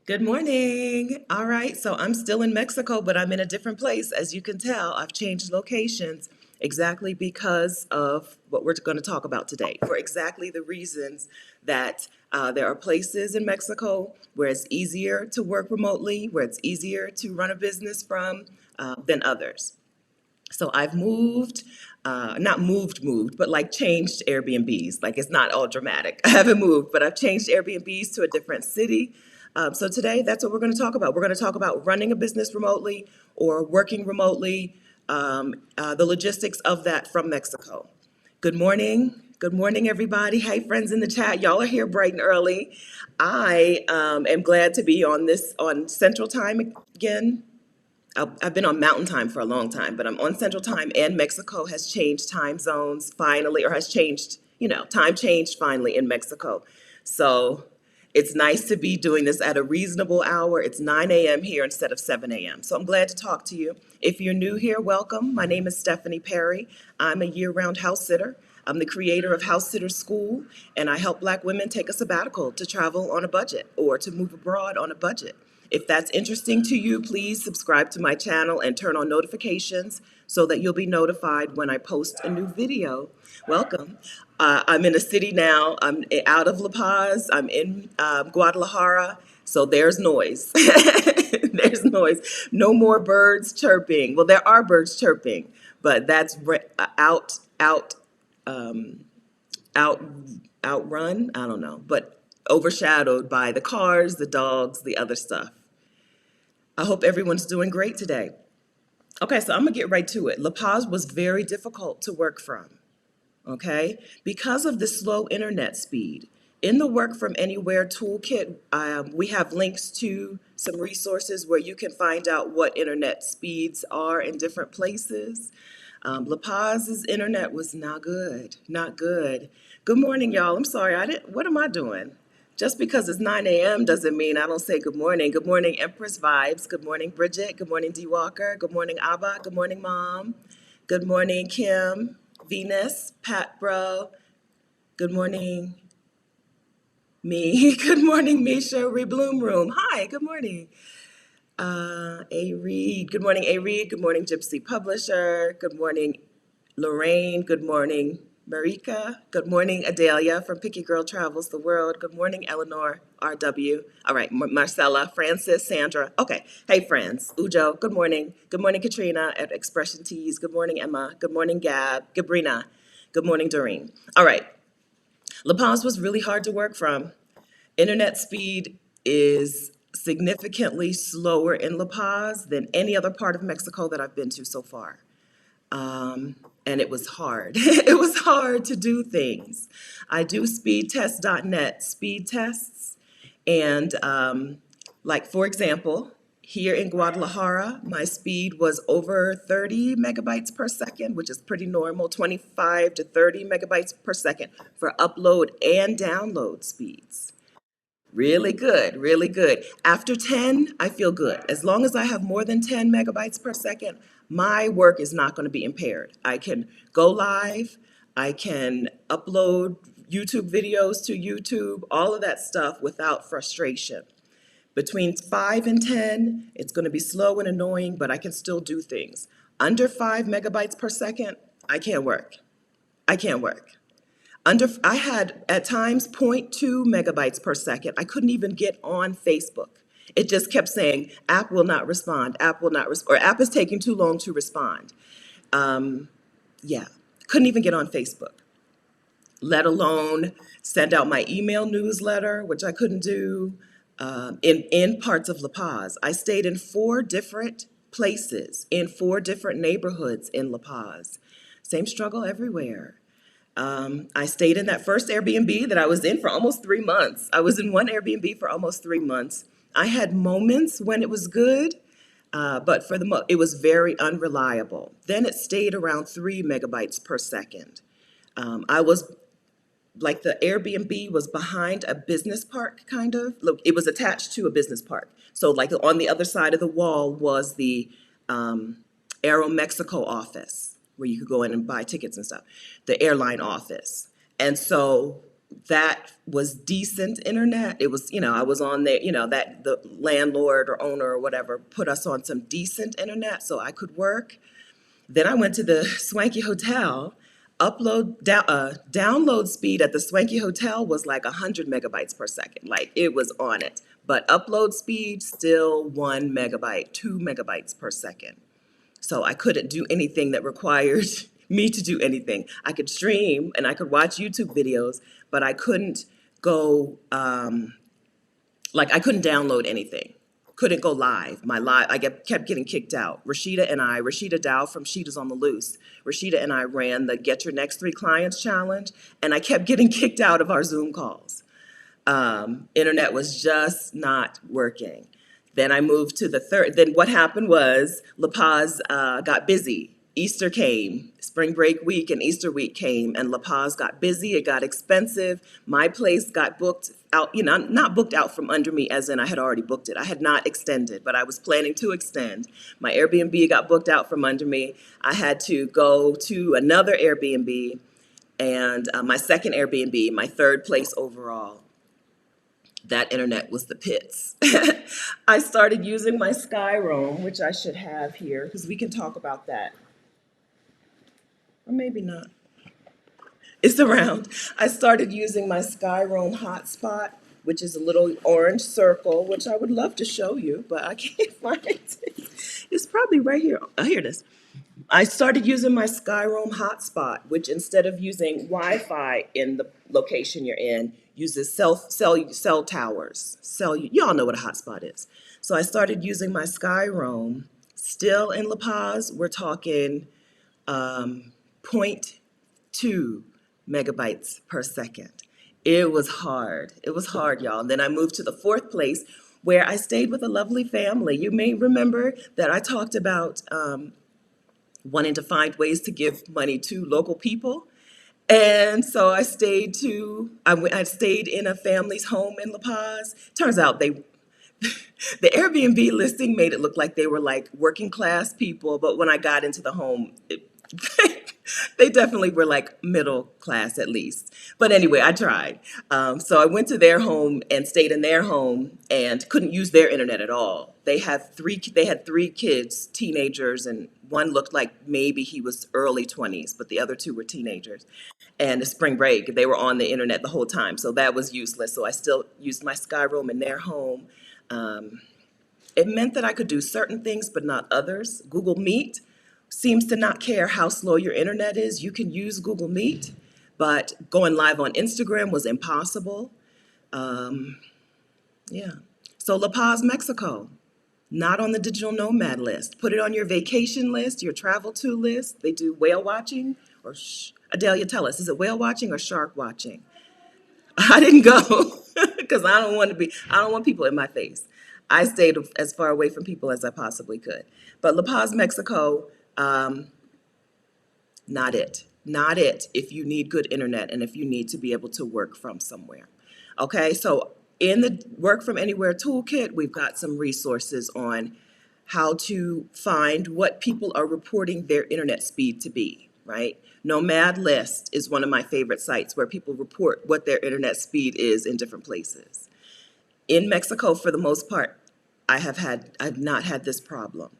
Good morning. All right, so I'm still in Mexico, but I'm in a different place. As you can tell, I've changed locations exactly because of what we're going to talk about today, for exactly the reasons that there are places in Mexico where it's easier to work remotely, where it's easier to run a business from than others. So I've moved, not moved, but like changed Airbnbs. Like it's not all dramatic. I haven't moved, but I've changed Airbnbs to a different city. So today, that's what we're going to talk about. We're going to talk about running a business remotely or working remotely, the logistics of that from Mexico. Good morning. Good morning, everybody. Hey, friends in the chat. Y'all are here bright and early. I am glad to be on Central Time again. I've been on Mountain Time for a long time, but I'm on Central Time, and Mexico has changed time zones finally, or has changed, time changed finally in Mexico. So it's nice to be doing this at a reasonable hour. It's 9 a.m. here instead of 7 a.m. So I'm glad to talk to you. If you're new here, welcome. My name is Stephanie Perry. I'm a year-round house sitter. I'm the creator of House Sitter School, and I help Black women take a sabbatical to travel on a budget or to move abroad on a budget. If that's interesting to you, please subscribe to my channel and turn on notifications so that you'll be notified when I post a new video. Welcome. I'm in a city now. I'm out of La Paz. I'm in Guadalajara. So there's noise. There's noise. No more birds chirping. Well, there are birds chirping, but that's um, out, outrun. I don't know, but overshadowed by the cars, the dogs, the other stuff. I hope everyone's doing great today. Okay, so I'm gonna get right to it. La Paz was very difficult to work from, okay, because of the slow internet speed. In the Work From Anywhere toolkit, we have links to some resources where you can find out what internet speeds are in different places. La Paz's internet was not good, not good. Good morning, y'all. I'm sorry, what am I doing? Just because it's 9 a.m. doesn't mean I don't say good morning. Good morning, Empress Vibes. Good morning, Bridget. Good morning, D Walker. Good morning, Abba. Good morning, Mom. Good morning, Kim, Venus, Pat Bro. Good morning, me. Good morning, Misha, Rebloom Room. Hi, good morning. A Reed. Good morning, A Reed. Good morning, Gypsy Publisher. Good morning, Lorraine. Good morning, Marika. Good morning, Adelia from Picky Girl Travels the World. Good morning, Eleanor RW. All right, Marcella, Francis, Sandra. Okay, hey friends. Ujo, good morning. Good morning, Katrina at Expression Tees. Good morning, Emma. Good morning, Gab. Gabrina. Good morning, Doreen. All right, La Paz was really hard to work from. Internet speed is significantly slower in La Paz than any other part of Mexico that I've been to so far. And it was hard. It was hard to do things. I do speedtest.net speed tests. And like, for example, here in Guadalajara, my speed was over 30 megabytes per second, which is pretty normal, 25 to 30 megabytes per second for upload and download speeds. Really good, really good. After 10, I feel good. As long as I have more than 10 megabytes per second, my work is not going to be impaired. I can go live, I can upload YouTube videos to YouTube, all of that stuff without frustration. Between 5 and 10, it's going to be slow and annoying, but I can still do things. Under 5 megabytes per second, I can't work. I can't work. I had at times zero point 0.2 megabytes per second. I couldn't even get on Facebook. It just kept saying, app will not respond, app will not respond, or app is taking too long to respond. Yeah, couldn't even get on Facebook, let alone send out my email newsletter, which I couldn't do in parts of La Paz. I stayed in 4 different places, in 4 different neighborhoods in La Paz. Same struggle everywhere. I stayed in that first Airbnb that I was in for almost 3 months. I was in one Airbnb for almost 3 months. I had moments when it was good, but it was very unreliable. Then it stayed around 3 megabytes per second. I was like the Airbnb was behind a business park, kind of. Look, it was attached to a business park. So like on the other side of the wall was the Aeromexico office where you could go in and buy tickets and stuff, the airline office. And so that was decent internet. It was, I was on there, that the landlord or owner or whatever put us on some decent internet so I could work. Then I went to the swanky hotel. Download speed at the swanky hotel was like 100 megabytes per second. Like it was on it. But upload speed still 1 megabyte, 2 megabytes per second. So I couldn't do anything that required me to do anything. I could stream and I could watch YouTube videos, but I couldn't go, I couldn't download anything. Couldn't go live. Kept getting kicked out. Rashida Dow from Sheeta's on the Loose. Rashida and I ran the Get Your Next 3 Clients challenge, and I kept getting kicked out of our Zoom calls. Internet was just not working. Then I moved to the third. Then what happened was La Paz got busy. Easter came, spring break week and Easter week came, and La Paz got busy. It got expensive. My place got booked out, not booked out from under me as in I had already booked it. I had not extended, but I was planning to extend. My Airbnb got booked out from under me. I had to go to another Airbnb, and my second Airbnb, my third place overall. That internet was the pits. I started using my Skyroam, which I should have here, because we can talk about that. Or maybe not. It's around. I started using my Skyroam hotspot, which is a little orange circle, which I would love to show you, but I can't find it. It's probably right here. Oh, here it is. I started using my Skyroam hotspot, which instead of using Wi-Fi in the location you're in, uses cell towers. Y'all know what a hotspot is. So I started using my Skyroam. Still in La Paz, we're talking 0.2 megabytes per second. It was hard. It was hard, y'all. And then I moved to the fourth place where I stayed with a lovely family. You may remember that I talked about wanting to find ways to give money to local people. And so I stayed in a family's home in La Paz. Turns out the Airbnb listing made it look like they were like working class people, but when I got into the home, they definitely were like middle class at least. But anyway, I tried. So I went to their home and stayed in their home and couldn't use their internet at all. They had three kids, teenagers, and one looked like maybe he was early 20s, but the other two were teenagers. And the spring break, they were on the internet the whole time. So that was useless. So I still used my Skyroam in their home. It meant that I could do certain things, but not others. Google Meet seems to not care how slow your internet is. You can use Google Meet, but going live on Instagram was impossible. Yeah. So La Paz, Mexico, not on the digital nomad list. Put it on your vacation list, your travel to list. They do whale watching, or Adelia, tell us, is it whale watching or shark watching? I didn't go because I don't want people in my face. I stayed as far away from people as I possibly could. But La Paz, Mexico, not it. Not it if you need good internet and if you need to be able to work from somewhere. Okay, so in the Work From Anywhere toolkit, we've got some resources on how to find what people are reporting their internet speed to be, right? Nomad List is one of my favorite sites where people report what their internet speed is in different places. In Mexico, for the most part, I've not had this problem.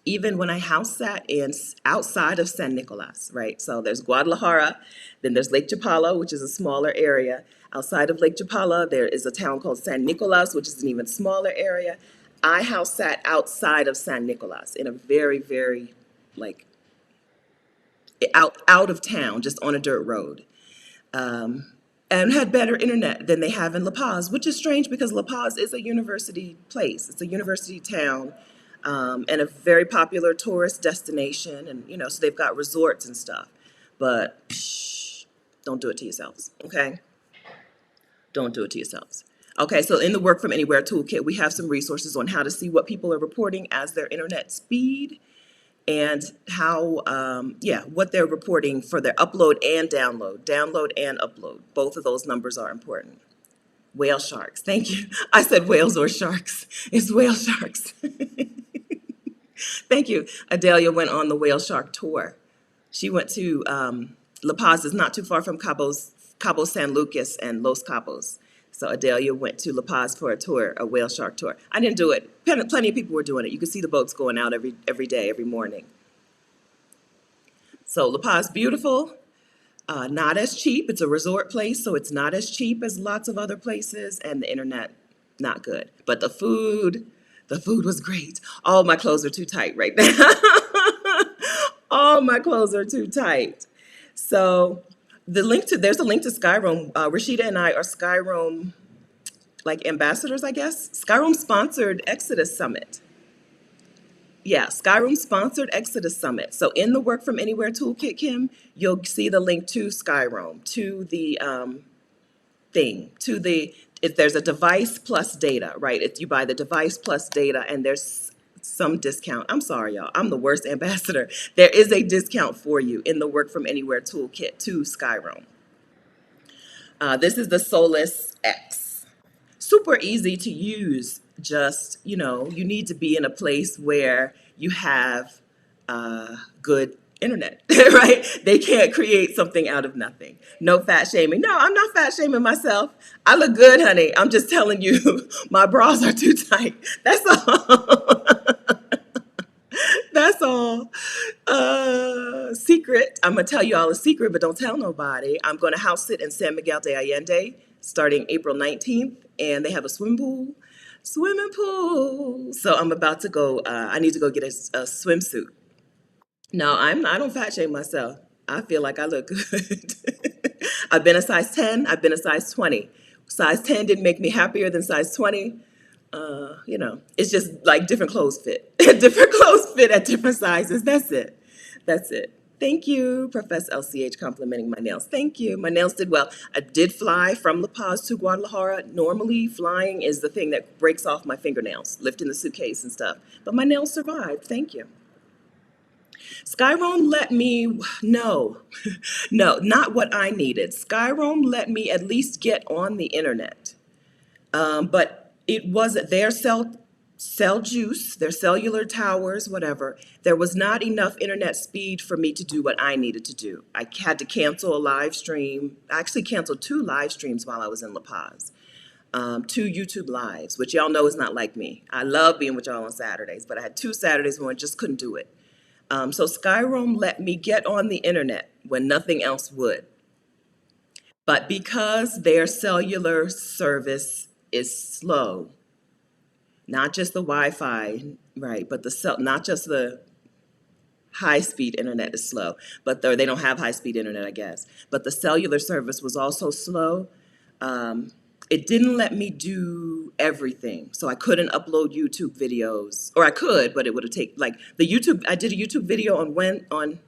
Even when I house sat in outside of San Nicolas, right? So there's Guadalajara, then there's Lake Chapala, which is a smaller area. Outside of Lake Chapala, there is a town called San Nicolas, which is an even smaller area. I house sat outside of San Nicolas in a very, very like out of town, just on a dirt road. And had better internet than they have in La Paz, which is strange because La Paz is a university place. It's a university town, and a very popular tourist destination. And, so they've got resorts and stuff. But shh, don't do it to yourselves, okay? Don't do it to yourselves. Okay, so in the Work From Anywhere toolkit, we have some resources on how to see what people are reporting as their internet speed and how, what they're reporting for their upload and download and upload. Both of those numbers are important. Whale sharks, thank you. I said whales or sharks. It's whale sharks. Thank you. Adelia went on the whale shark tour. She went to La Paz is not too far from Cabo San Lucas and Los Cabos. So Adelia went to La Paz for a tour, a whale shark tour. I didn't do it. Plenty of people were doing it. You could see the boats going out every day, every morning. So La Paz, beautiful. Not as cheap. It's a resort place, so it's not as cheap as lots of other places, and the internet, not good. But the food was great. All my clothes are too tight right now. All my clothes are too tight. So there's a link to Skyroam. Rashida and I are Skyroam like ambassadors, I guess. Skyroam sponsored Exodus Summit. Yeah, Skyroom sponsored Exodus Summit. So in the Work From Anywhere toolkit, Kim, you'll see the link to Skyroam, to the if there's a device plus data, right? If you buy the device plus data and there's some discount. I'm sorry, y'all. I'm the worst ambassador. There is a discount for you in the Work From Anywhere toolkit to Skyroam. This is the Solus X. Super easy to use. Just, you need to be in a place where you have good internet, right? They can't create something out of nothing. No fat shaming. No, I'm not fat shaming myself. I look good, honey. I'm just telling you, my bras are too tight. That's all. That's all. Secret. I'm going to tell you all a secret, but don't tell nobody. I'm going to house sit in San Miguel de Allende starting April 19th, and they have a swimming pool. So I'm about to go, I need to go get a swimsuit. No, I don't fat shame myself. I feel like I look good. I've been a size 10, I've been a size 20. Size 10 didn't make me happier than size 20. It's just like different clothes fit. Different clothes fit at different sizes. That's it. That's it. Thank you, Professor LCH, complimenting my nails. Thank you. My nails did well. I did fly from La Paz to Guadalajara. Normally, flying is the thing that breaks off my fingernails, lifting the suitcase and stuff. But my nails survived. Thank you. Skyroam let me, no, no, not what I needed. Skyroam let me at least get on the internet. But it wasn't cell juice, their cellular towers, whatever. There was not enough internet speed for me to do what I needed to do. I had to cancel a live stream. I actually canceled 2 live streams while I was in La Paz. 2 YouTube lives, which y'all know is not like me. I love being with y'all on Saturdays, but I had 2 Saturdays when I just couldn't do it. So Skyroam let me get on the internet when nothing else would. But because their cellular service is slow, not just the Wi-Fi, right, but not just the high-speed internet is slow, but they don't have high-speed internet, I guess. But the cellular service was also slow. It didn't let me do everything. So I couldn't upload YouTube videos, or I could, but it would have taken, like I did a YouTube video on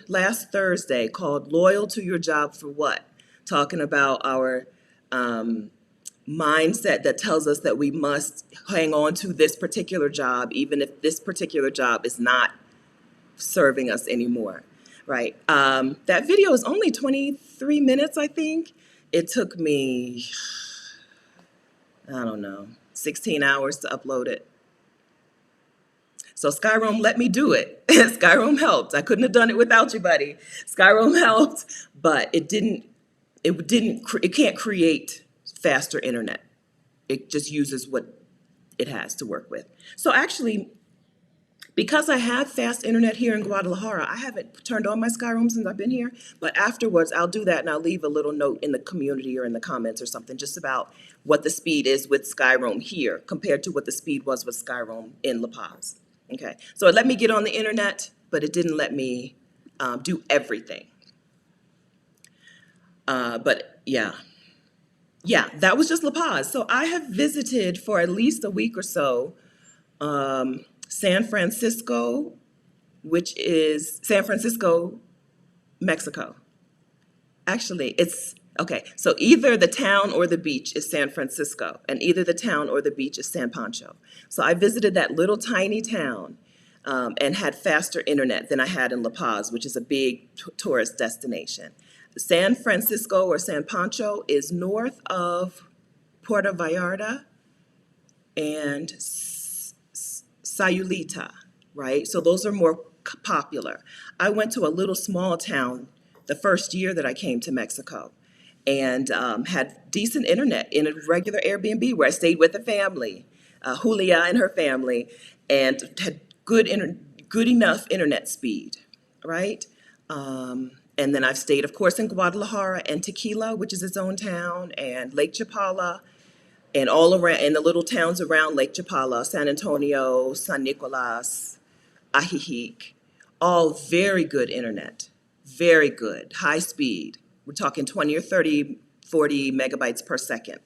last Thursday, called Loyal to Your Job for What? Talking about our mindset that tells us that we must hang on to this particular job, even if this particular job is not serving us anymore, right? That video is only 23 minutes, I think. It took me, I don't know, 16 hours to upload it. So Skyroam let me do it. Skyroam helped. I couldn't have done it without you, buddy. Skyroam helped, but it can't create faster internet. It just uses what it has to work with. So actually, because I have fast internet here in Guadalajara, I haven't turned on my Skyroam since I've been here, but afterwards I'll do that and I'll leave a little note in the community or in the comments or something just about what the speed is with Skyroam here compared to what the speed was with Skyroam in La Paz. Okay, so it let me get on the internet, but it didn't let me do everything. But yeah, that was just La Paz. So I have visited for at least a week or so San Francisco, which is San Francisco, Mexico. Actually, it's, okay, so either the town or the beach is San Francisco, and either the town or the beach is San Pancho. So I visited that little tiny town and had faster internet than I had in La Paz, which is a big tourist destination. San Francisco or San Pancho is north of Puerto Vallarta and Sayulita, right? So those are more popular. I went to a little small town the first year that I came to Mexico, and had decent internet in a regular Airbnb where I stayed with a family, Julia and her family, and had good enough internet speed, right? And then I've stayed, of course, in Guadalajara and Tequila, which is its own town, and Lake Chapala, and all around in the little towns around Lake Chapala, San Antonio, San Nicolas, Ajijic, all very good internet, very good, high speed. We're talking 20 or 30, 40 megabytes per second.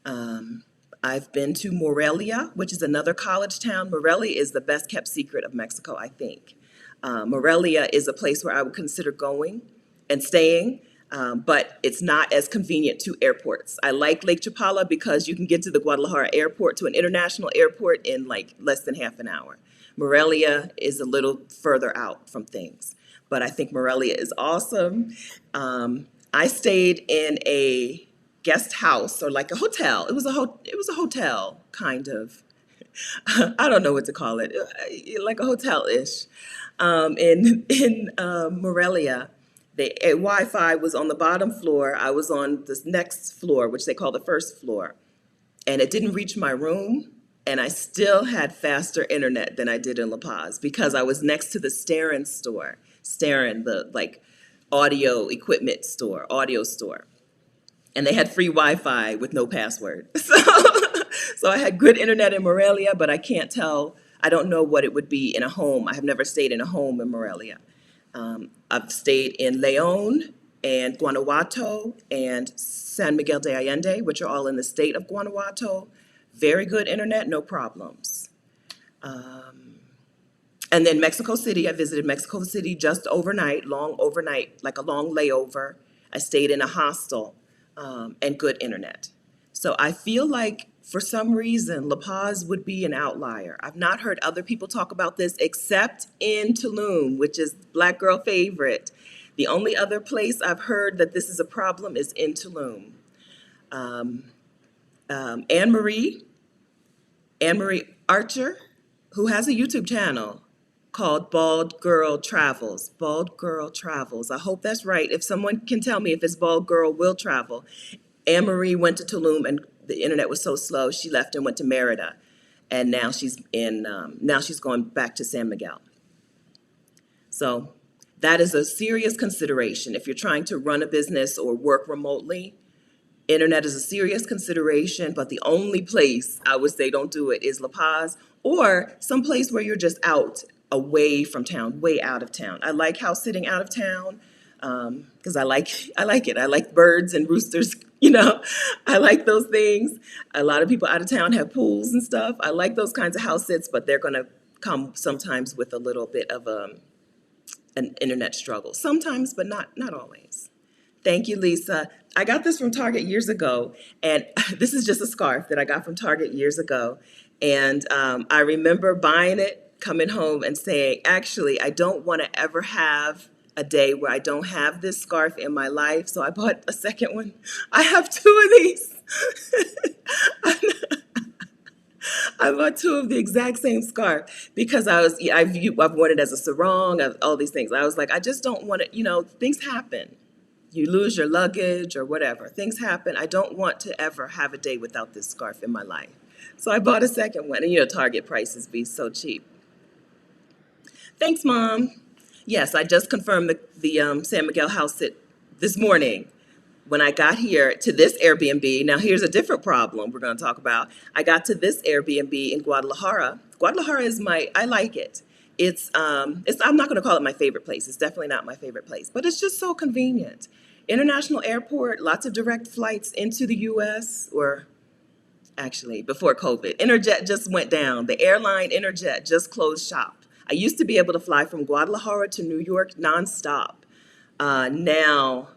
I've been to Morelia, which is another college town. Morelia is the best kept secret of Mexico, I think. Morelia is a place where I would consider going and staying, but it's not as convenient to airports. I like Lake Chapala because you can get to the Guadalajara airport, to an international airport, in like less than half an hour. Morelia is a little further out from things, but I think Morelia is awesome. I stayed in a guest house, or like a hotel. It was a hotel, kind of. I don't know what to call it, like a hotel-ish. In Morelia, the Wi-Fi was on the bottom floor. I was on this next floor, which they call the first floor, and it didn't reach my room. And I still had faster internet than I did in La Paz because I was next to the Starin store. Starin, the like audio equipment store, audio store. And they had free Wi-Fi with no password. So I had good internet in Morelia, but I don't know what it would be in a home. I have never stayed in a home in Morelia. I've stayed in Leon and Guanajuato and San Miguel de Allende, which are all in the state of Guanajuato. Very good internet, no problems. And then Mexico City, I visited Mexico City just overnight, long overnight, like a long layover. I stayed in a hostel, and good internet. So I feel like for some reason, La Paz would be an outlier. I've not heard other people talk about this except in Tulum, which is Black girl favorite. The only other place I've heard that this is a problem is in Tulum. Anne Marie Archer, who has a YouTube channel called Bald Girl Travels. Bald Girl Travels. I hope that's right. If someone can tell me if it's Bald Girl Will Travel. Anne Marie went to Tulum and the internet was so slow, she left and went to Merida. And now now she's going back to San Miguel. So that is a serious consideration. If you're trying to run a business or work remotely, internet is a serious consideration, but the only place I would say don't do it is La Paz, or some place where you're just out, away from town, way out of town. I like house sitting out of town because I like it. I like birds and roosters, I like those things. A lot of people out of town have pools and stuff. I like those kinds of house sits, but they're going to come sometimes with a little bit of an internet struggle. Sometimes, but not always. Thank you, Lisa. I got this from Target years ago, and this is just a scarf that I got from Target years ago. And I remember buying it, coming home and saying, actually, I don't want to ever have a day where I don't have this scarf in my life. So I bought a second one. I have two of these. I bought two of the exact same scarf because I've worn it as a sarong, all these things. I was like, I just don't want to, things happen. You lose your luggage or whatever. Things happen. I don't want to ever have a day without this scarf in my life. So I bought a second one. And, Target prices be so cheap. Thanks, Mom. Yes, I just confirmed the San Miguel house sit this morning when I got here to this Airbnb. Now, here's a different problem we're going to talk about. I got to this Airbnb in Guadalajara. Guadalajara is I like it. I'm not going to call it my favorite place. It's definitely not my favorite place, but it's just so convenient. International airport, lots of direct flights into the U.S., or actually before COVID. Interjet just went down. The airline Interjet just closed shop. I used to be able to fly from Guadalajara to New York nonstop. Now,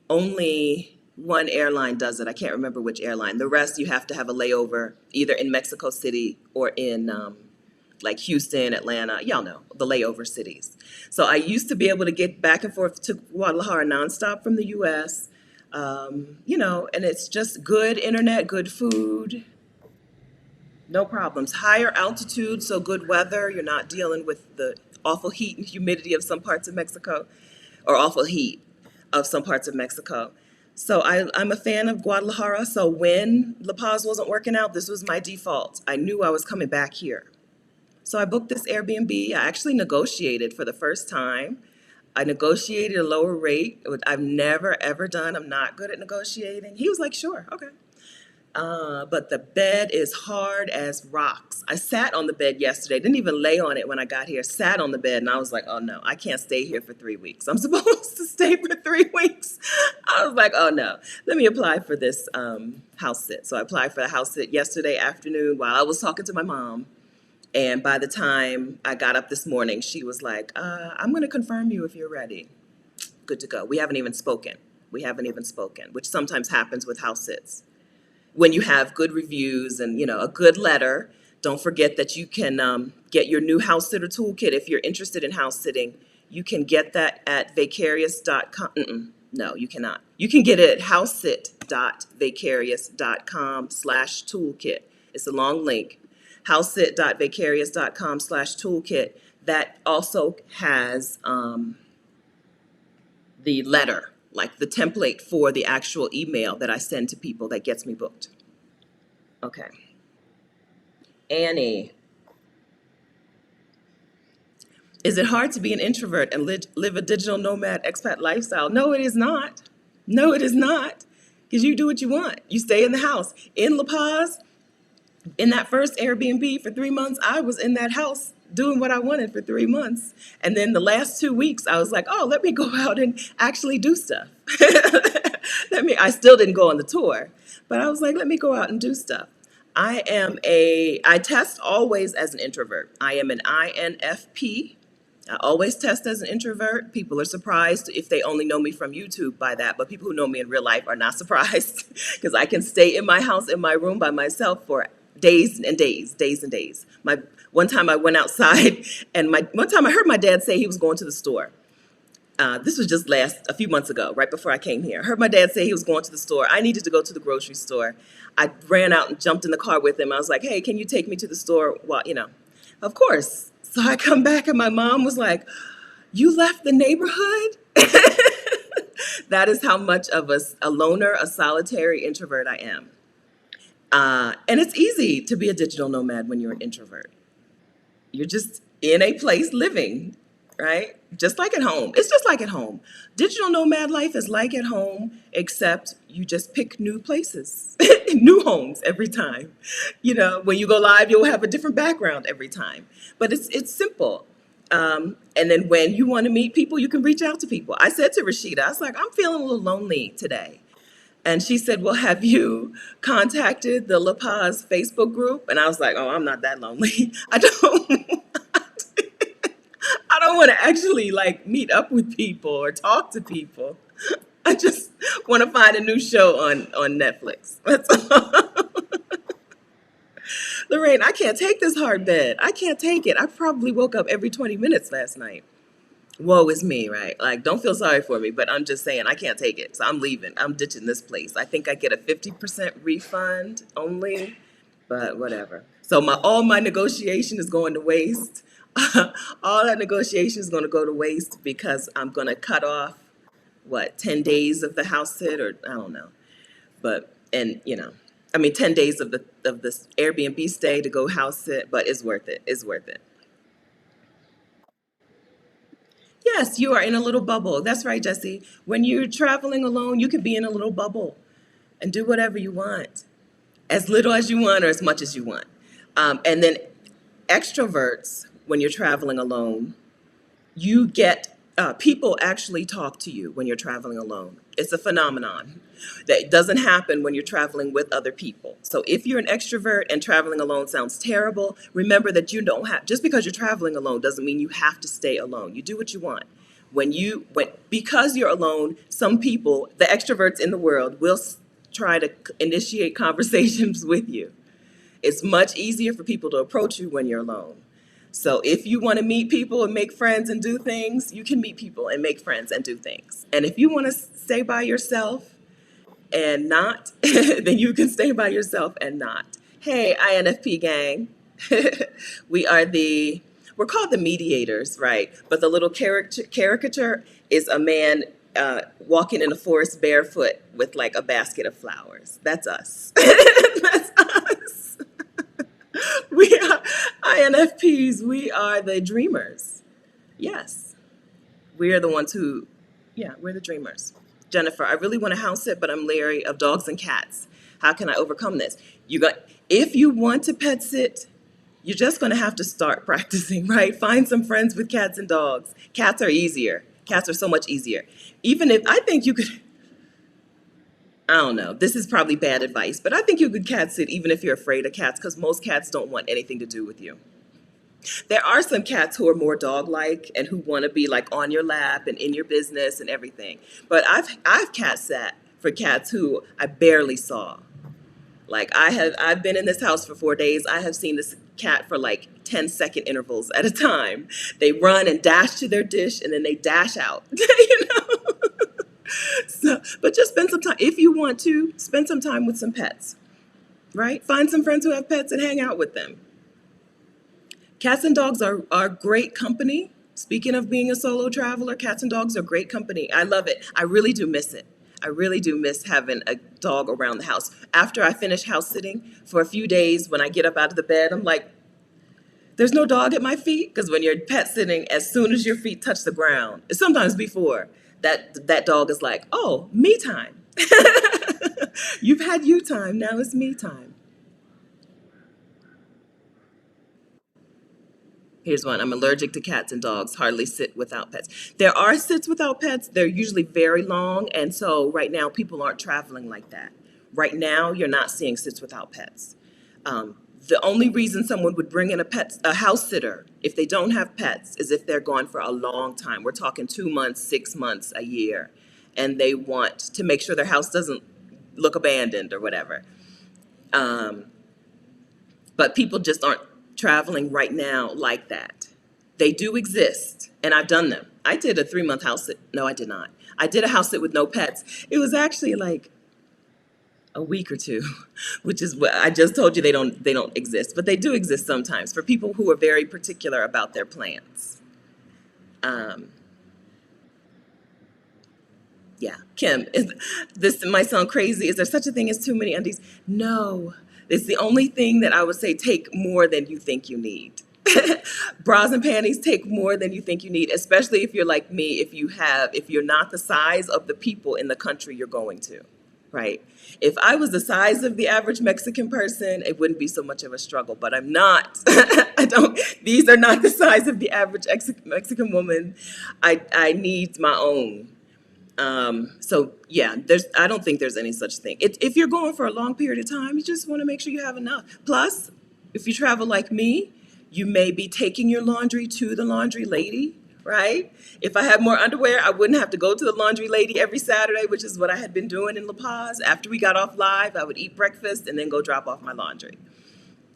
only one airline does it. I can't remember which airline. The rest, you have to have a layover either in Mexico City or in like Houston, Atlanta, y'all know, the layover cities. So I used to be able to get back and forth to Guadalajara nonstop from the U.S., and it's just good internet, good food, no problems. Higher altitude, so good weather. You're not dealing with the awful heat and humidity of some parts of Mexico. or awful heat of some parts of Mexico. So I'm a fan of Guadalajara. So when La Paz wasn't working out, this was my default. I knew I was coming back here. So I booked this Airbnb. I actually negotiated for the first time. I negotiated a lower rate, which I've never ever done. I'm not good at negotiating. He was like, sure, okay. But the bed is hard as rocks. I sat on the bed yesterday, didn't even lay on it when I got here, sat on the bed, and I was like, oh no, I can't stay here for 3 weeks. I'm supposed to stay for 3 weeks. I was like, oh no, let me apply for this house sit. So I applied for the house sit yesterday afternoon while I was talking to my mom. And by the time I got up this morning, she was like, I'm going to confirm you if you're ready. Good to go. We haven't even spoken. We haven't even spoken, which sometimes happens with house sits. When you have good reviews and, a good letter, don't forget that you can get your new house sitter toolkit if you're interested in house sitting. You can get that at vicarious.com. No, you cannot. You can get it at housesit.vicarious.com/toolkit. It's a long link. housesit.vicarious.com/toolkit. That also has the letter, like the template for the actual email that I send to people that gets me booked. Okay. Annie, is it hard to be an introvert and live a digital nomad expat lifestyle? No, it is not. No, it is not. Because you do what you want. You stay in the house. In La Paz, in that first Airbnb for 3 months, I was in that house doing what I wanted for 3 months. And then the last 2 weeks, I was like, oh, let me go out and actually do stuff. I still didn't go on the tour, but I was like, let me go out and do stuff. I test always as an introvert. I am an INFP. I always test as an introvert. People are surprised if they only know me from YouTube by that, but people who know me in real life are not surprised because I can stay in my house, in my room by myself for days and days, days and days. One time I went outside and one time I heard my dad say he was going to the store. This was just a few months ago, right before I came here. I heard my dad say he was going to the store. I needed to go to the grocery store. I ran out and jumped in the car with him. I was like, hey, can you take me to the store? Well, of course. So I come back and my mom was like, you left the neighborhood? That is how much of a loner, a solitary introvert I am. And it's easy to be a digital nomad when you're an introvert. You're just in a place living, right? Just like at home. It's just like at home. Digital nomad life is like at home, except you just pick new places, new homes every time. When you go live, you'll have a different background every time. But it's simple. And then when you want to meet people, you can reach out to people. I said to Rashida, I was like, I'm feeling a little lonely today. And she said, well, have you contacted the La Paz Facebook group? And I was like, oh, I'm not that lonely. I don't want to actually meet up with people or talk to people. I just want to find a new show on Netflix. That's all. Lorraine, I can't take this hard bed. I can't take it. I probably woke up every 20 minutes last night. Woe is me, right? Don't feel sorry for me, but I'm just saying I can't take it. So I'm leaving. I'm ditching this place. I think I get a 50% refund only, but whatever. So all my negotiation is going to waste. All that negotiation is going to go to waste because I'm going to cut off 10 days of the house sit, or I don't know. But 10 days of this Airbnb stay to go house sit, but it's worth it. It's worth it. Yes, you are in a little bubble. That's right, Jesse. When you're traveling alone, you can be in a little bubble and do whatever you want, as little as you want or as much as you want. And then extroverts, when you're traveling alone, you get people actually talk to you when you're traveling alone. It's a phenomenon that doesn't happen when you're traveling with other people. So if you're an extrovert and traveling alone sounds terrible, remember that you don't have, just because you're traveling alone doesn't mean you have to stay alone. You do what you want. Because you're alone, some people, the extroverts in the world, will try to initiate conversations with you. It's much easier for people to approach you when you're alone. So if you want to meet people and make friends and do things, you can meet people and make friends and do things. And if you want to stay by yourself and not, then you can stay by yourself and not. Hey, INFP gang. We're called the mediators, right? But the little caricature is a man walking in a forest barefoot with like a basket of flowers. That's us. That's us. We are INFPs. We are the dreamers. Yes. We are the ones who, yeah, we're the dreamers. Jennifer, I really want to house sit, but I'm leery of dogs and cats. How can I overcome this? You got, if you want to pet sit, you're just going to have to start practicing, right? Find some friends with cats and dogs. Cats are easier. Cats are so much easier. Even if I think you could, I don't know, this is probably bad advice, but I think you could cat sit even if you're afraid of cats because most cats don't want anything to do with you. There are some cats who are more dog-like and who want to be like on your lap and in your business and everything. But I've cat sat for cats who I barely saw. Like I've been in this house for 4 days. I have seen this cat for like 10-second intervals at a time. They run and dash to their dish and then they dash out. You know? So, but just spend some time if you want to spend some time with some pets, right? Find some friends who have pets and hang out with them. Cats and dogs are great company. Speaking of being a solo traveler, cats and dogs are great company. I love it. I really do miss it. I really do miss having a dog around the house. After I finish house sitting for a few days, when I get up out of the bed, I'm like, there's no dog at my feet. Because when you're pet sitting, as soon as your feet touch the ground, sometimes before, that dog is like, oh, me time. You've had you time, now it's me time. Here's one. I'm allergic to cats and dogs. Hardly sit without pets. There are sits without pets. They're usually very long. And so right now, people aren't traveling like that. Right now, you're not seeing sits without pets. The only reason someone would bring in a house sitter, if they don't have pets, is if they're gone for a long time. We're talking 2 months, 6 months, a year. And they want to make sure their house doesn't look abandoned or whatever. Um, but people just aren't traveling right now like that. They do exist, and I've done them. I did a 3 month house sit. No, I did not. I did a house sit with no pets. It was actually like a week or two, which is what I just told you they don't exist, but they do exist sometimes for people who are very particular about their plans. Um, yeah, Kim, this might sound crazy. Is there such a thing as too many undies? No, it's the only thing that I would say take more than you think you need. Bras and panties take more than you think you need, especially if you're like me, if you're not the size of the people in the country you're going to, right? If I was the size of the average Mexican person, it wouldn't be so much of a struggle, but I'm not. I don't, these are not the size of the average Mexican woman. I need my own. So yeah, I don't think there's any such thing. If you're going for a long period of time, you just want to make sure you have enough. Plus, if you travel like me, you may be taking your laundry to the laundry lady, right? If I had more underwear, I wouldn't have to go to the laundry lady every Saturday, which is what I had been doing in La Paz. After we got off live, I would eat breakfast and then go drop off my laundry.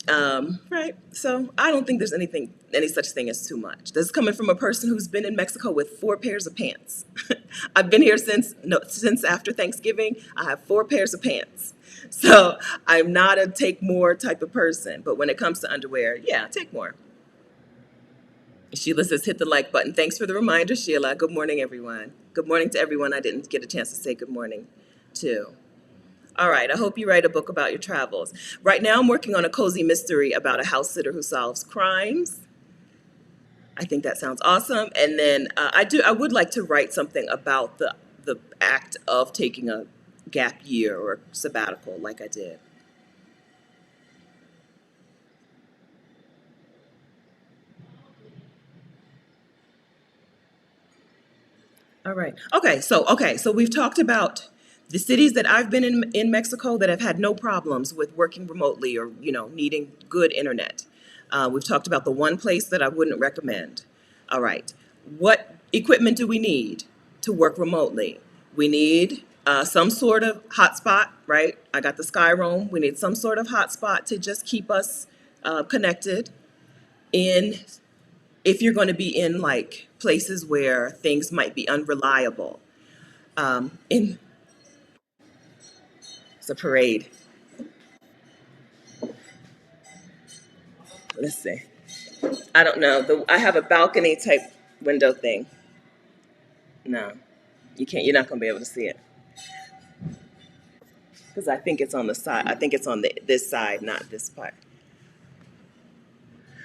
Right. So I don't think there's any such thing as too much. This is coming from a person who's been in Mexico with 4 pairs of pants. I've been here since after Thanksgiving. I have 4 pairs of pants. So I'm not a take more type of person. But when it comes to underwear, yeah, take more. Sheila says, hit the like button. Thanks for the reminder, Sheila. Good morning, everyone. Good morning to everyone I didn't get a chance to say good morning to. All right, I hope you write a book about your travels. Right now, I'm working on a cozy mystery about a house sitter who solves crimes. I think that sounds awesome. And then I would like to write something about the act of taking a gap year or sabbatical like I did. All right. Okay, so we've talked about the cities that I've been in Mexico that have had no problems with working remotely or needing good internet. We've talked about the one place that I wouldn't recommend. All right. What equipment do we need to work remotely? We need some sort of hotspot, right? I got the Sky Roam. We need some sort of hotspot to just keep us connected in if you're going to be in like places where things might be unreliable. In It's a parade. Let's see. I don't know. I have a balcony type window thing. No, you can't. You're not gonna be able to see it because I think it's on the side. I think it's on this side, not this part.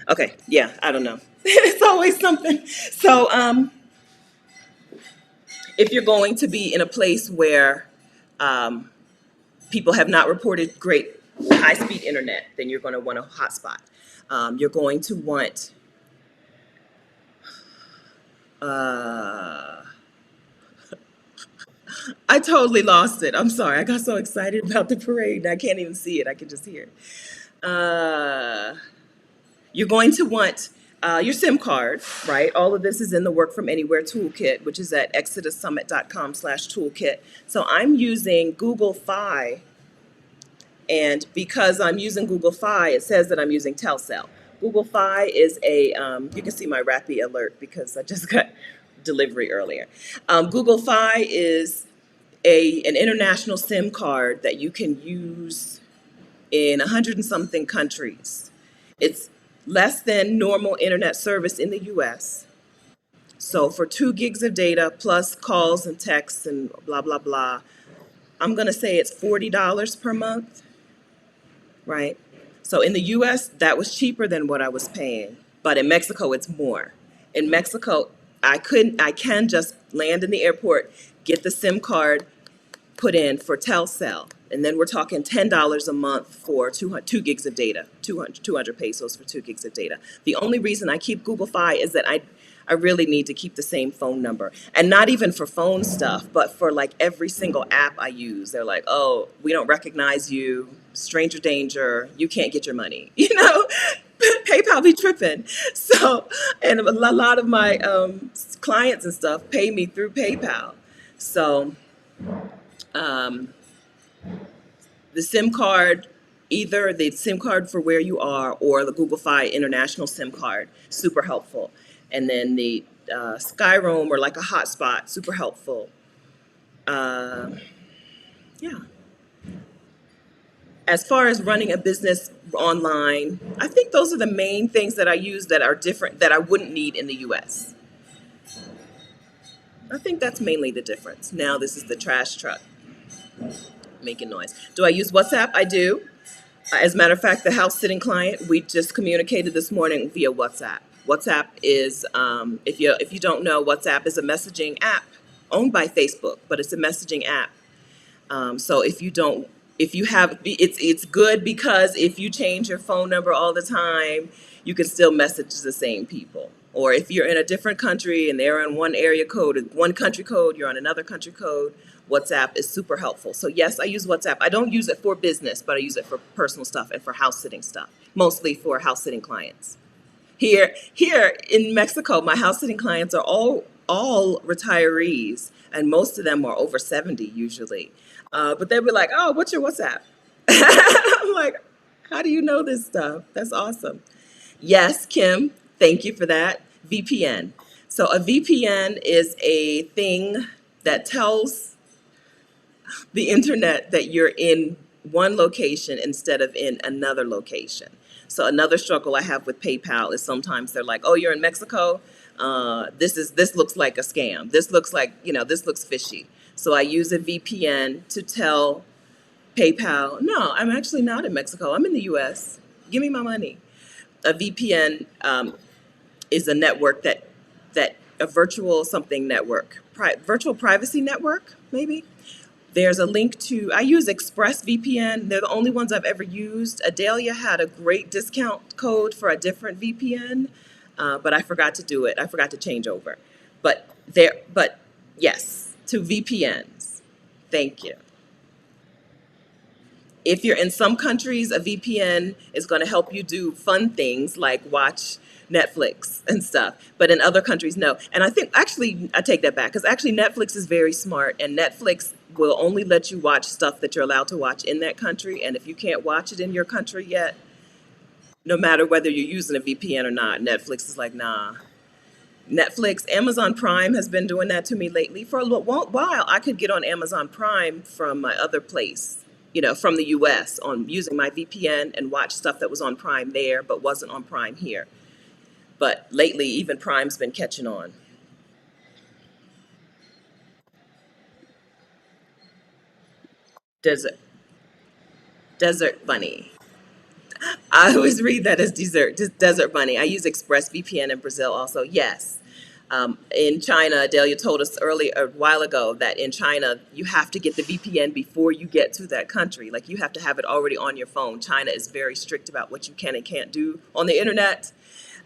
Okay, yeah, I don't know. It's always something. So, if you're going to be in a place where um, people have not reported great high-speed internet, then you're going to want a hotspot. You're going to want. Uh, I totally lost it. I'm sorry. I got so excited about the parade. I can't even see it. I can just hear it. You're going to want your SIM card, right? All of this is in the Work From Anywhere toolkit, which is at exodussummit.com/toolkit. So I'm using Google Fi, and because I'm using Google Fi, it says that I'm using Telcel. Google Fi is you can see my Rappi alert because I just got delivery earlier. Google Fi is an international SIM card that you can use in 100 and something countries. It's less than normal internet service in the US. So for 2 gigs of data plus calls and texts and blah, blah, blah, I'm going to say it's $40 per month, right? So in the US, that was cheaper than what I was paying. But in Mexico, it's more. In Mexico, I can just land in the airport, get the SIM card, put in for Telcel. And then we're talking $10 a month for 2 gigs of data, 200 pesos for 2 gigs of data. The only reason I keep Google Fi is that I really need to keep the same phone number. And not even for phone stuff, but for like every single app I use. They're like, oh, we don't recognize you, stranger danger, you can't get your money. PayPal be tripping. So, and a lot of my clients and stuff pay me through PayPal. So, um, the SIM card, either the SIM card for where you are or the Google Fi International SIM card, super helpful. And then the Skyroam or like a hotspot, super helpful. Uh, yeah. As far as running a business online, I think those are the main things that I use that are different that I wouldn't need in the US. I think that's mainly the difference. Now this is the trash truck making noise. Do I use WhatsApp? I do. As a matter of fact, the house sitting client, we just communicated this morning via WhatsApp. WhatsApp is, if you don't know, WhatsApp is a messaging app owned by Facebook, but it's a messaging app. So if you have, it's good because if you change your phone number all the time, you can still message the same people. Or if you're in a different country and they're on one area code, one country code, you're on another country code, WhatsApp is super helpful. So yes, I use WhatsApp. I don't use it for business, but I use it for personal stuff and for house sitting stuff, mostly for house sitting clients. Here in Mexico, my house sitting clients are all retirees, and most of them are over 70 usually. But they'll be like, "Oh, what's your WhatsApp?" I'm like, "How do you know this stuff? That's awesome." Yes, Kim, thank you for that. VPN. So a VPN is a thing that tells the internet that you're in one location instead of in another location. So another struggle I have with PayPal is sometimes they're like, "Oh, you're in Mexico. This looks like a scam. This looks like this looks fishy." So I use a VPN to tell PayPal, "No, I'm actually not in Mexico. I'm in the U.S. Give me my money." A VPN is a network that a virtual something network, virtual privacy network, maybe. There's a link to, I use ExpressVPN. They're the only ones I've ever used. Adelia had a great discount code for a different VPN, but I forgot to do it. I forgot to change over. But yes, to VPNs. Thank you. If you're in some countries, a VPN is going to help you do fun things like watch Netflix and stuff. But in other countries, no. And I think, actually, I take that back because actually Netflix is very smart, and Netflix will only let you watch stuff that you're allowed to watch in that country. And if you can't watch it in your country yet, no matter whether you're using a VPN or not, Netflix is like, nah. Netflix, Amazon Prime has been doing that to me lately. For a little while, I could get on Amazon Prime from my other place, from the US on using my VPN and watch stuff that was on Prime there but wasn't on Prime here. But lately, even Prime's been catching on. Desert, desert bunny. I always read that as desert bunny. I use ExpressVPN in Brazil also. Yes. In China, Delia told us a while ago that in China, you have to get the VPN before you get to that country. Like you have to have it already on your phone. China is very strict about what you can and can't do on the internet.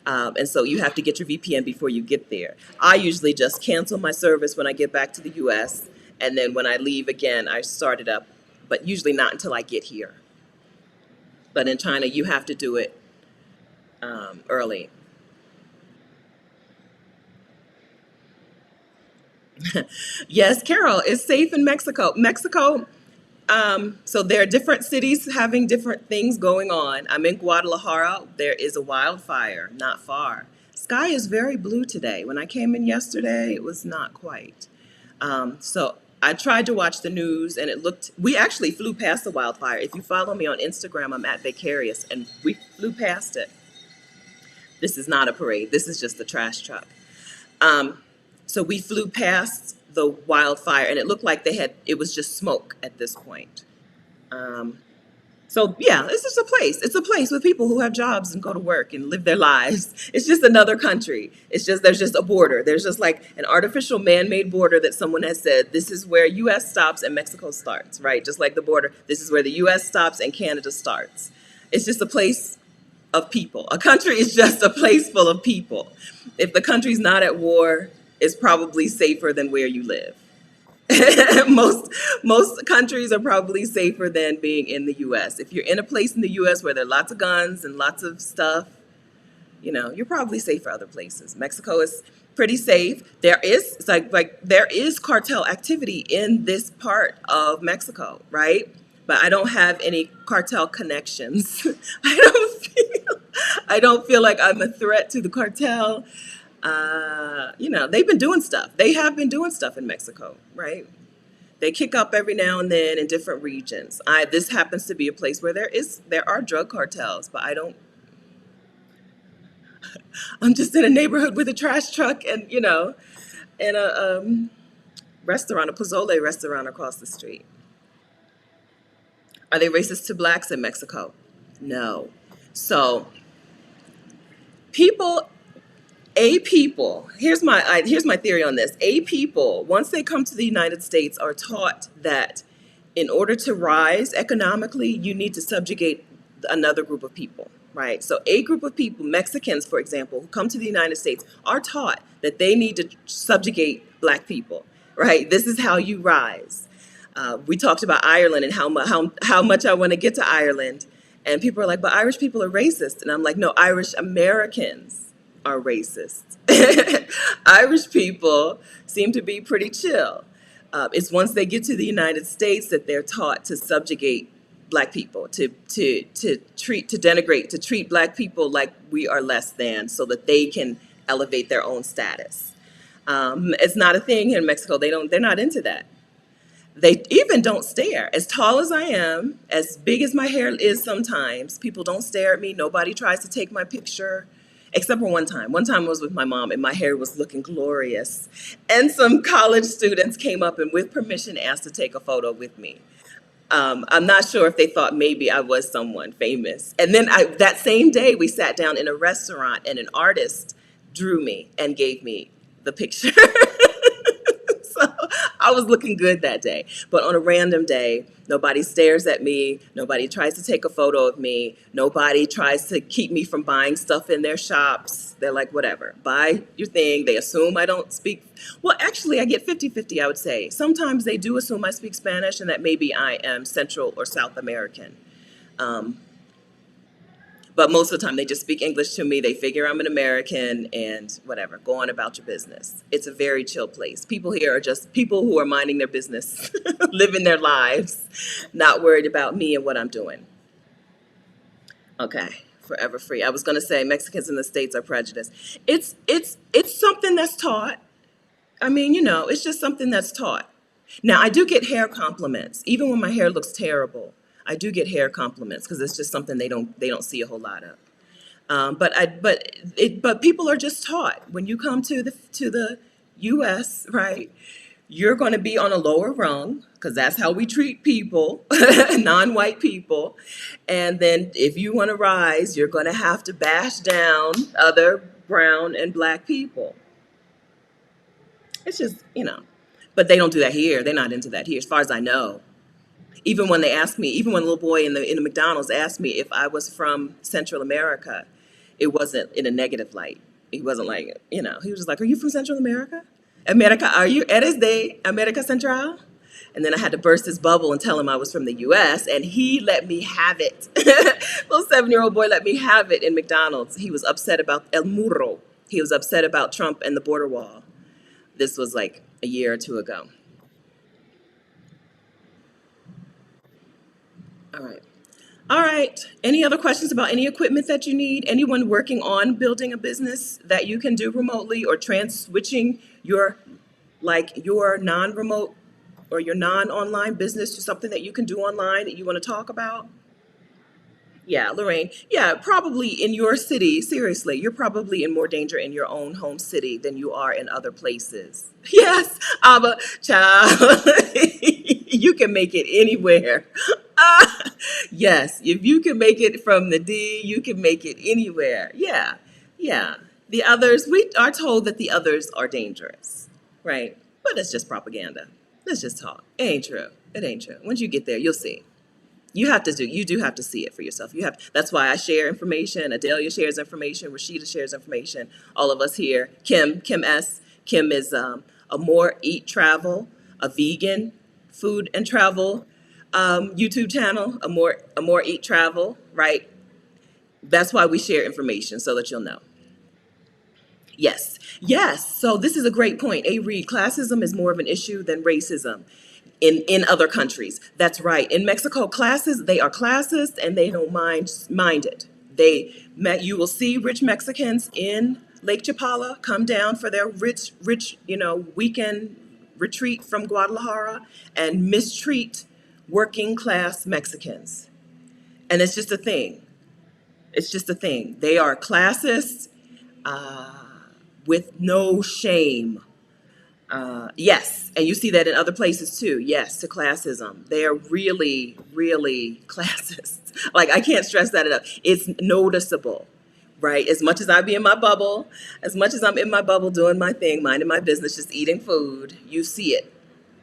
And so you have to get your VPN before you get there. I usually just cancel my service when I get back to the US. And then when I leave again, I start it up, but usually not until I get here. But in China, you have to do it early. Yes, Carol, it's safe in Mexico. So there are different cities having different things going on. I'm in Guadalajara. There is a wildfire not far. Sky is very blue today. When I came in yesterday, it was not quite. So I tried to watch the news and it looked, we actually flew past the wildfire. If you follow me on Instagram, I'm at Vicarious and we flew past it. This is not a parade. This is just the trash truck. Um, so we flew past the wildfire and it looked like it was just smoke at this point. Um, so yeah, it's just a place. It's a place with people who have jobs and go to work and live their lives. It's just another country. There's just a border. There's just like an artificial man-made border that someone has said, this is where US stops and Mexico starts, right? Just like the border, this is where the US stops and Canada starts. It's just a place of people. A country is just a place full of people. If the country's not at war, it's probably safer than where you live. most countries are probably safer than being in the US. If you're in a place in the US where there are lots of guns and lots of stuff, you're probably safe for other places. Mexico is pretty safe. There is cartel activity in this part of Mexico, right? But I don't have any cartel connections. I don't feel like I'm a threat to the cartel. They've been doing stuff. They have been doing stuff in Mexico, right? They kick up every now and then in different regions. This happens to be a place where there are drug cartels, but I'm just in a neighborhood with a trash truck and a restaurant, a pozole restaurant across the street. Are they racist to blacks in Mexico? No. So people here's my theory on this. People, once they come to the United States, are taught that in order to rise economically, you need to subjugate another group of people, right? So a group of people, Mexicans, for example, who come to the United States, are taught that they need to subjugate black people, right? This is how you rise. We talked about Ireland and how much I want to get to Ireland, and people are like, but Irish people are racist, and I'm like, no, Irish Americans are racist. Irish people seem to be pretty chill. It's once they get to the United States that they're taught to subjugate black people, to denigrate, to treat black people like we are less than, so that they can elevate their own status. It's not a thing here in Mexico. They're not into that. They even don't stare. As tall as I am, as big as my hair is sometimes, people don't stare at me. Nobody tries to take my picture, except for one time. One time I was with my mom and my hair was looking glorious. And some college students came up and with permission asked to take a photo with me. I'm not sure if they thought maybe I was someone famous. And then that same day we sat down in a restaurant and an artist drew me and gave me the picture. So I was looking good that day. But on a random day, nobody stares at me. Nobody tries to take a photo of me. Nobody tries to keep me from buying stuff in their shops. They're like, whatever, buy your thing. They assume I don't speak. Well, actually, I get 50-50, I would say. Sometimes they do assume I speak Spanish and that maybe I am Central or South American. But most of the time they just speak English to me. They figure I'm an American and whatever, go on about your business. It's a very chill place. People here are just people who are minding their business, living their lives, not worried about me and what I'm doing. Okay, forever free. I was going to say Mexicans in the States are prejudiced. It's something that's taught. I mean, it's just something that's taught. Now, I do get hair compliments, even when my hair looks terrible. I do get hair compliments because it's just something they don't see a whole lot of. But people are just taught when you come to the U.S., right? You're going to be on a lower rung because that's how we treat people, non-white people. And then if you want to rise, you're going to have to bash down other brown and black people. It's just, but they don't do that here. They're not into that here, as far as I know. Even when they asked me, even when a little boy in the McDonald's asked me if I was from Central America, it wasn't in a negative light. He wasn't like, he was just like, "Are you from Central America? America, are you? Eres de America Central?" And then I had to burst his bubble and tell him I was from the U.S. and he let me have it. Little 7-year-old boy let me have it in McDonald's. He was upset about El Muro. He was upset about Trump and the border wall. This was like a year or two ago. All right. All right. Any other questions about any equipment that you need? Anyone working on building a business that you can do remotely or switching your non-remote or your non-online business to something that you can do online that you want to talk about? Yeah, Lorraine. Yeah, probably in your city, seriously, you're probably in more danger in your own home city than you are in other places. Yes, Abba, child, you can make it anywhere. Yes, if you can make it from the D, you can make it anywhere. Yeah, yeah. The others, we are told that the others are dangerous, right? But it's just propaganda. Let's just talk. It ain't true. It ain't true. Once you get there, you'll see. You do have to see it for yourself. That's why I share information. Adelia shares information. Rashida shares information. All of us here. Kim is a More Eat Travel, a vegan food and travel YouTube channel. A more Eat Travel, right? That's why we share information so that you'll know. Yes, yes. So this is a great point. A Reed, classism is more of an issue than racism in other countries. That's right. In Mexico, they are classist and they don't mind it. You will see rich Mexicans in Lake Chapala come down for their rich, weekend retreat from Guadalajara and mistreat working class Mexicans. And it's just a thing. It's just a thing. They are classist with no shame. Yes, and you see that in other places too. Yes, to classism. They are really, really classist. Like, I can't stress that enough. It's noticeable, right? As much as I be in my bubble, as much as I'm in my bubble doing my thing, minding my business, just eating food, you see it.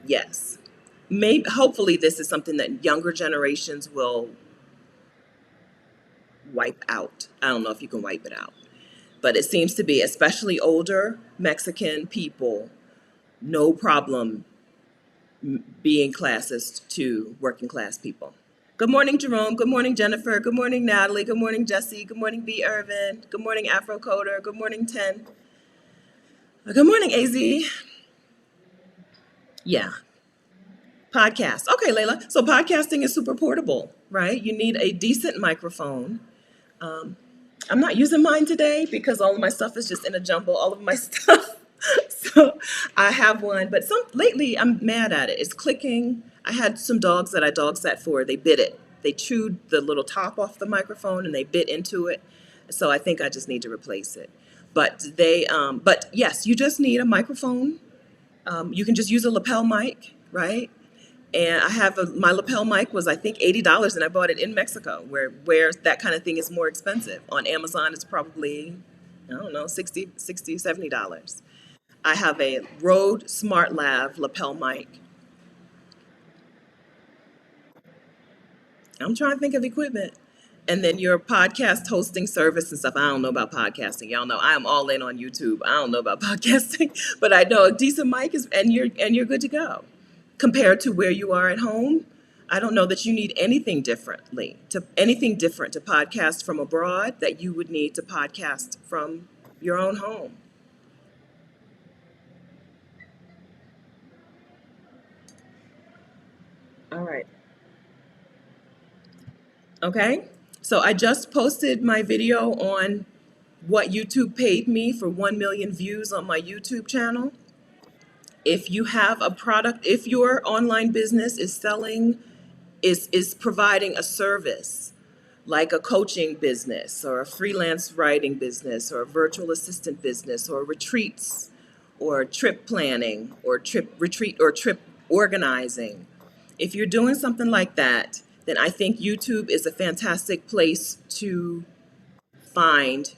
Yes. Maybe, hopefully, this is something that younger generations will wipe out. I don't know if you can wipe it out, but it seems to be, especially older Mexican people, no problem being classist to working class people. Good morning, Jerome. Good morning, Jennifer. Good morning, Natalie. Good morning, Jesse. Good morning, B. Irvin. Good morning, Afro Coder. Good morning, 10. Good morning, AZ. Yeah, podcast. Okay, Layla. So podcasting is super portable, right? You need a decent microphone. I'm not using mine today because all of my stuff is just in a jumble, all of my stuff. So I have one, but lately I'm mad at it. It's clicking. I had some dogs that I dog sat for. They bit it. They chewed the little top off the microphone and they bit into it. So I think I just need to replace it. But yes, you just need a microphone. You can just use a lapel mic, right? And my lapel mic was, I think, $80, and I bought it in Mexico, where that kind of thing is more expensive. On Amazon, it's probably, I don't know, $60, $70. I have a Rode Smart Lav lapel mic. I'm trying to think of equipment. And then your podcast hosting service and stuff. I don't know about podcasting. Y'all know I am all in on YouTube. I don't know about podcasting, but I know a decent mic you're good to go. Compared to where you are at home, I don't know that you need anything different to podcast from abroad that you would need to podcast from your own home. All right. Okay. So I just posted my video on what YouTube paid me for 1 million views on my YouTube channel. If you have a product, if your online business is providing a service like a coaching business or a freelance writing business or a virtual assistant business or retreats or trip planning or trip retreat or trip organizing, if you're doing something like that, then I think YouTube is a fantastic place to find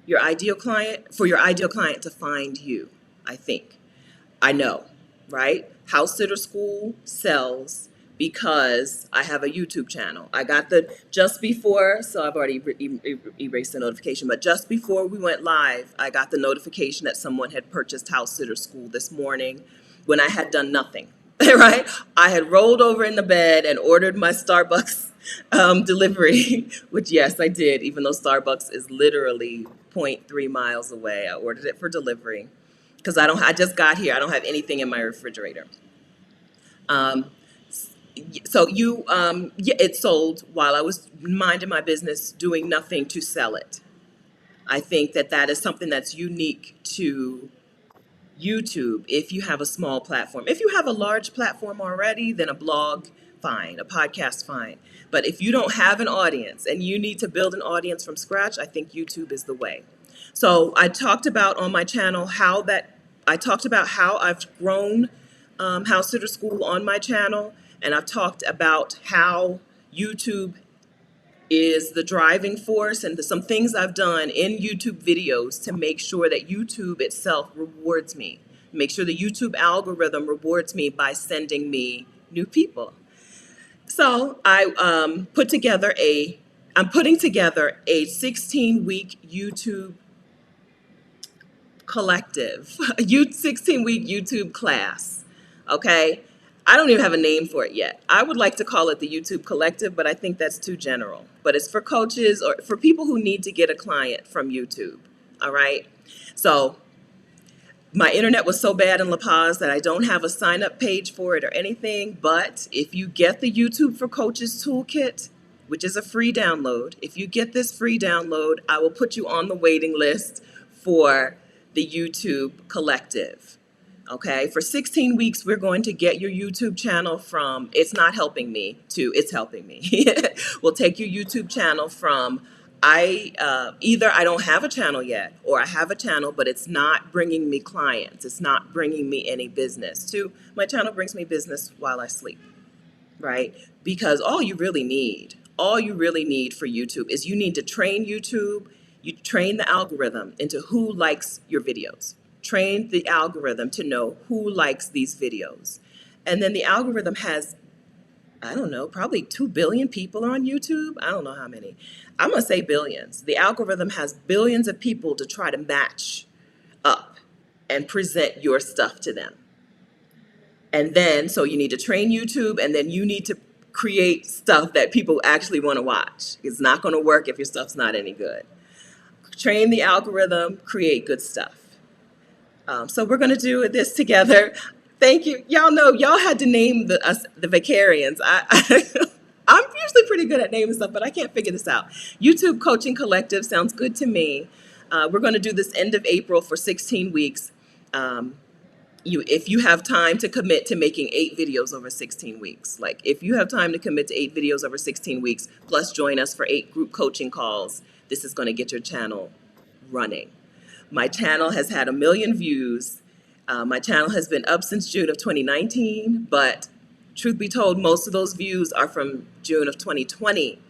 your ideal client, for your ideal client to find you, I think. I know, right? House Sitter School sells because I have a YouTube channel. I got the just before, so I've already erased the notification, but just before we went live, I got the notification that someone had purchased House Sitter School this morning when I had done nothing, right? I had rolled over in the bed and ordered my Starbucks delivery, which yes, I did, even though Starbucks is literally zero point 0.3 miles away. I ordered it for delivery because I just got here. I don't have anything in my refrigerator. Um, yeah, it sold while I was minding my business, doing nothing to sell it. I think that that is something that's unique to YouTube if you have a small platform. If you have a large platform already, then a blog, fine, a podcast, fine. But if you don't have an audience and you need to build an audience from scratch, I think YouTube is the way. So I talked about on my channel I talked about how I've grown House Sitter School on my channel, and I've talked about how YouTube is the driving force and some things I've done in YouTube videos to make sure that YouTube itself rewards me. Make sure the YouTube algorithm rewards me by sending me new people. So I'm putting together a 16-week YouTube collective, a 16-week YouTube class. Okay. I don't even have a name for it yet. I would like to call it the YouTube Collective, but I think that's too general. But it's for coaches or for people who need to get a client from YouTube. All right. So my internet was so bad in La Paz that I don't have a sign up page for it or anything. But if you get the YouTube for Coaches Toolkit, which is a free download, if you get this free download, I will put you on the waiting list for the YouTube Collective. Okay, for 16 weeks, we're going to get your YouTube channel from it's not helping me to it's helping me. We'll take your YouTube channel from either I don't have a channel yet, or I have a channel, but it's not bringing me clients. It's not bringing me any business. To my channel brings me business while I sleep, right? Because all you really need for YouTube is you need to train YouTube. You train the algorithm into who likes your videos. Train the algorithm to know who likes these videos. And then the algorithm has, I don't know, probably 2 billion people on YouTube. I don't know how many. I'm going to say billions. The algorithm has billions of people to try to match up and present your stuff to them. And then, so you need to train YouTube, and then you need to create stuff that people actually want to watch. It's not going to work if your stuff's not any good. Train the algorithm, create good stuff. So we're going to do this together. Thank you. Y'all know, y'all had to name the Vicarians. I'm usually pretty good at naming stuff, but I can't figure this out. YouTube Coaching Collective sounds good to me. We're going to do this end of April for 16 weeks. If you have time to commit to making 8 videos over 16 weeks, like if you have time to commit to 8 videos over 16 weeks, plus join us for 8 group coaching calls, this is going to get your channel running. My channel has had 1 million views. My channel has been up since June of 2019, but truth be told, most of those views are from June of 2020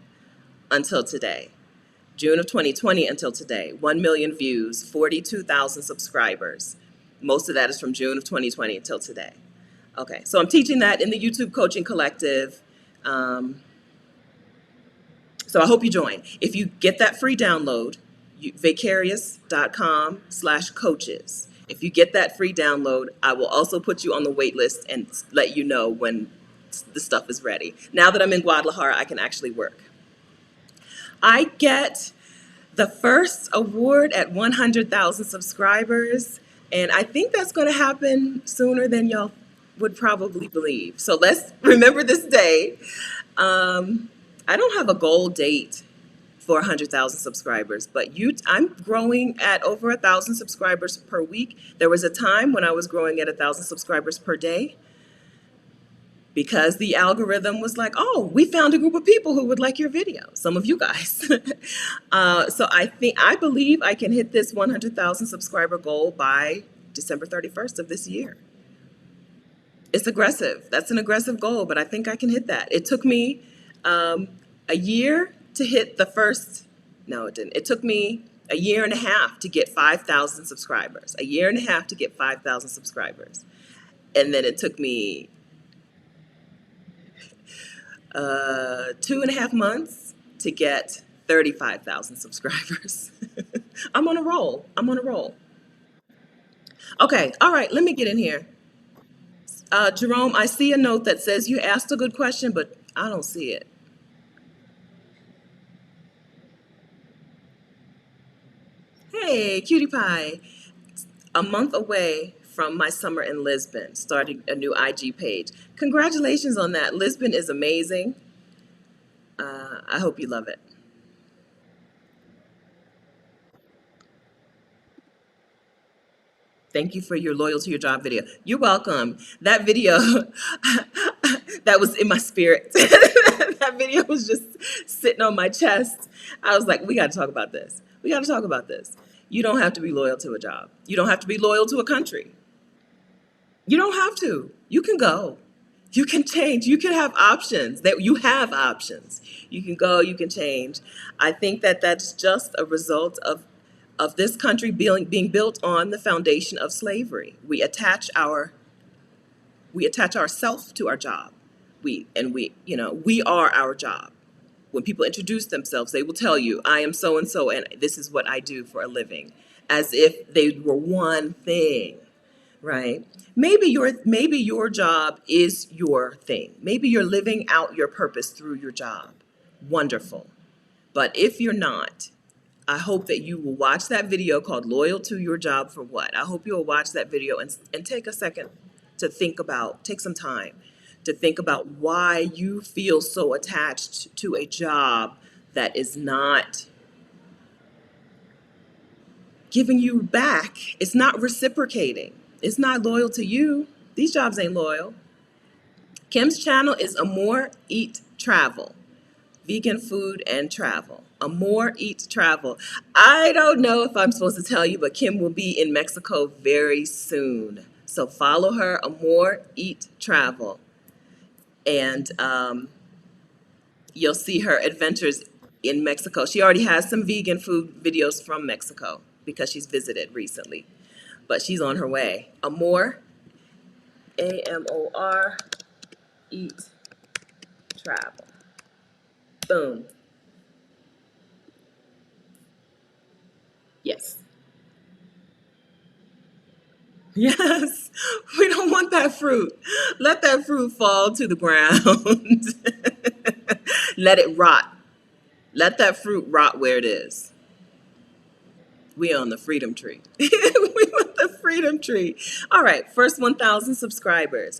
until today. June of 2020 until today, 1 million views, 42,000 subscribers. Most of that is from June of 2020 until today. Okay, so I'm teaching that in the YouTube Coaching Collective. So I hope you join. If you get that free download, vicarious.com/coaches. If you get that free download, I will also put you on the wait list and let you know when the stuff is ready. Now that I'm in Guadalajara, I can actually work. I get the first award at 100,000 subscribers, and I think that's going to happen sooner than y'all would probably believe. So let's remember this day. I don't have a goal date for 100,000 subscribers, but I'm growing at over 1,000 subscribers per week. There was a time when I was growing at 1,000 subscribers per day because the algorithm was like, oh, we found a group of people who would like your video. Some of you guys. So I believe I can hit this 100,000 subscriber goal by December 31st of this year. It's aggressive. That's an aggressive goal, but I think I can hit that. It took me um, a year to hit the first, no, it didn't. It took me a year and a half to get 5,000 subscribers, a year and a half to get 5,000 subscribers. And then it took me 2.5 months to get 35,000 subscribers. I'm on a roll. I'm on a roll. Okay, all right, let me get in here. Jerome, I see a note that says you asked a good question, but I don't see it. Hey, cutie pie. A month away from my summer in Lisbon, starting a new IG page. Congratulations on that. Lisbon is amazing. I hope you love it. Thank you for your loyal to your job video. You're welcome. That video, that was in my spirit. That video was just sitting on my chest. I was like, we got to talk about this. We got to talk about this. You don't have to be loyal to a job. You don't have to be loyal to a country. You don't have to. You can go. You can change. You can have options. That you have options. You can go. You can change. I think that that's just a result of this country being built on the foundation of slavery. We attach ourselves to our job. We are our job. When people introduce themselves, they will tell you, I am so and so, and this is what I do for a living, as if they were one thing, right? Maybe your job is your thing. Maybe you're living out your purpose through your job. Wonderful. But if you're not, I hope that you will watch that video called Loyal to Your Job for What? I hope you'll watch that video and take a second to take some time to think about why you feel so attached to a job that is not giving you back. It's not reciprocating. It's not loyal to you. These jobs ain't loyal. Kim's channel is Amore Eat Travel. Vegan food and travel. Amore Eat Travel. I don't know if I'm supposed to tell you, but Kim will be in Mexico very soon. So follow her, Amore Eat Travel. And you'll see her adventures in Mexico. She already has some vegan food videos from Mexico because she's visited recently. But she's on her way. Amore, Amor, Eat Travel. Boom. Yes. Yes. We don't want that fruit. Let that fruit fall to the ground. Let it rot. Let that fruit rot where it is. We on the freedom tree. We on the freedom tree. All right, first 1,000 subscribers.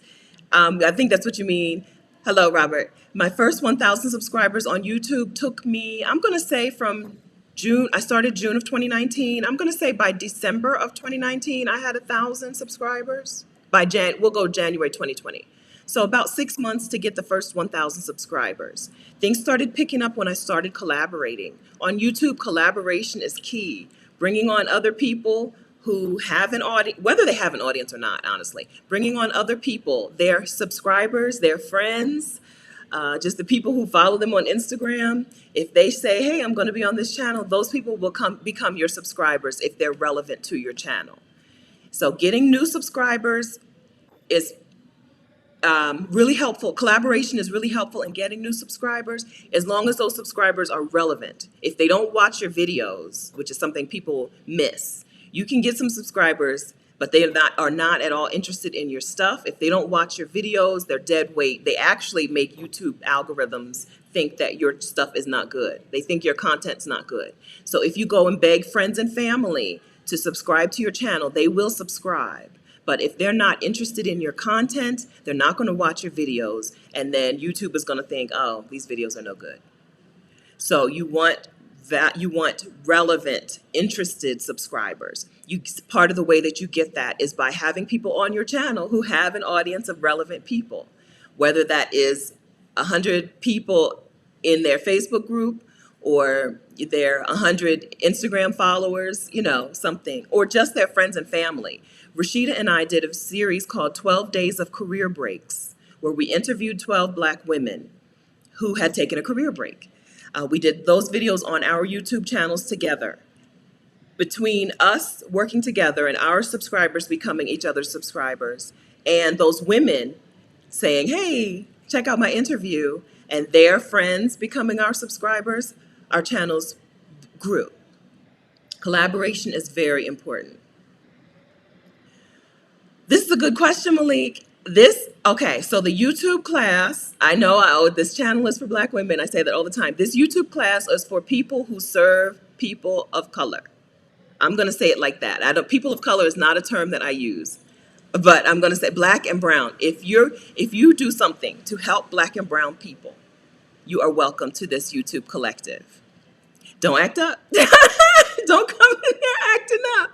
I think that's what you mean. Hello, Robert. My first 1,000 subscribers on YouTube took me, I'm going to say from June, I started June of 2019. I'm going to say by December of 2019, I had 1,000 subscribers. We'll go January 2020. So about 6 months to get the first 1,000 subscribers. Things started picking up when I started collaborating. On YouTube, collaboration is key. Bringing on other people who have an audience, whether they have an audience or not, honestly. Bringing on other people, their subscribers, their friends, just the people who follow them on Instagram. If they say, hey, I'm going to be on this channel, those people will become your subscribers if they're relevant to your channel. So getting new subscribers is really helpful. Collaboration is really helpful in getting new subscribers as long as those subscribers are relevant. If they don't watch your videos, which is something people miss, you can get some subscribers, but they are not at all interested in your stuff. If they don't watch your videos, they're dead weight. They actually make YouTube algorithms think that your stuff is not good. They think your content's not good. So if you go and beg friends and family to subscribe to your channel, they will subscribe. But if they're not interested in your content, they're not going to watch your videos. And then YouTube is going to think, oh, these videos are no good. So you want relevant, interested subscribers. Part of the way that you get that is by having people on your channel who have an audience of relevant people, whether that is 100 people in their Facebook group or their 100 Instagram followers, something, or just their friends and family. Rashida and I did a series called 12 Days of Career Breaks, where we interviewed 12 Black women who had taken a career break. We did those videos on our YouTube channels together. Between us working together and our subscribers becoming each other's subscribers, and those women saying, hey, check out my interview, and their friends becoming our subscribers, our channels grew. Collaboration is very important. This is a good question, Malik. Okay, so the YouTube class, I know this channel is for Black women. I say that all the time. This YouTube class is for people who serve people of color. I'm going to say it like that. People of color is not a term that I use, but I'm going to say Black and brown. If you do something to help Black and brown people, you are welcome to this YouTube collective. Don't act up. Don't come in here acting up.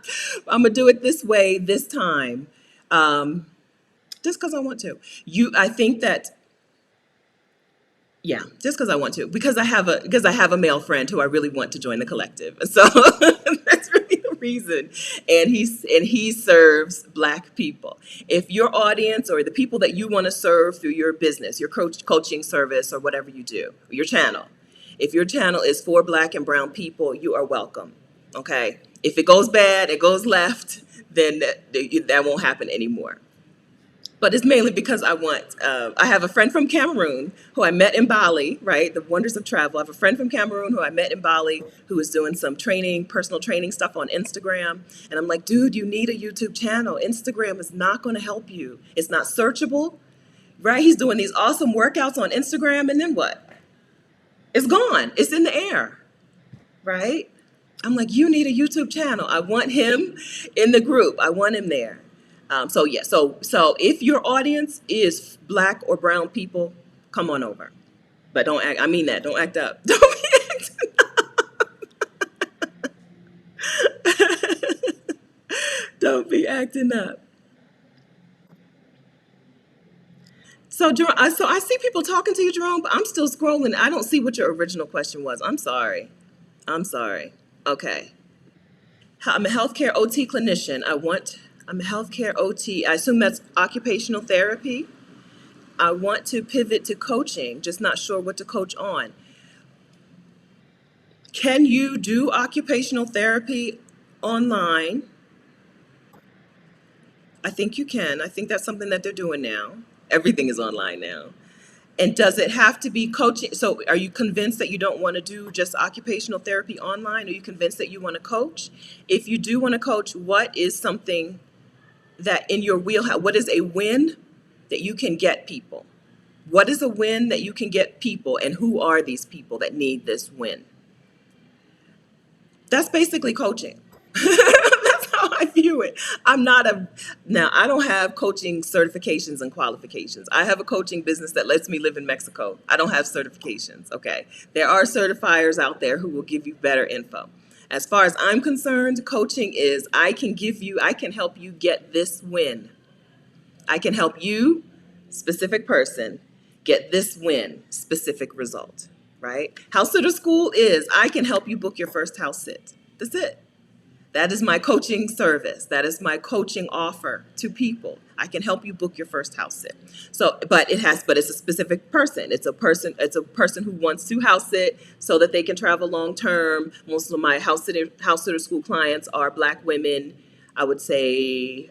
I'm going to do it this way this time. Just because I want to. I think that, yeah, just because I want to. Because I have a male friend who I really want to join the collective. So that's really the reason. And he serves Black people. If your audience or the people that you want to serve through your business, your coaching service or whatever you do, your channel, if your channel is for Black and brown people, you are welcome. Okay? If it goes bad, it goes left, then that won't happen anymore. But it's mainly because I have a friend from Cameroon who I met in Bali, right? The wonders of travel. I have a friend from Cameroon who I met in Bali who is doing some personal training stuff on Instagram. And I'm like, dude, you need a YouTube channel. Instagram is not going to help you. It's not searchable, right? He's doing these awesome workouts on Instagram, and then what? It's gone. It's in the air, right? I'm like, you need a YouTube channel. I want him in the group. I want him there. So if your audience is Black or brown people, come on over. But don't act, I mean that, don't act up. Don't be acting up. Don't be acting up. So I see people talking to you, Jerome, but I'm still scrolling. I don't see what your original question was. I'm sorry. Okay. I'm a healthcare OT clinician. I'm a healthcare OT. I assume that's occupational therapy. I want to pivot to coaching, just not sure what to coach on. Can you do occupational therapy online? I think you can. I think that's something that they're doing now. Everything is online now. And does it have to be coaching? So are you convinced that you don't want to do just occupational therapy online? Are you convinced that you want to coach? If you do want to coach, what is something that in your wheelhouse, what is a win that you can get people? What is a win that you can get people, and who are these people that need this win? That's basically coaching. That's how I view it. Now I don't have coaching certifications and qualifications. I have a coaching business that lets me live in Mexico. I don't have certifications, okay? There are certifiers out there who will give you better info. As far as I'm concerned, coaching is I can help you get this win. I can help you, specific person, get this win, specific result, right? House sitter school is I can help you book your first house sit. That's it. That is my coaching service. That is my coaching offer to people. I can help you book your first house sit. So, but it's a specific person. It's a person who wants to house sit so that they can travel long term. Most of my house sitter school clients are Black women. I always say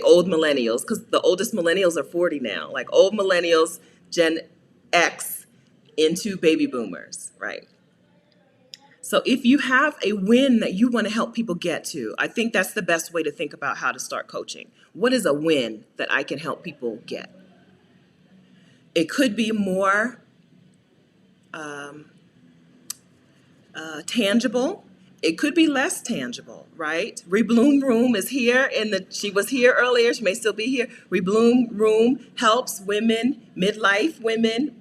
old millennials, because the oldest millennials are 40 now. Like old millennials, Gen X into baby boomers, right? So if you have a win that you want to help people get to, I think that's the best way to think about how to start coaching. What is a win that I can help people get? It could be more tangible. It could be less tangible, right? Rebloom Room is here, she was here earlier. She may still be here. Rebloom Room helps women, midlife women.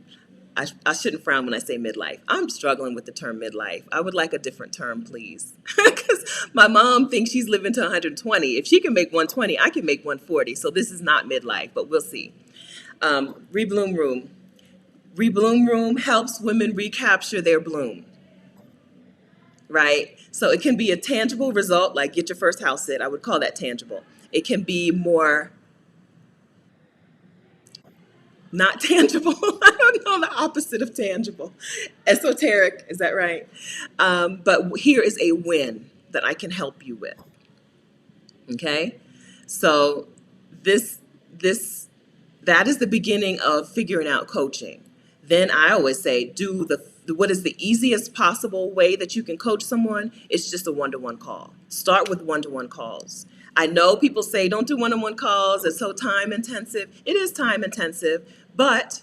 I shouldn't frown when I say midlife. I'm struggling with the term midlife. I would like a different term, please. Because my mom thinks she's living to 120. If she can make 120, I can make 140. So this is not midlife, but we'll see. Rebloom Room. Rebloom Room helps women recapture their bloom. right? So it can be a tangible result, like get your first house sit. I would call that tangible. It can be more not tangible. I don't know the opposite of tangible. Esoteric, is that right? But here is a win that I can help you with. Okay, so this this that is the beginning of figuring out coaching. Then I always say, do what is the easiest possible way that you can coach someone? It's just a one-to-one call. Start with one-to-one calls. I know people say don't do one-on-one calls, it's so time intensive. It is time intensive, but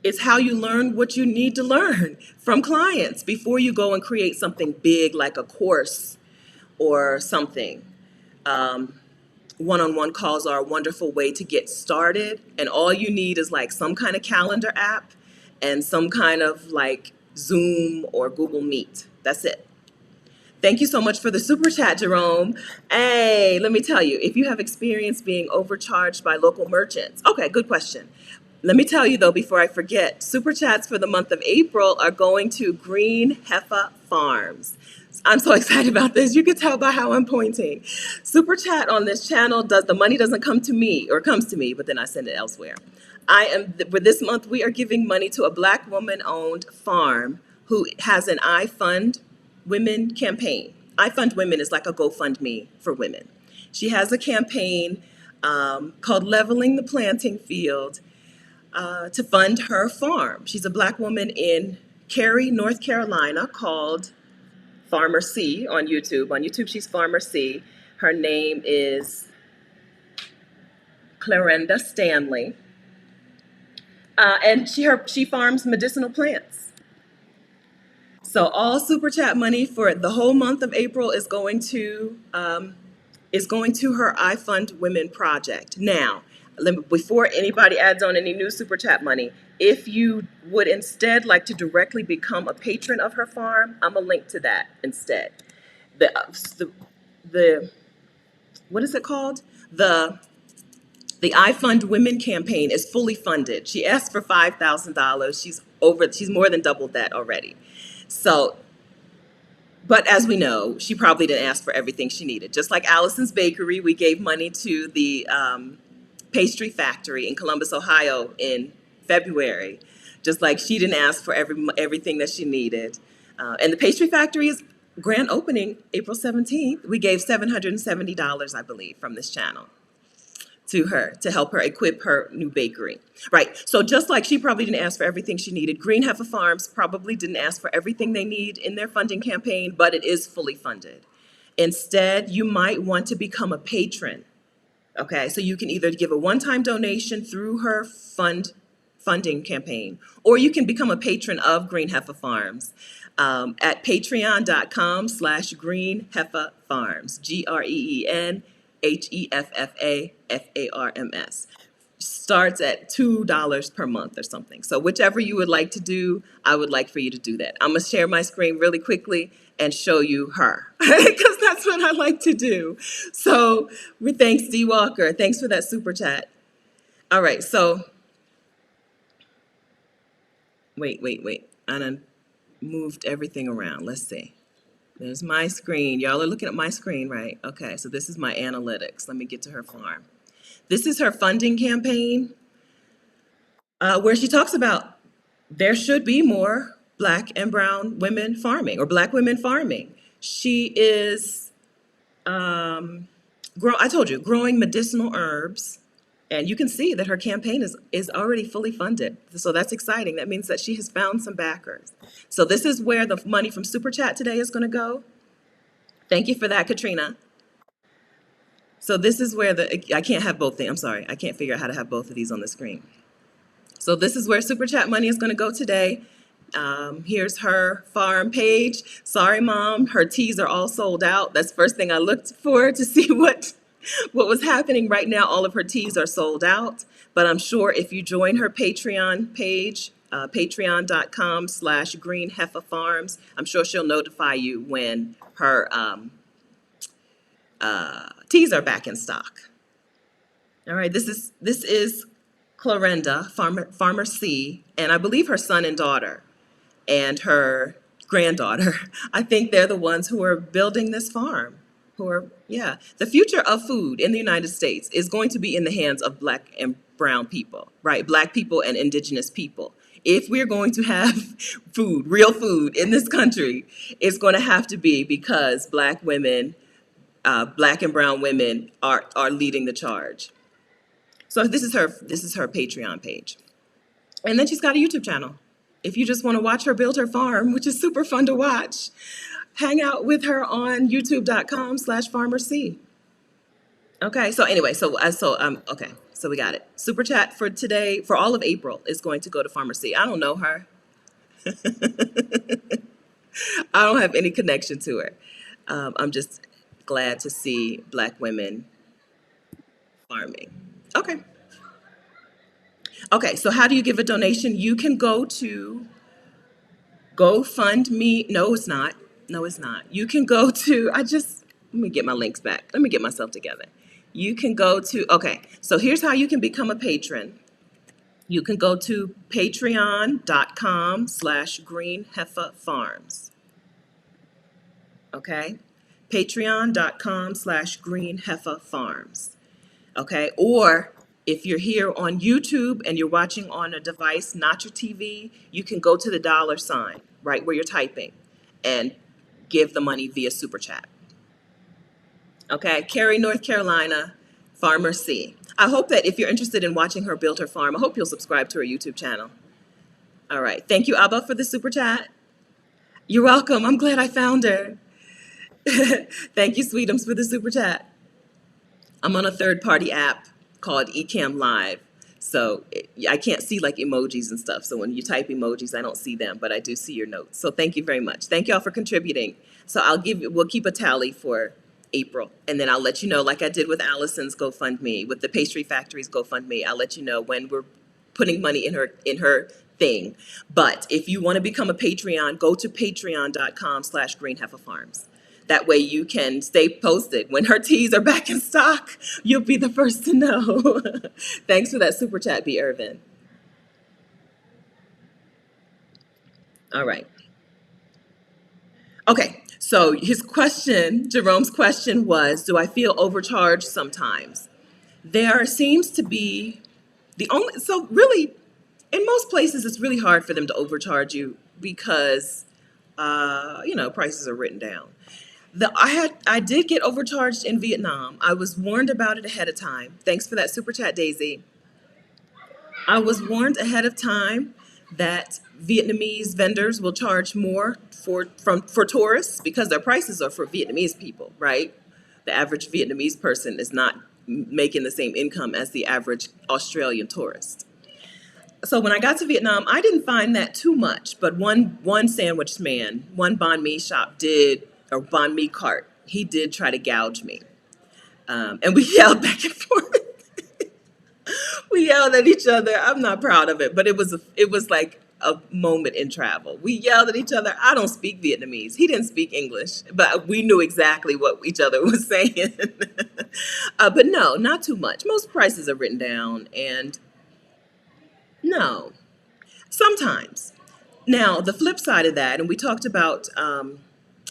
it's how you learn what you need to learn from clients before you go and create something big like a course or something. Um, One-on-one calls are a wonderful way to get started, and all you need is like some kind of calendar app and some kind of like Zoom or Google Meet. That's it. Thank you so much for the super chat, Jerome. Hey, let me tell you, if you have experience being overcharged by local merchants, okay, good question. Let me tell you though, before I forget, super chats for the month of April are going to Green Heifer Farms. I'm so excited about this. You can tell by how I'm pointing. Super chat on this channel does the money doesn't come to me or comes to me, but then I send it elsewhere. For this month we are giving money to a Black woman-owned farm who has an I Fund Women campaign. I Fund Women is like a GoFundMe for women. She has a campaign called Leveling the Planting Field to fund her farm. She's a Black woman in Cary, North Carolina, called Farmer C on YouTube. On YouTube, she's Farmer C. Her name is Clarenda Stanley, and she farms medicinal plants. So all super chat money for the whole month of April is going to her I Fund Women project. Now, before anybody adds on any new super chat money, if you would instead like to directly become a patron of her farm, I'm gonna link to that instead. The what is it called? The I Fund Women campaign is fully funded. She asked for $5,000. She's more than doubled that already. So, but as we know, she probably didn't ask for everything she needed. Just like Allison's Bakery, we gave money to the pastry factory in Columbus, Ohio in February. Just like she didn't ask for everything that she needed. And the pastry factory is grand opening April 17th. We gave $770, I believe, from this channel to her to help her equip her new bakery. Right. So just like she probably didn't ask for everything she needed, Green Heifer Farms probably didn't ask for everything they need in their funding campaign, but it is fully funded. Instead, you might want to become a patron. Okay, so you can either give a one-time donation through her funding campaign, or you can become a patron of Green Heifer Farms at patreon.com/Green Heifer Farms, GREENHEFFAFARMS. Starts at $2 per month or something. So whichever you would like to do, I would like for you to do that. I'm gonna share my screen really quickly and show you her because that's what I like to do. So thanks, D Walker. Thanks for that super chat. All right, so wait. I done moved everything around. Let's see. There's my screen. Y'all are looking at my screen, right? Okay, so this is my analytics. Let me get to her farm. This is her funding campaign where she talks about there should be more Black and brown women farming or Black women farming. She is, I told you, growing medicinal herbs. And you can see that her campaign is already fully funded. So that's exciting. That means that she has found some backers. So this is where the money from Super Chat today is going to go. Thank you for that, Katrina. So this is where I can't have both things. I'm sorry. I can't figure out how to have both of these on the screen. So this is where Super Chat money is going to go today. Here's her farm page. Sorry, Mom, her teas are all sold out. That's the first thing I looked for to see what was happening. Right now, all of her teas are sold out. But I'm sure if you join her Patreon page, patreon.com/Green Heifer Farms, I'm sure she'll notify you when her teas are back in stock. All right, this is Clarenda, Farmer C, and I believe her son and daughter, and her granddaughter. I think they're the ones who are building this farm. Who are, yeah. The future of food in the United States is going to be in the hands of black and brown people, right? Black people and indigenous people. If we're going to have food, real food in this country, it's going to have to be because black women, black and brown women are leading the charge. So this is her Patreon page. And then she's got a YouTube channel. If you just want to watch her build her farm, which is super fun to watch, hang out with her on youtube.com/farmerc. Okay, so anyway, okay, so we got it. Super chat for today, for all of April, is going to go to Farmer C. I don't know her. I don't have any connection to her. I'm just glad to see black women farming. Okay. Okay, so how do you give a donation? You can go to GoFundMe. No, it's not. No, it's not. You can go to, let me get my links back. Let me get myself together. You can go to, okay, so here's how you can become a patron. You can go to patreon.com/greenheiferfarms. Okay? Patreon.com/greenheiferfarms. Okay? Or if you're here on YouTube and you're watching on a device, not your TV, you can go to the $, right where you're typing, and give the money via Super Chat. Okay? Cary, North Carolina, Farmer C. I hope that if you're interested in watching her build her farm, I hope you'll subscribe to her YouTube channel. All right. Thank you, Abba, for the Super Chat. You're welcome. I'm glad I found her. Thank you, Sweetums, for the Super Chat. I'm on a third-party app called Ecamm Live, so I can't see like emojis and stuff. So when you type emojis, I don't see them, but I do see your notes. So thank you very much. Thank y'all for contributing. So we'll keep a tally for April, and then I'll let you know, like I did with Allison's GoFundMe, with the Pastry Factory's GoFundMe. I'll let you know when we're putting money in her thing. But if you want to become a Patreon, go to patreon.com/greenheiferfarms. That way you can stay posted. When her teas are back in stock, you'll be the first to know. Thanks for that super chat, B. Irvin. All right. Okay, so Jerome's question was, do I feel overcharged sometimes? There seems to be so really, in most places, it's really hard for them to overcharge you because, prices are written down. I did get overcharged in Vietnam. I was warned about it ahead of time. Thanks for that super chat, Daisy. I was warned ahead of time that Vietnamese vendors will charge more for tourists because their prices are for Vietnamese people, right? The average Vietnamese person is not making the same income as the average Australian tourist. So when I got to Vietnam, I didn't find that too much, but one sandwich man, one banh mi shop or banh mi cart, he did try to gouge me. And we yelled back and forth. We yelled at each other. I'm not proud of it, but it was like a moment in travel. We yelled at each other. I don't speak Vietnamese. He didn't speak English, but we knew exactly what each other was saying. But no, not too much. Most prices are written down, and no, sometimes. Now, the flip side of that, and we talked about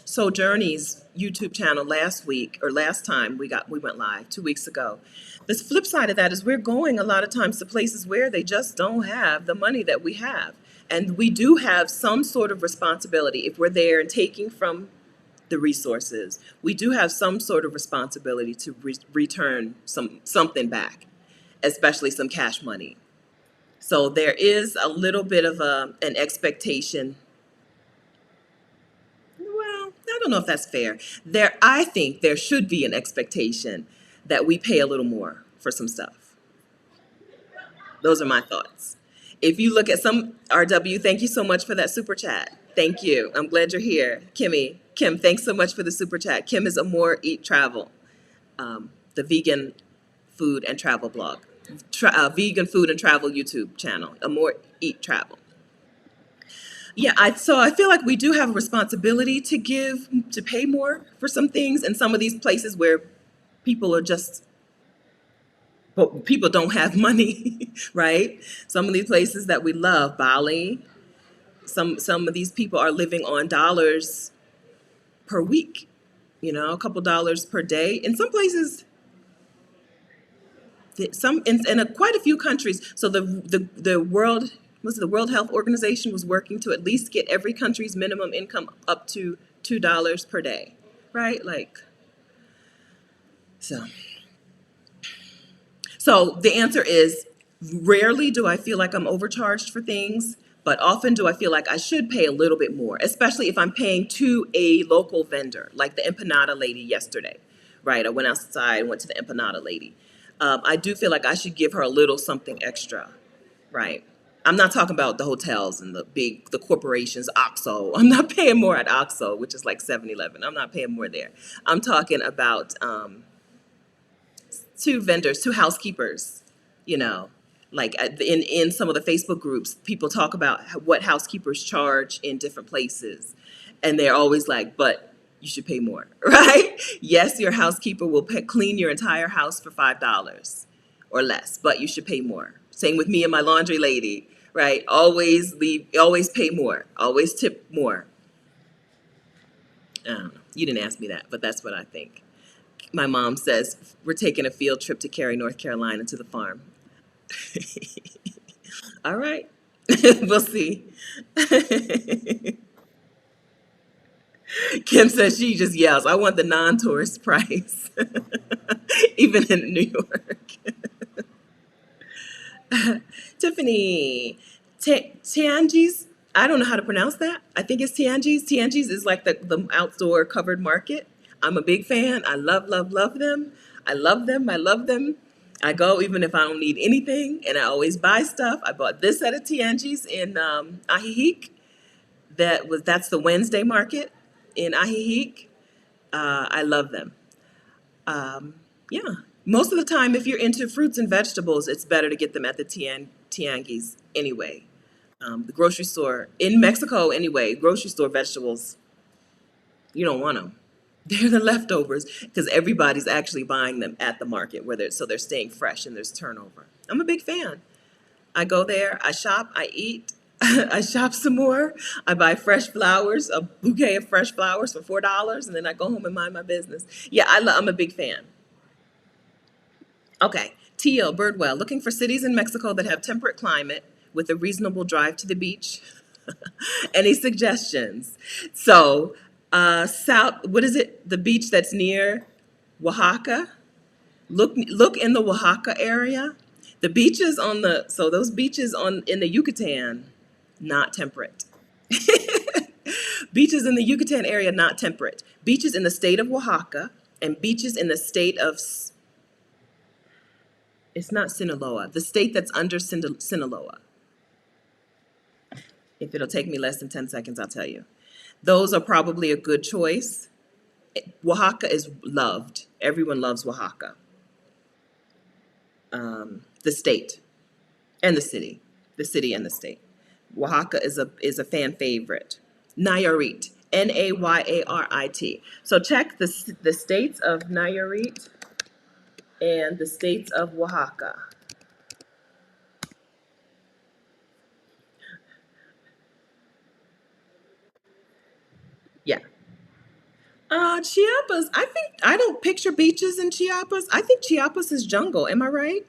Sojourney's YouTube channel last time we went live 2 weeks ago. The flip side of that is we're going a lot of times to places where they just don't have the money that we have. And we do have some sort of responsibility if we're there and taking from the resources. We do have some sort of responsibility to return something back, especially some cash money. So there is a little bit of an expectation. Well, I don't know if that's fair. I think there should be an expectation that we pay a little more for some stuff. Those are my thoughts. If you look at some RW, thank you so much for that super chat. Thank you. I'm glad you're here. Kim, thanks so much for the super chat. Kim is Amore Eat Travel, the vegan food and travel blog. Vegan food and travel YouTube channel, Amore Eat Travel. Yeah, so I feel like we do have a responsibility to pay more for some things in some of these places where people don't have money, right? Some of these places that we love, Bali, Some of these people are living on dollars per week, a couple dollars per day. In some places, quite a few countries. So the World Health Organization was working to at least get every country's minimum income up to $2 per day, right? Like, so. So the answer is, rarely do I feel like I'm overcharged for things, but often do I feel like I should pay a little bit more, especially if I'm paying to a local vendor, like the empanada lady yesterday, right? I went outside and went to the empanada lady. I do feel like I should give her a little something extra, right? I'm not talking about the hotels and the corporations, OXO. I'm not paying more at OXO, which is like 7-Eleven. I'm not paying more there. I'm talking about to vendors, to housekeepers, you know, like in some of the Facebook groups, people talk about what housekeepers charge in different places, and they're always like, "But you should pay more," right? Yes, your housekeeper will clean your entire house for $5 or less, but you should pay more. Same with me and my laundry lady, right? Always pay more, always tip more. I don't know. You didn't ask me that, but that's what I think. My mom says we're taking a field trip to Cary, North Carolina, to the farm. All right. We'll see. Kim says she just yells, I want the non-tourist price, even in New York. Tiffany, Tianjis, I don't know how to pronounce that. I think it's Tianjis. Tianjis is like the outdoor covered market. I'm a big fan. I love, love, love them. I love them. I love them. I go even if I don't need anything, and I always buy stuff. I bought this at a Tianjis in Ajijic. That's the Wednesday market in Ajijic. I love them. Yeah. Most of the time, if you're into fruits and vegetables, it's better to get them at the tianguis anyway. The grocery store in Mexico, anyway, grocery store vegetables, you don't want them. They're the leftovers because everybody's actually buying them at the market so they're staying fresh and there's turnover. I'm a big fan. I go there, I shop, I eat, I shop some more. I buy fresh flowers, a bouquet of fresh flowers for $4, and then I go home and mind my business. Yeah, I'm a big fan. Okay, Teal, Birdwell, looking for cities in Mexico that have temperate climate with a reasonable drive to the beach. Any suggestions? So, what is it? The beach that's near Oaxaca? Look in the Oaxaca area. Those beaches in the Yucatan, not temperate. Beaches in the Yucatan area, not temperate. Beaches in the state of Oaxaca and beaches in the state of, it's not Sinaloa, the state that's under Sinaloa. If it'll take me less than 10 seconds, I'll tell you. Those are probably a good choice. Oaxaca is loved. Everyone loves Oaxaca. The state and the city and the state. Oaxaca is a fan favorite. Nayarit, Nayarit. So check the states of Nayarit and the states of Oaxaca. Yeah. Chiapas. I think I don't picture beaches in Chiapas. I think Chiapas is jungle. Am I right?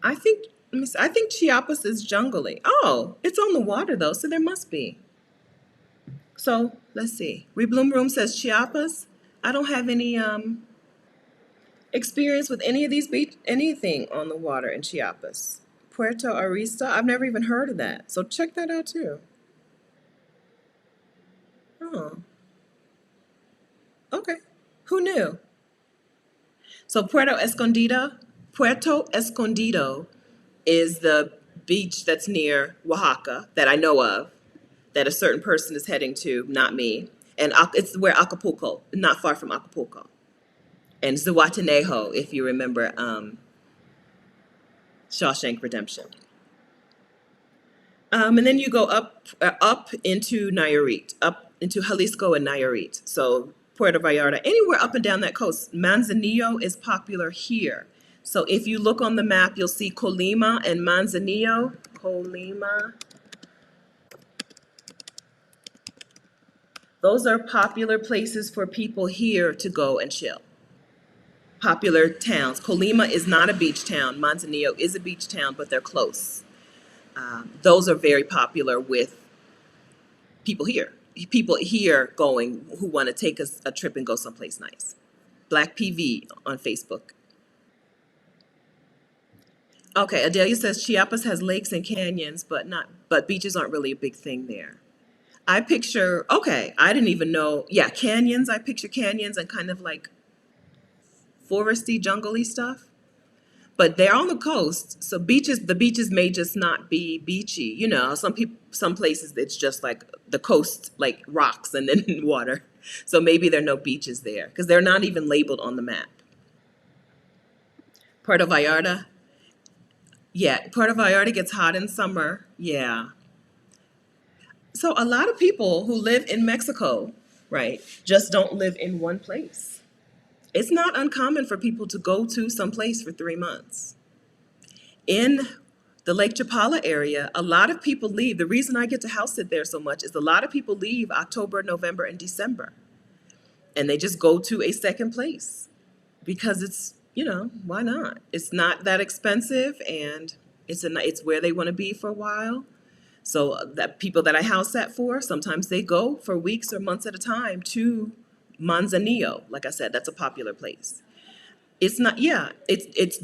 I think let me see, I think Chiapas is jungly. Oh, it's on the water though, so there must be. So let's see. Rebloom Room says Chiapas. I don't have any experience with any of these anything on the water in Chiapas. Puerto Arista. I've never even heard of that. So check that out too. Oh, okay. Who knew? So Puerto Escondido is the beach that's near Oaxaca that I know of, that a certain person is heading to, not me. And it's where Acapulco, not far from Acapulco. And Zihuatanejo, if you remember Shawshank Redemption. And then you go up into Nayarit, up into Jalisco and Nayarit. So Puerto Vallarta, anywhere up and down that coast. Manzanillo is popular here. So if you look on the map, you'll see Colima and Manzanillo. Colima Those are popular places for people here to go and chill. Popular towns. Colima is not a beach town. Manzanillo is a beach town, but they're close. Those are very popular with people here. People here going who want to take a trip and go someplace nice. Black PV on Facebook. Okay, Adelia says Chiapas has lakes and canyons, but beaches aren't really a big thing there. I picture, okay, I didn't even know, yeah, canyons. I picture canyons and kind of like foresty, jungly stuff. But they're on the coast, so the beaches may just not be beachy. Some places it's just like the coast, like rocks and then water. So maybe there are no beaches there because they're not even labeled on the map. Puerto Vallarta, yeah, Puerto Vallarta gets hot in summer. Yeah. So a lot of people who live in Mexico, right, just don't live in one place. It's not uncommon for people to go to some place for 3 months. In the Lake Chapala area, a lot of people leave. The reason I get to house sit there so much is a lot of people leave October, November, and December. And they just go to a second place because why not? It's not that expensive and it's where they want to be for a while. So that people that I house sat for, sometimes they go for weeks or months at a time to Manzanillo. Like I said, that's a popular place. It's not, yeah,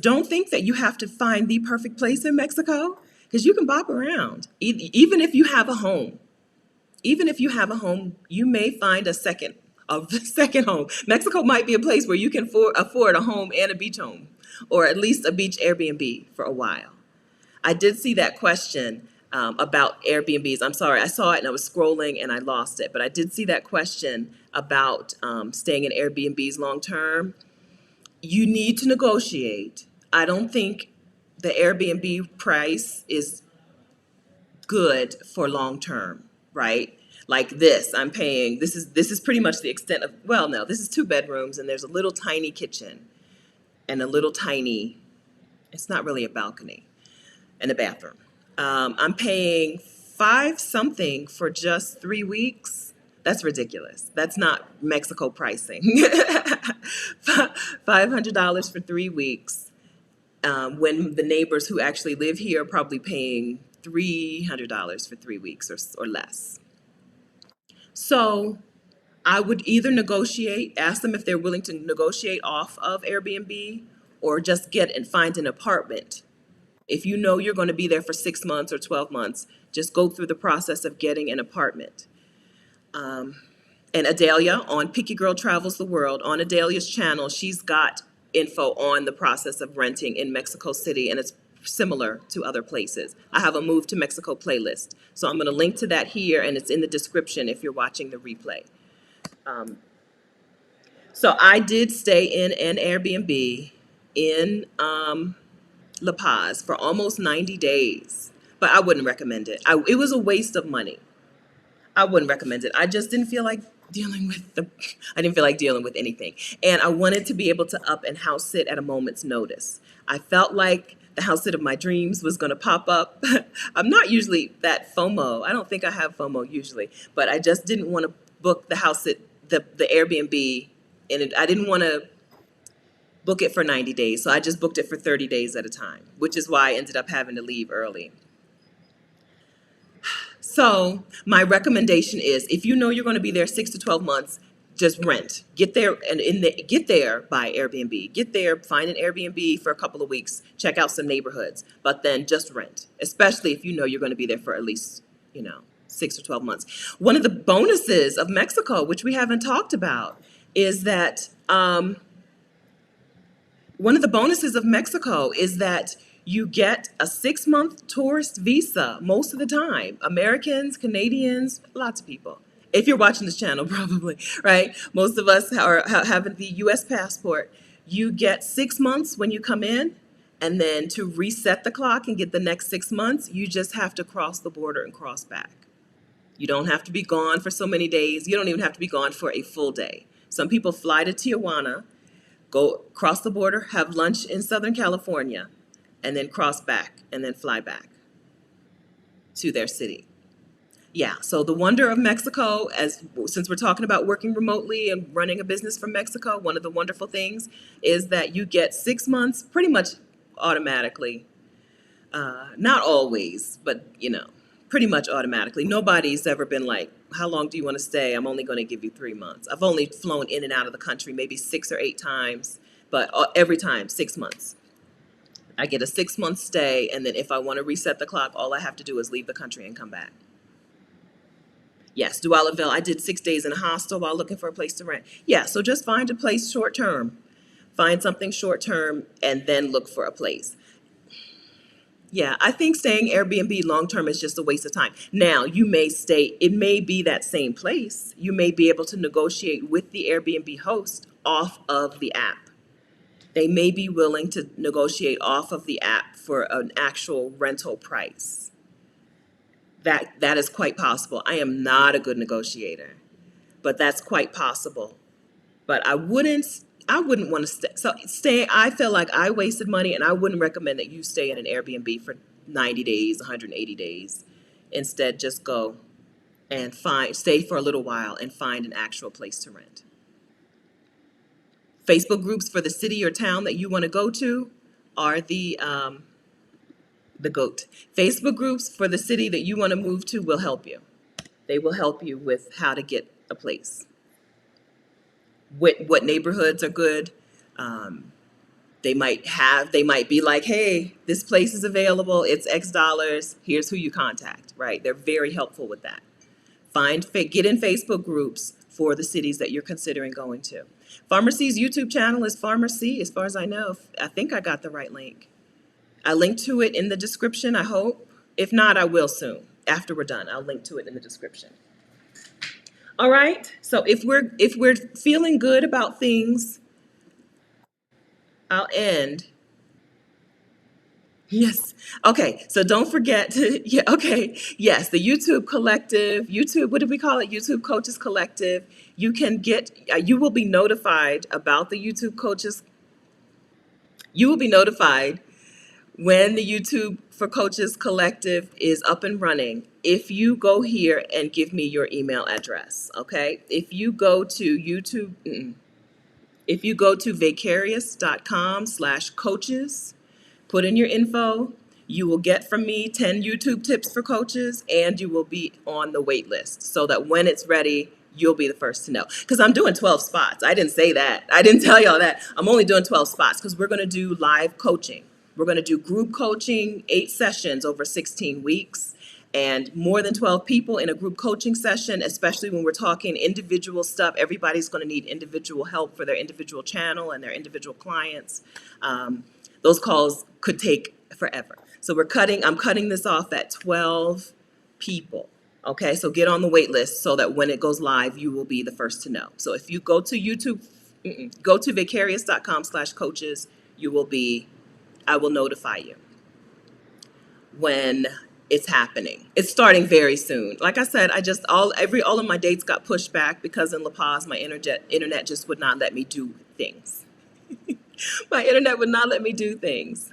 don't think that you have to find the perfect place in Mexico because you can bop around. Even if you have a home, you may find a second home. Mexico might be a place where you can afford a home and a beach home, or at least a beach Airbnb for a while. I did see that question about Airbnbs. I'm sorry, I saw it and I was scrolling and I lost it, but I did see that question about staying in Airbnbs long term. You need to negotiate. I don't think the Airbnb price is good for long term, right? Like I'm paying, this is pretty much the extent of, well, no, this is 2 bedrooms and there's a little tiny kitchen and a little tiny, it's not really a balcony, and a bathroom. I'm paying five something for just 3 weeks. That's ridiculous. That's not Mexico pricing. $500 for 3 weeks, when the neighbors who actually live here are probably paying $300 for 3 weeks or less. So I would either ask them if they're willing to negotiate off of Airbnb, or just get and find an apartment. If you know you're going to be there for 6 months or 12 months, just go through the process of getting an apartment. And Adelia on Picky Girl Travels the World, on Adelia's channel, she's got info on the process of renting in Mexico City, and it's similar to other places. I have a Move to Mexico playlist, so I'm going to link to that here, and it's in the description if you're watching the replay. So I did stay in an Airbnb in La Paz for almost 90 days, but I wouldn't recommend it. It was a waste of money. I wouldn't recommend it. I just didn't feel like I didn't feel like dealing with anything. And I wanted to be able to up and house sit at a moment's notice. I felt like the house sit of my dreams was going to pop up. I'm not usually that FOMO. I don't think I have FOMO usually, but I just didn't want to book the house sit, the Airbnb, and I didn't want to book it for 90 days. So I just booked it for 30 days at a time, which is why I ended up having to leave early. So my recommendation is, if you know you're going to be there 6 to 12 months, just rent. Get there get there by Airbnb. Get there, find an Airbnb for a couple of weeks, check out some neighborhoods, but then just rent, especially if you know you're going to be there for at least, 6 or 12 months. One of the bonuses of Mexico, which we haven't talked about, is that you get a 6-month tourist visa most of the time. Americans, Canadians, lots of people. If you're watching this channel, probably, right? Most of us have the U.S. passport. You get 6 months when you come in, and then to reset the clock and get the next 6 months, you just have to cross the border and cross back. You don't have to be gone for so many days. You don't even have to be gone for a full day. Some people fly to Tijuana, go cross the border, have lunch in Southern California, and then cross back and then fly back to their city. Yeah, so the wonder of Mexico, as since we're talking about working remotely and running a business from Mexico, one of the wonderful things is that you get 6 months pretty much automatically. Not always, but pretty much automatically. Nobody's ever been like, "How long do you want to stay?" I'm only going to give you 3 months. I've only flown in and out of the country maybe 6 or 8 times, but every time 6 months. I get a 6 month stay, and then if I want to reset the clock, all I have to do is leave the country and come back. Yes, Dualaville. I did 6 days in a hostel while looking for a place to rent. Yeah, so just find a place short term. Find something short term and then look for a place. Yeah, I think staying Airbnb long term is just a waste of time. Now, you may stay, it may be that same place. You may be able to negotiate with the Airbnb host off of the app. They may be willing to negotiate off of the app for an actual rental price. That is quite possible. I am not a good negotiator, but that's quite possible. But I wouldn't want to stay. So stay. I feel like I wasted money, and I wouldn't recommend that you stay in an Airbnb for 90 days, 180 days. Instead, just go and stay for a little while and find an actual place to rent. Facebook groups for the city or town that you want to go to are the GOAT. Facebook groups for the city that you want to move to will help you. They will help you with how to get a place. What neighborhoods are good. Um, they might be like, hey, this place is available. It's X dollars. Here's who you contact, right? They're very helpful with that. Get in Facebook groups for the cities that you're considering going to. Pharmacy's YouTube channel is Pharmacy, as far as I know. I think I got the right link. I linked to it in the description, I hope. If not, I will soon. After we're done, I'll link to it in the description. All right. So if we're feeling good about things, I'll end. Yes. Okay. So don't forget to, yeah, okay. Yes, the YouTube Collective, what do we call it? YouTube Coaches Collective. You will be notified about the YouTube Coaches. You will be notified when the YouTube for Coaches Collective is up and running. If you go here and give me your email address, okay? If you go to vicarious.com/coaches, put in your info. You will get from me 10 YouTube tips for coaches, and you will be on the wait list so that when it's ready, you'll be the first to know. Because I'm doing 12 spots. I didn't say that. I didn't tell y'all that. I'm only doing 12 spots because we're going to do live coaching. We're going to do group coaching, 8 sessions over 16 weeks. And more than 12 people in a group coaching session, especially when we're talking individual stuff. Everybody's going to need individual help for their individual channel and their individual clients. Those calls could take forever. So I'm cutting this off at 12 people. Okay, so get on the wait list so that when it goes live, you will be the first to know. So if you go to YouTube, go to vicarious.com/coaches, I will notify you when it's happening. It's starting very soon. Like I said, all of my dates got pushed back because in La Paz, my internet just would not let me do things. My internet would not let me do things.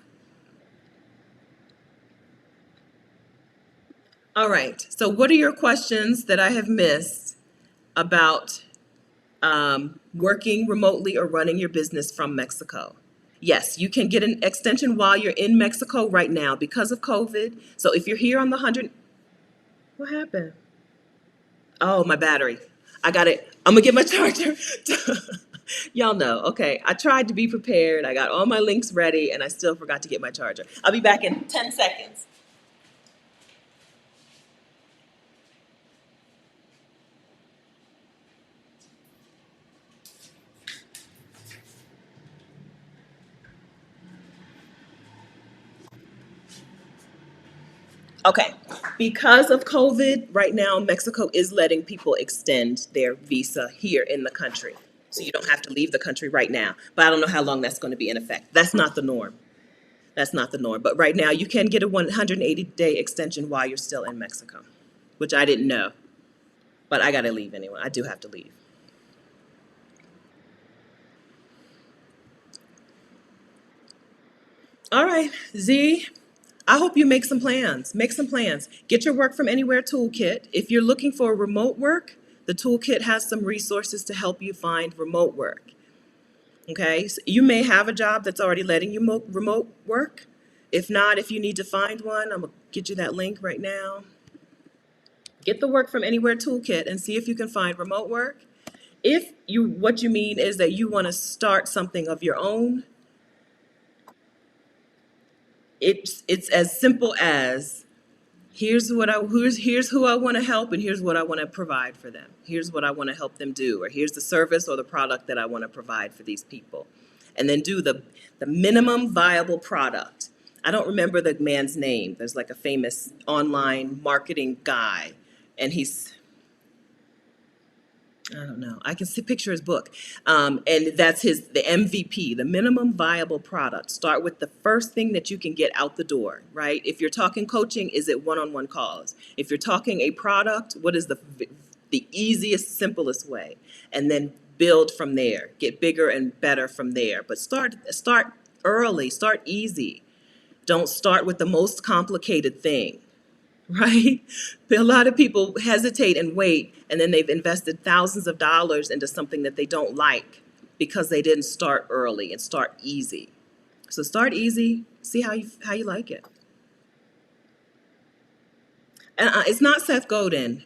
All right. So what are your questions that I have missed about working remotely or running your business from Mexico? Yes, you can get an extension while you're in Mexico right now because of COVID. So if you're here on the 100, what happened? Oh, my battery. I got it. I'm gonna get my charger. Y'all know. Okay, I tried to be prepared. I got all my links ready, and I still forgot to get my charger. I'll be back in 10 seconds. Okay, because of COVID, right now Mexico is letting people extend their visa here in the country. So you don't have to leave the country right now. But I don't know how long that's going to be in effect. That's not the norm. That's not the norm. But right now you can get a 180-day extension while you're still in Mexico, which I didn't know. But I got to leave anyway. I do have to leave. All right, Z, I hope you make some plans. Make some plans. Get your work from anywhere toolkit. If you're looking for remote work, the toolkit has some resources to help you find remote work. Okay, so you may have a job that's already letting you remote work. If not, if you need to find one, I'm gonna get you that link right now. Get the work from anywhere toolkit and see if you can find remote work. If you, what you mean is that you want to start something of your own, it's as simple as here's who I want to help, and here's what I want to provide for them. Here's what I want to help them do, or here's the service or the product that I want to provide for these people. And then do the minimum viable product. I don't remember the man's name. There's like a famous online marketing guy, and I don't know. I can see picture his book, and that's the MVP, the minimum viable product. Start with the first thing that you can get out the door, right? If you're talking coaching, is it one-on-one calls? If you're talking a product, what is the easiest, simplest way? And then build from there. Get bigger and better from there. But start early. Start easy. Don't start with the most complicated thing. Right? A lot of people hesitate and wait, and then they've invested thousands of dollars into something that they don't like because they didn't start early and start easy. So start easy, see how you like it. And it's not Seth Godin.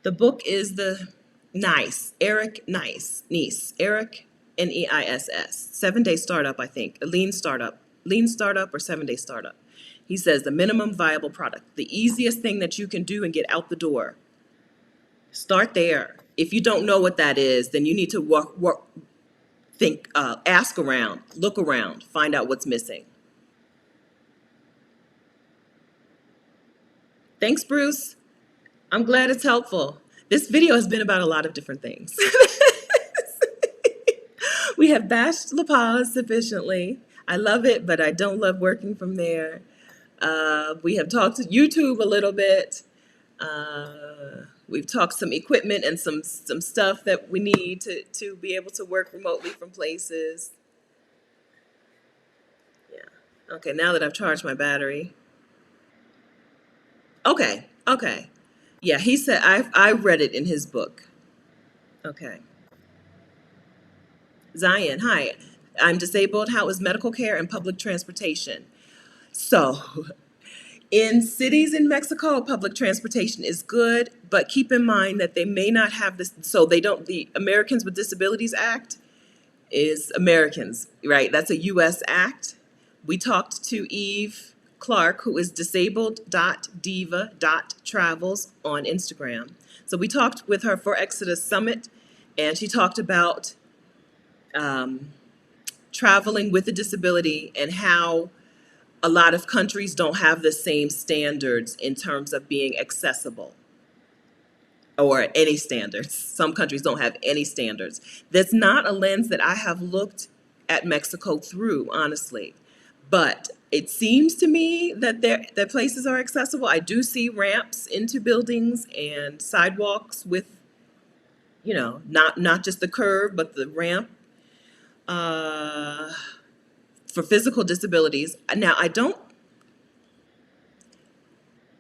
The book is Eric Nice, Eric Neiss, 7-day startup, I think, a lean startup or 7-day startup. He says the minimum viable product, the easiest thing that you can do and get out the door. Start there. If you don't know what that is, then you need to ask around, look around, find out what's missing. Thanks, Bruce. I'm glad it's helpful. This video has been about a lot of different things. We have bashed La Paz sufficiently. I love it, but I don't love working from there. We have talked to YouTube a little bit. We've talked some equipment and some stuff that we need to be able to work remotely from places. Yeah. Okay, now that I've charged my battery. Okay. Yeah, he said I read it in his book. Okay. Zion, hi. I'm disabled. How is medical care and public transportation? So, in cities in Mexico, public transportation is good, but keep in mind that they may not have this. So the Americans with Disabilities Act is Americans, right? That's a U.S. act. We talked to Eve Clark, who is disabled.diva.travels on Instagram. So we talked with her for Exodus Summit, and she talked about traveling with a disability and how a lot of countries don't have the same standards in terms of being accessible, or any standards. Some countries don't have any standards. That's not a lens that I have looked at Mexico through, honestly. But it seems to me that places are accessible. I do see ramps into buildings and sidewalks with, not just the curb, but the ramp for physical disabilities. Now, I don't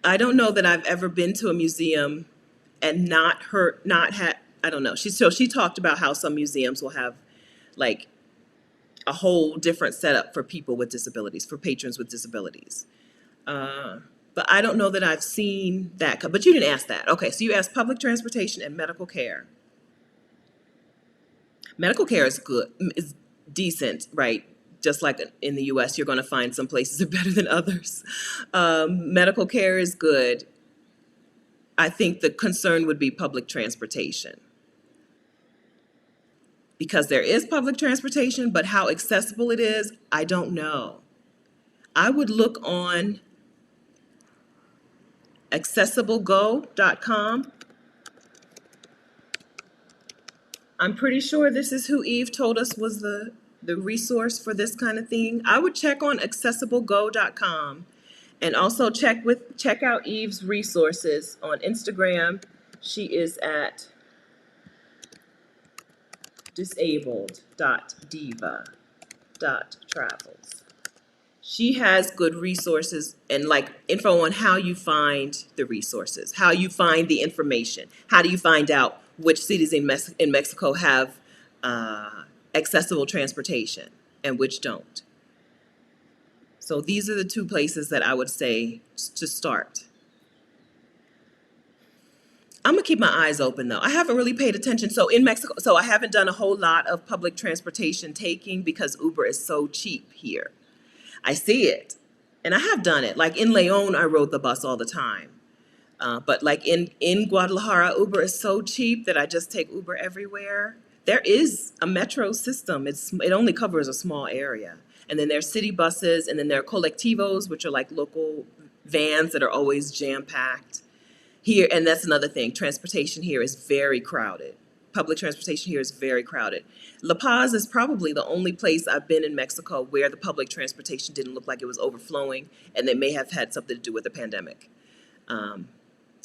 know that I've ever been to a museum and not had, I don't know. She talked about how some museums will have like a whole different setup for people with disabilities, for patrons with disabilities. But I don't know that I've seen that. But you didn't ask that. Okay, so you asked public transportation and medical care. Medical care is good, is decent, right? Just like in the U.S., you're going to find some places are better than others. Medical care is good. I think the concern would be public transportation. Because there is public transportation, but how accessible it is, I don't know. I would look on accessiblega.com. I'm pretty sure this is who Eve told us was the resource for this kind of thing. I would check on accessiblega.com and also check out Eve's resources on Instagram. She is at disabled.diva.travels. She has good resources and like info on how you find the resources, how you find the information, how do you find out which cities in Mexico have uh, accessible transportation and which don't. So these are the two places that I would say to start. I'm gonna keep my eyes open though. I haven't really paid attention. So in Mexico, so I haven't done a whole lot of public transportation taking because Uber is so cheap here. I see it, and I have done it. Like in Leon, I rode the bus all the time. But like in Guadalajara, Uber is so cheap that I just take Uber everywhere. There is a metro system. It only covers a small area, and then there's city buses, and then there are colectivos, which are like local vans that are always jam packed here. And that's another thing. Transportation here is very crowded. Public transportation here is very crowded. La Paz is probably the only place I've been in Mexico where the public transportation didn't look like it was overflowing, and they may have had something to do with the pandemic. Um,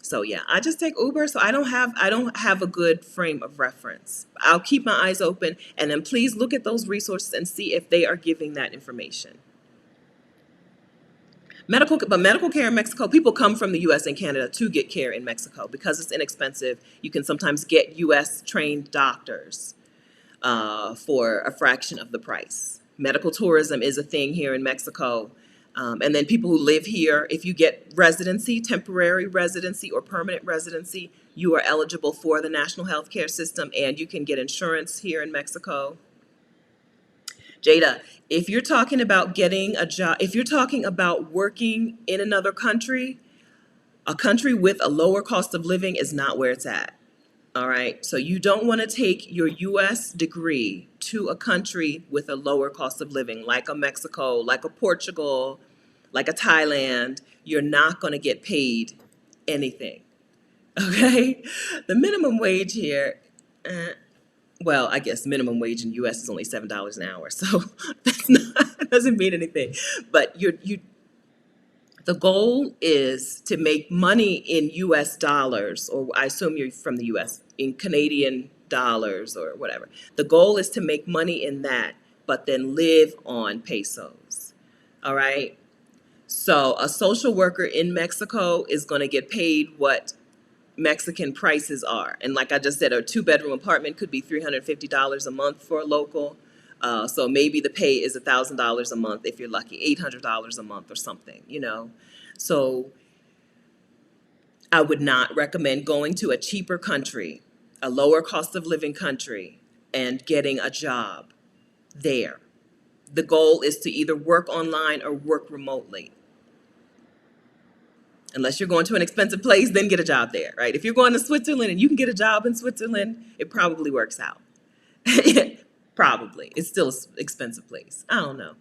so yeah, I just take Uber, so I don't have a good frame of reference. I'll keep my eyes open, and then please look at those resources and see if they are giving that information. Medical care in Mexico, people come from the U.S. and Canada to get care in Mexico because it's inexpensive. You can sometimes get U.S. trained doctors for a fraction of the price. Medical tourism is a thing here in Mexico. And then people who live here, if you get residency, temporary residency, or permanent residency, you are eligible for the national health care system and you can get insurance here in Mexico. Jada, if you're talking about getting a job, if you're talking about working in another country, a country with a lower cost of living is not where it's at. All right. So you don't want to take your US degree to a country with a lower cost of living, like a Mexico, like a Portugal, like a Thailand. You're not going to get paid anything. Okay. The minimum wage here, uh, well, I guess minimum wage in US is only $7 an hour. So that's not, that doesn't mean anything. But the goal is to make money in US dollars, or I assume you're from the US, in Canadian dollars or whatever. The goal is to make money in that, but then live on pesos. All right. So a social worker in Mexico is going to get paid what Mexican prices are. And like I just said, a two-bedroom apartment could be $350 a month for a local. So maybe the pay is $1,000 a month if you're lucky, $800 a month or something, you know. So I would not recommend going to a cheaper country, a lower cost of living country, and getting a job there. The goal is to either work online or work remotely. Unless you're going to an expensive place, then get a job there, right? If you're going to Switzerland and you can get a job in Switzerland, it probably works out. Probably. It's still an expensive place. I don't know.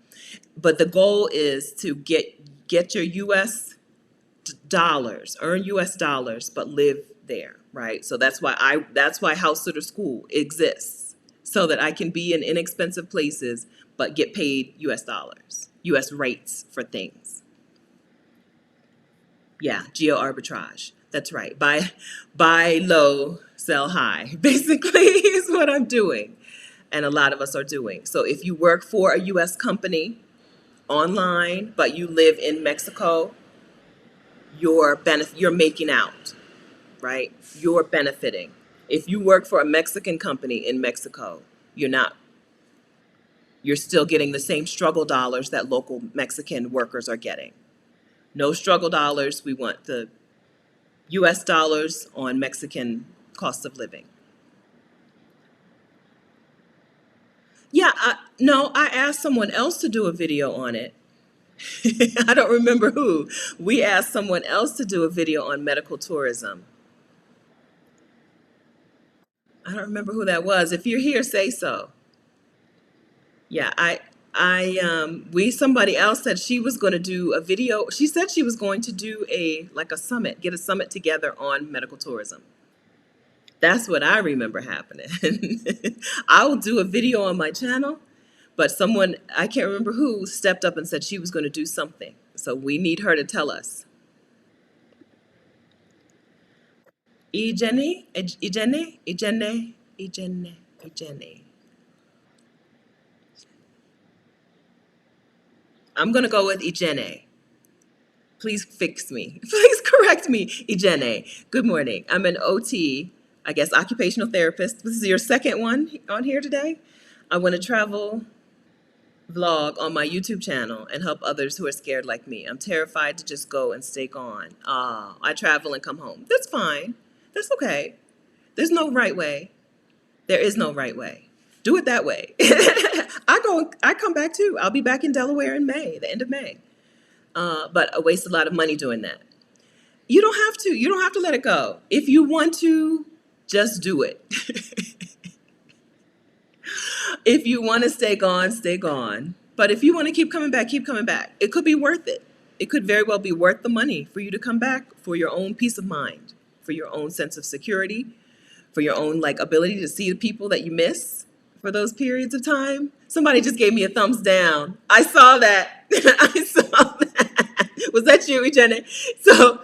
But the goal is to get your US dollars, earn US dollars, but live there, right? So that's why House Sitter School exists. So that I can be in inexpensive places but get paid US dollars, US rates for things. Yeah, geo arbitrage. That's right. Buy low, sell high. Basically, is what I'm doing, and a lot of us are doing. So if you work for a U.S. company online, but you live in Mexico, you're making out, right? You're benefiting. If you work for a Mexican company in Mexico, you're not. You're still getting the same struggle dollars that local Mexican workers are getting. No struggle dollars. We want the US dollars on Mexican cost of living. Yeah, no, I asked someone else to do a video on it. I don't remember who. We asked someone else to do a video on medical tourism. I don't remember who that was. If you're here, say so. Yeah, somebody else said she was going to do a video. She said she was going to do like a summit, get a summit together on medical tourism. That's what I remember happening. I will do a video on my channel, but someone, I can't remember who, stepped up and said she was going to do something. So we need her to tell us. Ijeni? Ijeni? Ijene? Ijene? Ijene? I'm going to go with Ijene. Please fix me. Please correct me, Ijene. Good morning. I'm an OT, I guess occupational therapist. This is your second one on here today. I want to travel vlog on my YouTube channel and help others who are scared like me. I'm terrified to just go and stay gone. I travel and come home. That's fine. That's okay. There's no right way. There is no right way. Do it that way. I come back too. I'll be back in Delaware in May, the end of May. But I waste a lot of money doing that. You don't have to. You don't have to let it go. If you want to, just do it. If you want to stay gone, stay gone. But if you want to keep coming back, keep coming back. It could be worth it. It could very well be worth the money for you to come back for your own peace of mind, for your own sense of security, for your own like ability to see the people that you miss for those periods of time. Somebody just gave me a thumbs down. I saw that. I saw that. Was that you, Jenny? So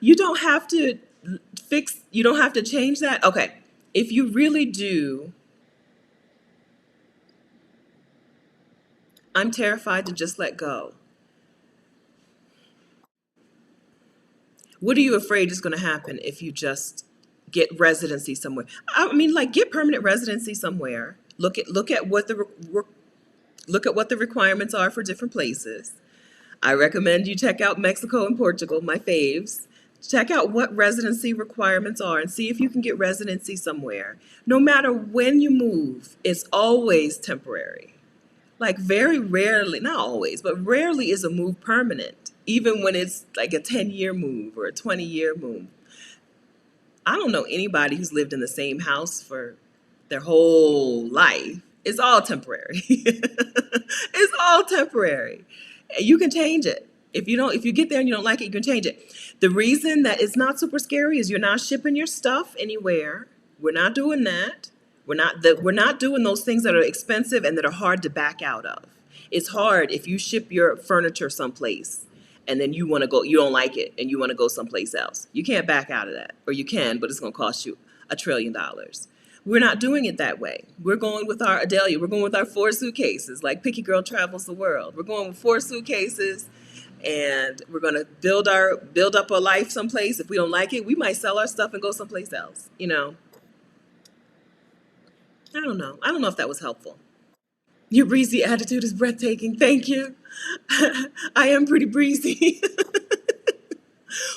you don't have to you don't have to change that. Okay. If you really do, I'm terrified to just let go. What are you afraid is going to happen if you just get residency somewhere? I mean, like get permanent residency somewhere. Look at what the requirements are for different places. I recommend you check out Mexico and Portugal, my faves. Check out what residency requirements are and see if you can get residency somewhere. No matter when you move, it's always temporary. Like very rarely, not always, but rarely is a move permanent, even when it's like a 10-year move or a 20-year move. I don't know anybody who's lived in the same house for their whole life. It's all temporary. It's all temporary. You can change it. If you get there and you don't like it, you can change it. The reason that it's not super scary is you're not shipping your stuff anywhere. We're not doing that. We're not doing those things that are expensive and that are hard to back out of. It's hard if you ship your furniture someplace and then you don't like it and you want to go someplace else. You can't back out of that. Or you can, but it's going to cost you $1 trillion. We're not doing it that way. We're going with our Adelia. We're going with our 4 suitcases, like Picky Girl Travels the World. We're going with 4 suitcases, and we're going to build up a life someplace. If we don't like it, we might sell our stuff and go someplace else. I don't know. I don't know if that was helpful. Your breezy attitude is breathtaking. Thank you. I am pretty breezy.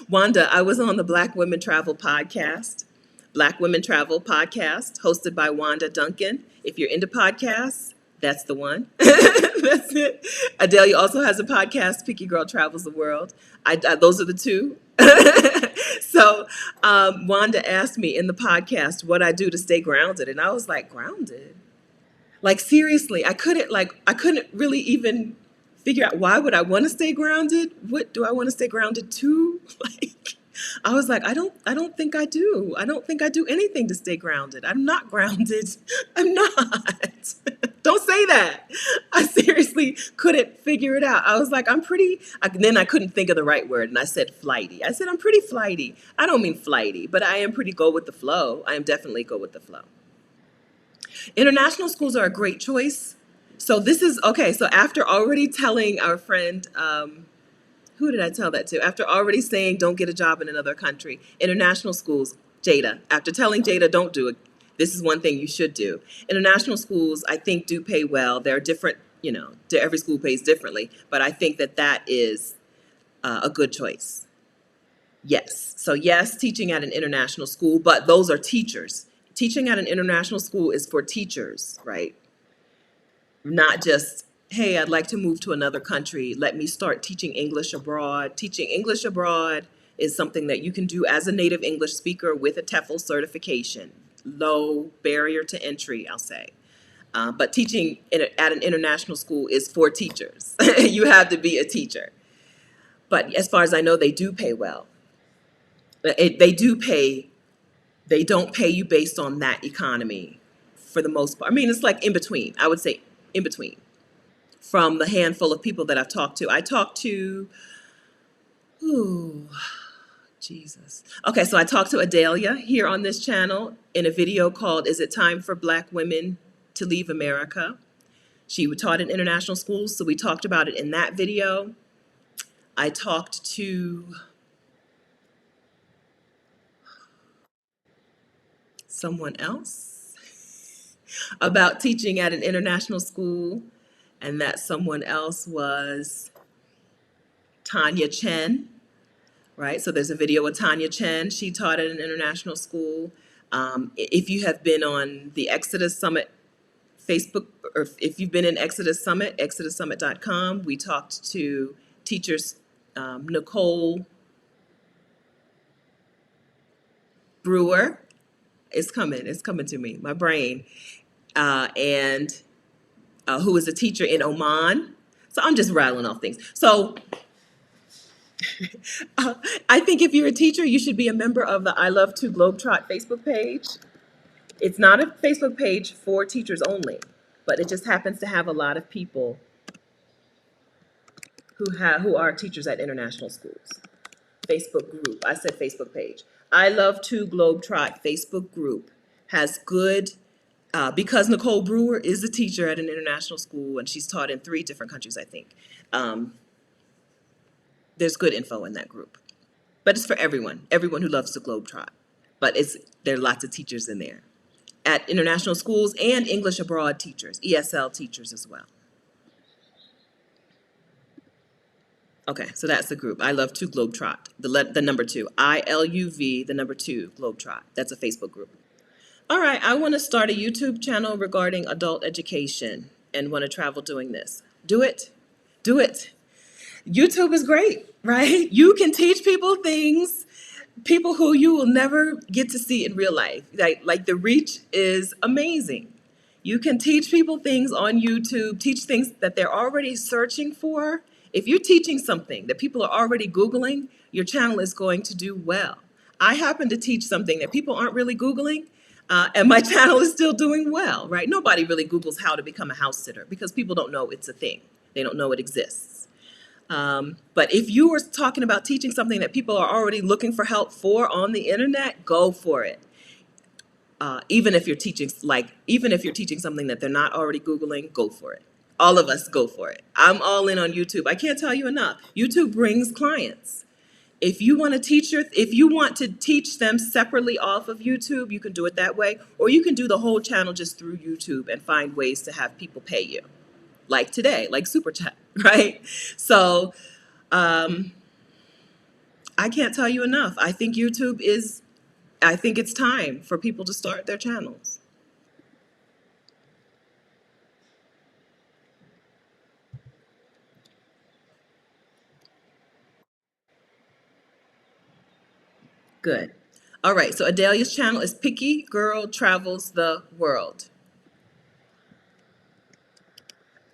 Wanda, I was on the Black Women Travel podcast. Black Women Travel podcast, hosted by Wanda Duncan. If you're into podcasts, that's the one. That's it. Adelia also has a podcast, Picky Girl Travels the World. Those are the two. So Wanda asked me in the podcast what I do to stay grounded. And I was like, grounded? Like, seriously, I couldn't really even figure out why would I want to stay grounded? What do I want to stay grounded to? Like, I was like, I don't think I do. I don't think I do anything to stay grounded. I'm not grounded. I'm not. Don't say that. I seriously couldn't figure it out. I was like, then I couldn't think of the right word. And I said flighty. I said, I'm pretty flighty. I don't mean flighty, but I am pretty go with the flow. I am definitely go with the flow. International schools are a great choice. So this is, okay, so after already telling our friend, who did I tell that to? After already saying don't get a job in another country, international schools, Jada, after telling Jada don't do it, this is one thing you should do. International schools, I think, do pay well. They're different, every school pays differently, but I think that is a good choice. Yes. So yes, teaching at an international school, but those are teachers. Teaching at an international school is for teachers, right? Not just, hey, I'd like to move to another country. Let me start teaching English abroad. Teaching English abroad is something that you can do as a native English speaker with a TEFL certification. Low barrier to entry, I'll say. But teaching at an international school is for teachers. You have to be a teacher. But as far as I know, they do pay well. They don't pay you based on that economy for the most part. I mean, it's like in between. I would say in between. From the handful of people that I've talked to. I talked to, Jesus. Okay, so I talked to Adelia here on this channel in a video called Is It Time for Black Women to Leave America? She taught in international schools, so we talked about it in that video. I talked to someone else about teaching at an international school, and that someone else was Tanya Chen, right? So there's a video with Tanya Chen. She taught at an international school. If you have been on the Exodus Summit Facebook, or if you've been in Exodus Summit, exodussummit.com, we talked to teachers, Nicole Brewer. It's coming to me, my brain, and who is a teacher in Oman. So I'm just rattling off things. So I think if you're a teacher, you should be a member of the I Love to Globetrot Facebook page. It's not a Facebook page for teachers only, but it just happens to have a lot of people who are teachers at international schools. Facebook group. I said Facebook page. I Love to Globetrot Facebook group has good, because Nicole Brewer is a teacher at an international school and she's taught in 3 different countries, I think. There's good info in that group. But it's for everyone who loves to globetrot. But there are lots of teachers in there at international schools and English abroad teachers, ESL teachers as well. Okay, so that's the group. I Love to Globetrot. The number 2. ILUV, the number 2, Globetrot. That's a Facebook group. All right, I want to start a YouTube channel regarding adult education and want to travel doing this. Do it. Do it. YouTube is great, right? You can teach people things, people who you will never get to see in real life. Like the reach is amazing. You can teach people things on YouTube, teach things that they're already searching for. If you're teaching something that people are already Googling, your channel is going to do well. I happen to teach something that people aren't really Googling, and my channel is still doing well, right? Nobody really Googles how to become a house sitter because people don't know it's a thing. They don't know it exists. But if you were talking about teaching something that people are already looking for help for on the internet, go for it. Even if you're teaching something that they're not already Googling, go for it. All of us go for it. I'm all in on YouTube. I can't tell you enough. YouTube brings clients. If you want to teach them separately off of YouTube, you can do it that way, or you can do the whole channel just through YouTube and find ways to have people pay you. Like today, like Super Chat, right? So I can't tell you enough. I think it's time for people to start their channels. Good. All right, so Adelia's channel is Picky Girl Travels the World.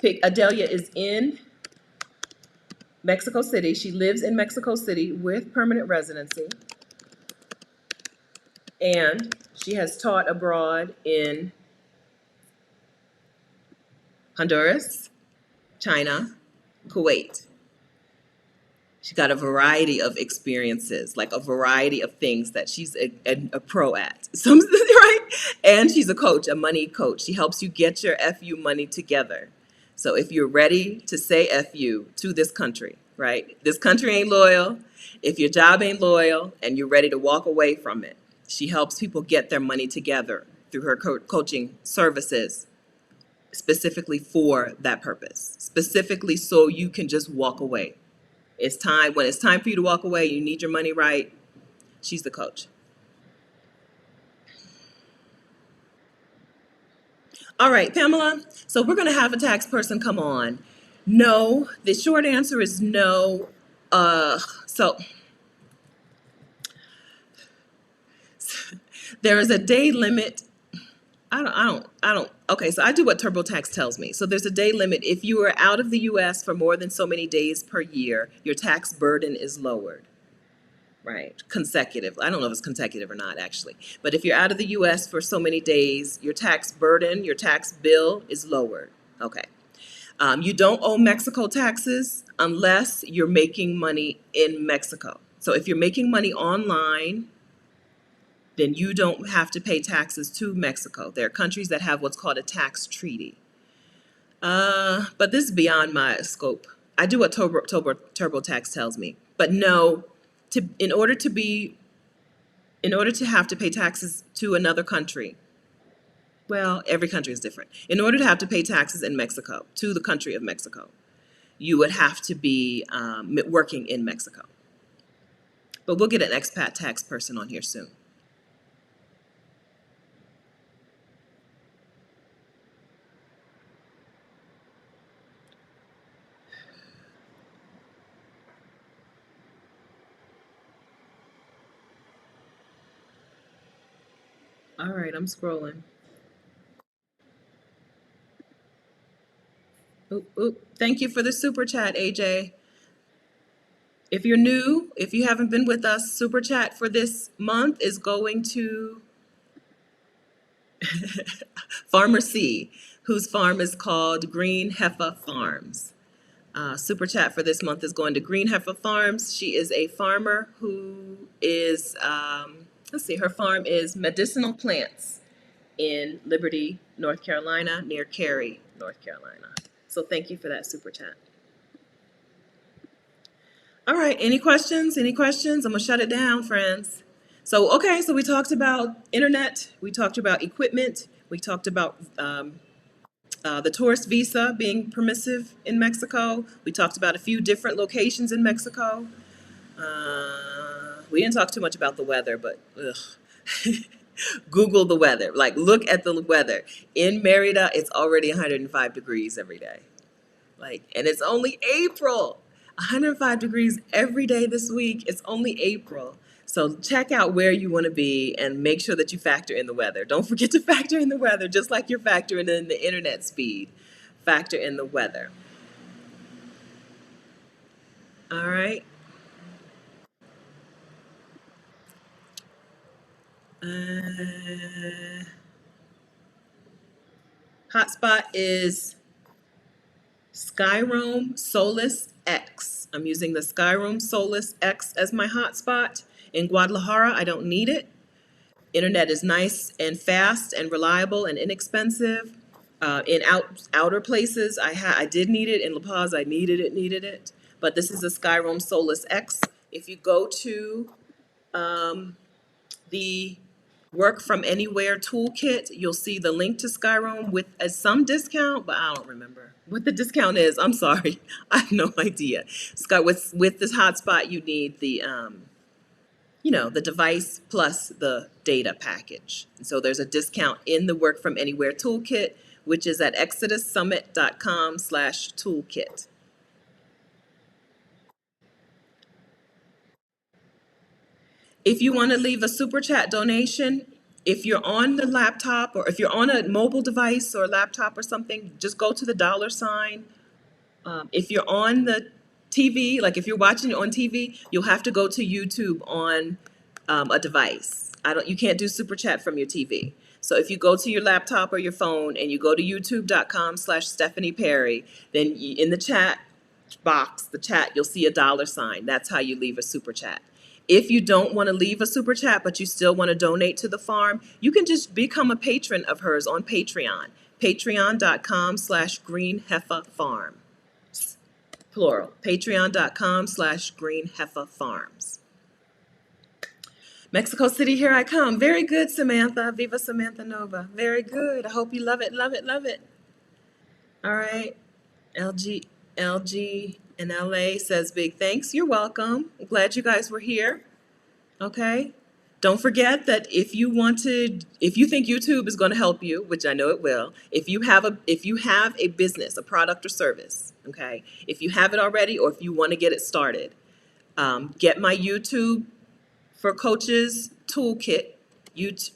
Adelia is in Mexico City. She lives in Mexico City with permanent residency. And she has taught abroad in Honduras, China, Kuwait. She got a variety of experiences, like a variety of things that she's a pro at. Right? And she's a coach, a money coach. She helps you get your FU money together. So if you're ready to say FU to this country, right? This country ain't loyal. If your job ain't loyal and you're ready to walk away from it, she helps people get their money together through her coaching services, specifically for that purpose, specifically so you can just walk away. When it's time for you to walk away, you need your money right, she's the coach. All right, Pamela, so we're going to have a tax person come on. No, the short answer is no. So there is a day limit. Okay, so I do what TurboTax tells me. So there's a day limit. If you are out of the U.S. for more than so many days per year, your tax burden is lowered, right? Consecutive. I don't know if it's consecutive or not, actually. But if you're out of the U.S. for so many days, your tax burden, your tax bill is lowered. Okay. You don't owe Mexico taxes unless you're making money in Mexico. So if you're making money online, then you don't have to pay taxes to Mexico. There are countries that have what's called a tax treaty. But this is beyond my scope. I do what TurboTax tells me. But no, in order to have to pay taxes to another country, well, every country is different. In order to have to pay taxes in Mexico, to the country of Mexico, you would have to be working in Mexico. But we'll get an expat tax person on here soon. All right, I'm scrolling. Oop, oop. Thank you for the super chat, AJ. If you're new, if you haven't been with us, super chat for this month is going to Farmer C, whose farm is called Green Heifer Farms. Super chat for this month is going to Green Heifer Farms. She is a farmer who is, let's see, her farm is medicinal plants in Liberty, North Carolina, near Cary, North Carolina. So thank you for that super chat. All right, any questions? Any questions? I'm gonna shut it down, friends. So, okay, so we talked about internet, we talked about equipment, we talked about the tourist visa being permissive in Mexico. We talked about a few different locations in Mexico. We didn't talk too much about the weather, but ugh. Google the weather. Like, look at the weather. In Merida, it's already 105 degrees every day. Like, and it's only April. 105 degrees every day this week. It's only April. So check out where you want to be and make sure that you factor in the weather. Don't forget to factor in the weather, just like you're factoring in the internet speed. Factor in the weather. All right. Uh, hotspot is Skyroam Solus X. I'm using the Skyroam Solus X as my hotspot. In Guadalajara, I don't need it. Internet is nice and fast and reliable and inexpensive. In outer places, I did need it. In La Paz, I needed it. But this is a Skyroam Solus X. If you go to the Work from Anywhere toolkit, you'll see the link to Skyroam with some discount, but I don't remember what the discount is. I'm sorry, I have no idea. Sky with this hotspot, you need the the device plus the data package. So there's a discount in the Work from Anywhere toolkit, which is at exodussummit.com/toolkit. If you want to leave a super chat donation, if you're on the laptop or if you're on a mobile device or laptop or something, just go to the dollar sign. If you're on the TV, like if you're watching it on TV, you'll have to go to YouTube on a device. You can't do super chat from your TV. So if you go to your laptop or your phone and you go to youtube.com/Stephanie Perry, then in the chat box, the chat, you'll see a dollar sign. That's how you leave a super chat. If you don't want to leave a super chat, but you still want to donate to the farm, you can just become a patron of hers on Patreon. Patreon.com/Green Heifer Farm. Plural. Patreon.com/Green Heifer Farms. Mexico City, here I come. Very good, Samantha. Viva Samantha Nova. Very good. I hope you love it, love it, love it. All right. LG in LA says big thanks. You're welcome. I'm glad you guys were here. Okay. Don't forget that if you think YouTube is going to help you, which I know it will, if you have a business, a product or service, okay, if you have it already or if you want to get it started, get my YouTube for Coaches toolkit,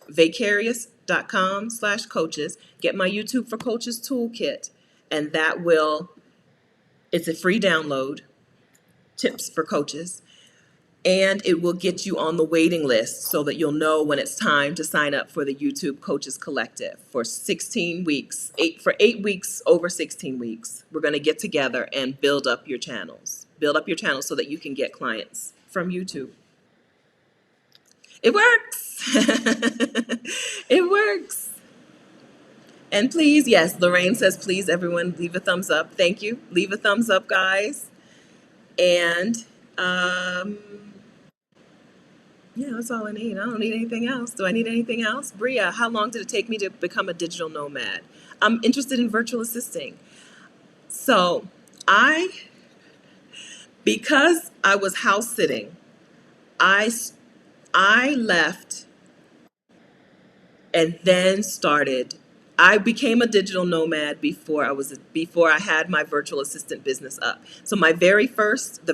vicarious.com/coaches. Get my YouTube for Coaches toolkit, and it's a free download, tips for coaches, and it will get you on the waiting list so that you'll know when it's time to sign up for the YouTube Coaches Collective for 16 weeks, 8 weeks, over 16 weeks. We're going to get together and build up your channels so that you can get clients from YouTube. It works. It works. And please, yes, Lorraine says, please, everyone, leave a thumbs up. Thank you. Leave a thumbs up, guys. And um, yeah, that's all I need. I don't need anything else. Do I need anything else? Bria, how long did it take me to become a digital nomad? I'm interested in virtual assisting. So I, because I was house sitting, I, I left and then started. I became a digital nomad before I had my virtual assistant business up. So the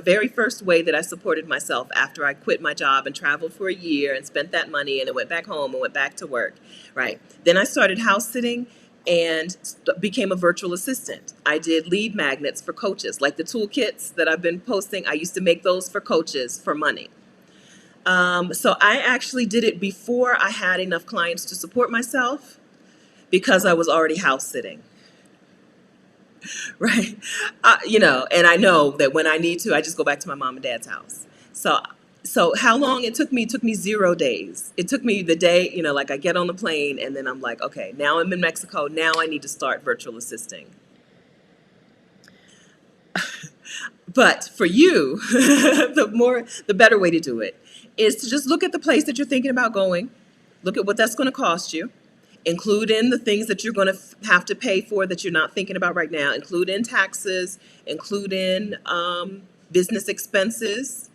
very first way that I supported myself after I quit my job and traveled for a year and spent that money and then went back home and went back to work, right? Then I started house sitting and became a virtual assistant. I did lead magnets for coaches, like the toolkits that I've been posting. I used to make those for coaches for money. So I actually did it before I had enough clients to support myself because I was already house sitting, right? And I know that when I need to, I just go back to my mom and dad's house. So how long it took me? It took me 0 days. It took me the day, like I get on the plane and then I'm like, okay, now I'm in Mexico. Now I need to start virtual assisting. But for you, the better way to do it is to just look at the place that you're thinking about going. Look at what that's going to cost you. Include in the things that you're going to have to pay for that you're not thinking about right now. Include in taxes. Include in business expenses.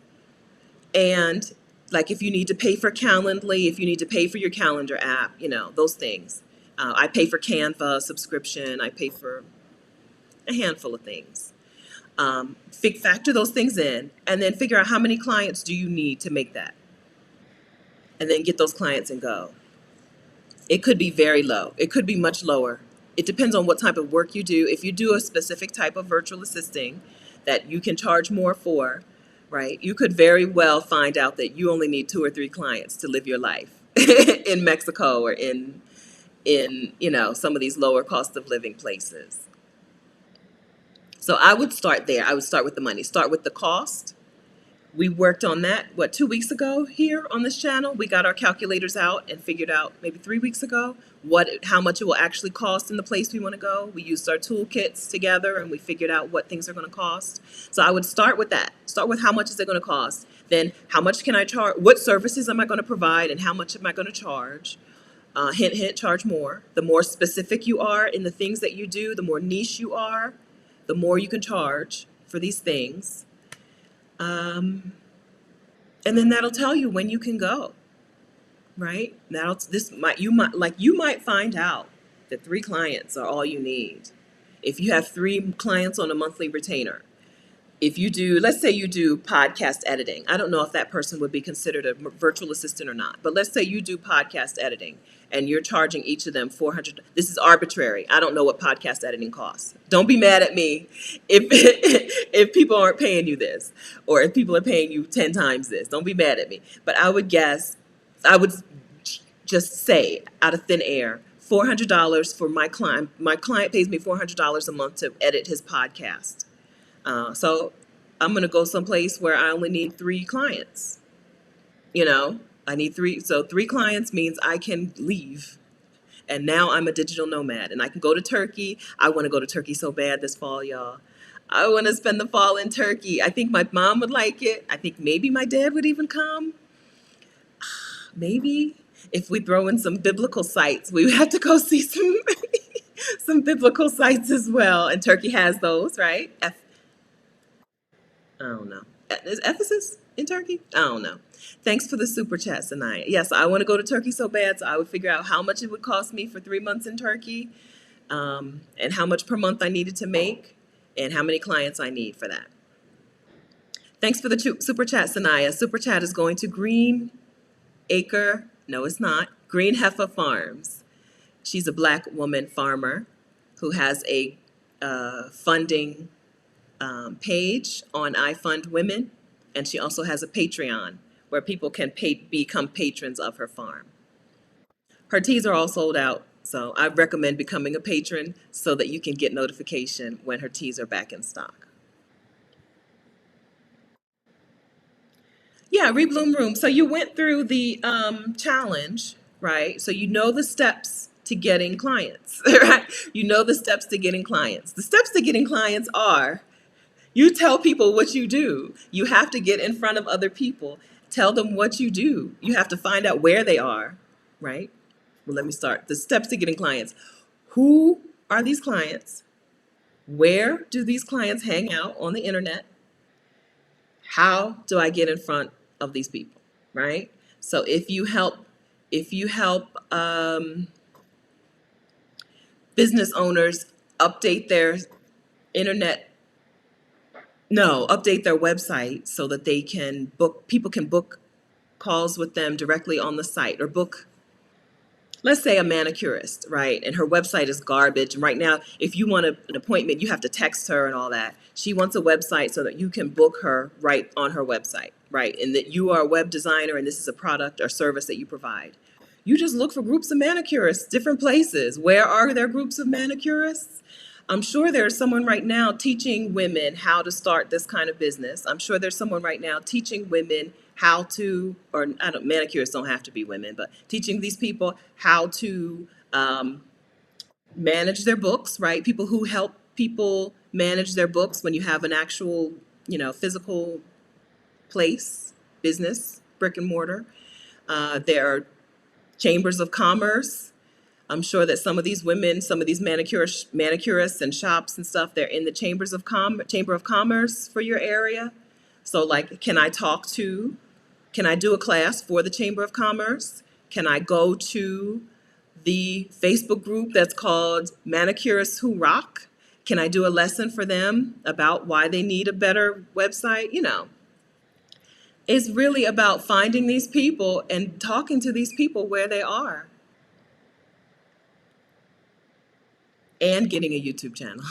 And like if you need to pay for Calendly, if you need to pay for your calendar app, those things. I pay for Canva subscription. I pay for a handful of things. Factor those things in and then figure out how many clients do you need to make that. And then get those clients and go. It could be very low. It could be much lower. It depends on what type of work you do. If you do a specific type of virtual assisting that you can charge more for, right? You could very well find out that you only need 2 or 3 clients to live your life in Mexico or in some of these lower cost of living places. So I would start there. I would start with the money. Start with the cost. We worked on that, 2 weeks ago here on this channel? We got our calculators out and figured out maybe 3 weeks ago how much it will actually cost in the place we want to go. We used our toolkits together and we figured out what things are going to cost. So I would start with that. Start with how much is it going to cost? Then how much can I charge? What services am I going to provide and how much am I going to charge? Hint, hint, charge more. The more specific you are in the things that you do, the more niche you are, the more you can charge for these things. And then that'll tell you when you can go, right? You might find out that 3 clients are all you need. If you have 3 clients on a monthly retainer, if you do, let's say you do podcast editing. I don't know if that person would be considered a virtual assistant or not, but let's say you do podcast editing and you're charging each of them 400. This is arbitrary. I don't know what podcast editing costs. Don't be mad at me if if people aren't paying you this or if people are paying you 10 times this. Don't be mad at me. But I would just say out of thin air, $400 for my client. My client pays me $400 a month to edit his podcast. So I'm going to go someplace where I only need 3 clients. I need 3. So 3 clients means I can leave. And now I'm a digital nomad and I can go to Turkey. I want to go to Turkey so bad this fall, y'all. I want to spend the fall in Turkey. I think my mom would like it. I think maybe my dad would even come. Maybe if we throw in some biblical sites, we would have to go see some biblical sites as well. And Turkey has those, right? I don't know. Is Ephesus in Turkey? I don't know. Thanks for the super chat, Sanaya. Yes, I want to go to Turkey so bad, so I would figure out how much it would cost me for 3 months in Turkey, and how much per month I needed to make, and how many clients I need for that. Thanks for the super chat, Sanaya. Super chat is going to Green Acre. No, it's not. Green Heifer Farms. She's a Black woman farmer who has a funding page on I Fund Women, and she also has a Patreon where people can become patrons of her farm. Her teas are all sold out, so I recommend becoming a patron so that you can get notification when her teas are back in stock. Yeah, Rebloom Room. So you went through the challenge, right? So you know the steps to getting clients, right? You know the steps to getting clients. The steps to getting clients are you tell people what you do. You have to get in front of other people. Tell them what you do. You have to find out where they are, right? Well, let me start. The steps to getting clients. Who are these clients? Where do these clients hang out on the internet? How do I get in front of these people, right? So if you help business owners update their internet, no, update their website so that they can book, people can book calls with them directly on the site, or book, let's say, a manicurist, right? And her website is garbage. And right now, if you want an appointment, you have to text her and all that. She wants a website so that you can book her right on her website, right? And that you are a web designer and this is a product or service that you provide. You just look for groups of manicurists, different places. Where are there groups of manicurists? I'm sure there's someone right now teaching women how to start this kind of business. I'm sure there's someone right now teaching women how to, or I don't, manicurists don't have to be women, but teaching these people how to manage their books, right? People who help people manage their books when you have an actual, physical place, business, brick and mortar. There are chambers of commerce. I'm sure that some of these women, some of these manicurists and shops and stuff, they're in the chamber of commerce for your area. So like, can I do a class for the Chamber of Commerce? Can I go to the Facebook group that's called Manicurists Who Rock? Can I do a lesson for them about why they need a better website? It's really about finding these people and talking to these people where they are and getting a YouTube channel.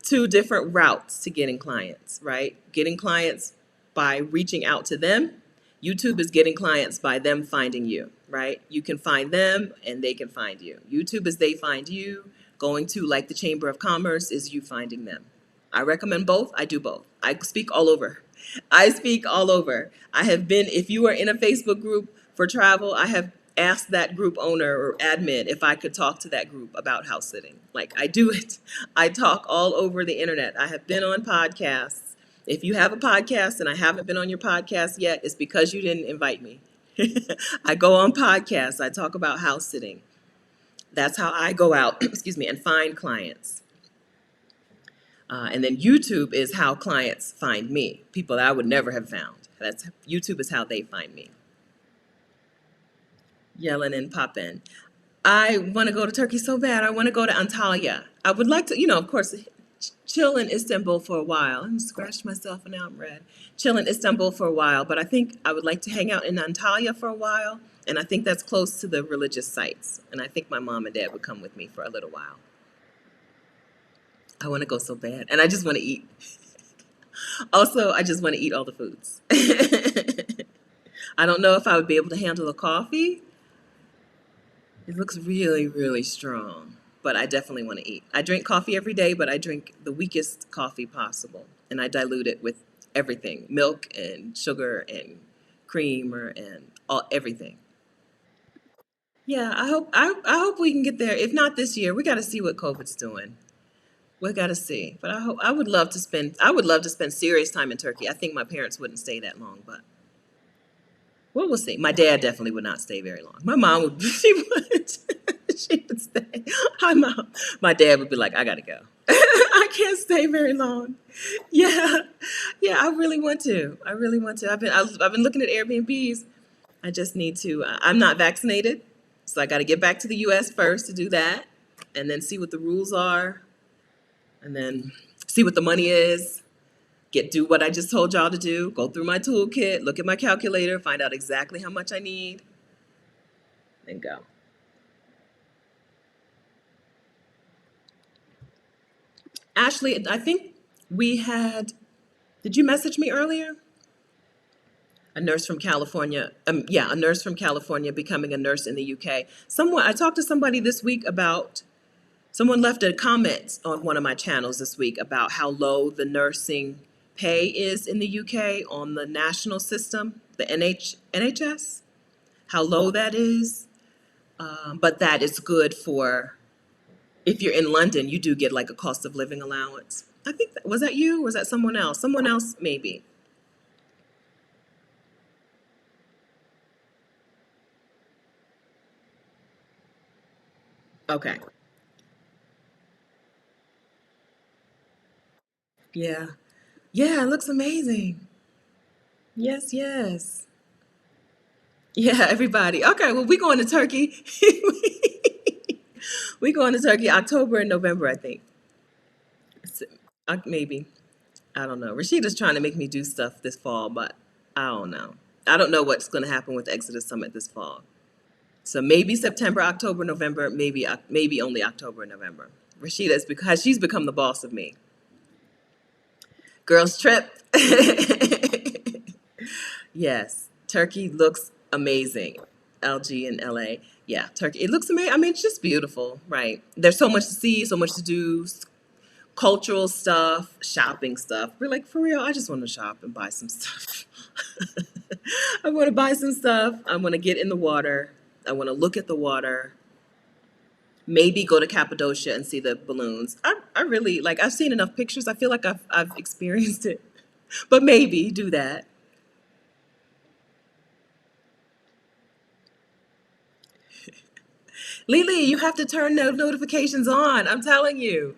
Two different routes to getting clients, right? Getting clients by reaching out to them. YouTube is getting clients by them finding you, right? You can find them and they can find you. YouTube is they find you. Going to like the Chamber of Commerce is you finding them. I recommend both. I do both. I speak all over. I speak all over. I have been, if you are in a Facebook group for travel, I have asked that group owner or admin if I could talk to that group about house sitting. Like, I do it. I talk all over the internet. I have been on podcasts. If you have a podcast and I haven't been on your podcast yet, it's because you didn't invite me. I go on podcasts. I talk about house sitting. That's how I go out, excuse me, and find clients. And then YouTube is how clients find me, people that I would never have found. YouTube is how they find me. Yelling and popping. I want to go to Turkey so bad. I want to go to Antalya. I would like to, of course, chill in Istanbul for a while. I scratched myself and now I'm red. Chill in Istanbul for a while, but I think I would like to hang out in Antalya for a while. And I think that's close to the religious sites. And I think my mom and dad would come with me for a little while. I want to go so bad. And I just want to eat. Also, I just want to eat all the foods. I don't know if I would be able to handle the coffee. It looks really, really strong, but I definitely want to eat. I drink coffee every day, but I drink the weakest coffee possible, and I dilute it with everything, milk and sugar and creamer and everything. Yeah, I hope we can get there. If not this year, we got to see what COVID's doing. We got to see. But I would love to spend serious time in Turkey. I think my parents wouldn't stay that long, but well, we'll see. My dad definitely would not stay very long. My mom would, she would, she would stay. My dad would be like, I gotta go. I can't stay very long. Yeah, yeah, I really want to. I really want to. I've been looking at Airbnbs. I just need to. I'm not vaccinated, so I got to get back to the U.S. first to do that, and then see what the rules are, and then see what the money is. Do what I just told y'all to do. Go through my toolkit, look at my calculator, find out exactly how much I need, and go. Ashley, I think we had, did you message me earlier? A nurse from California. Yeah, a nurse from California becoming a nurse in the UK. I talked to somebody this week about, someone left a comment on one of my channels this week about how low the nursing pay is in the UK on the national system, the NHS, how low that is. But that is good for if you're in London, you do get like a cost of living allowance. I think that, was that you? Or was that someone else? Someone else, maybe. Okay. Yeah. Yeah, it looks amazing. Yes, yes. Yeah, everybody. Okay, well, we going to Turkey. We going to Turkey October and November, I think. S- Maybe. I don't know. Rashida's trying to make me do stuff this fall, but I don't know. I don't know what's going to happen with the Exodus Summit this fall. So maybe September, October, November, maybe only October and November. Rashida's because she's become the boss of me. Girls trip. Yes, Turkey looks amazing. LG and LA. Yeah, Turkey. It looks amazing. I mean, it's just beautiful, right? There's so much to see, so much to do, cultural stuff, shopping stuff. We're like, for real, I just want to shop and buy some stuff. I want to buy some stuff. I want to get in the water. I want to look at the water. Maybe go to Cappadocia and see the balloons. I really like. I've seen enough pictures. I feel like I've experienced it, but maybe do that. Lily, you have to turn those notifications on. I'm telling you.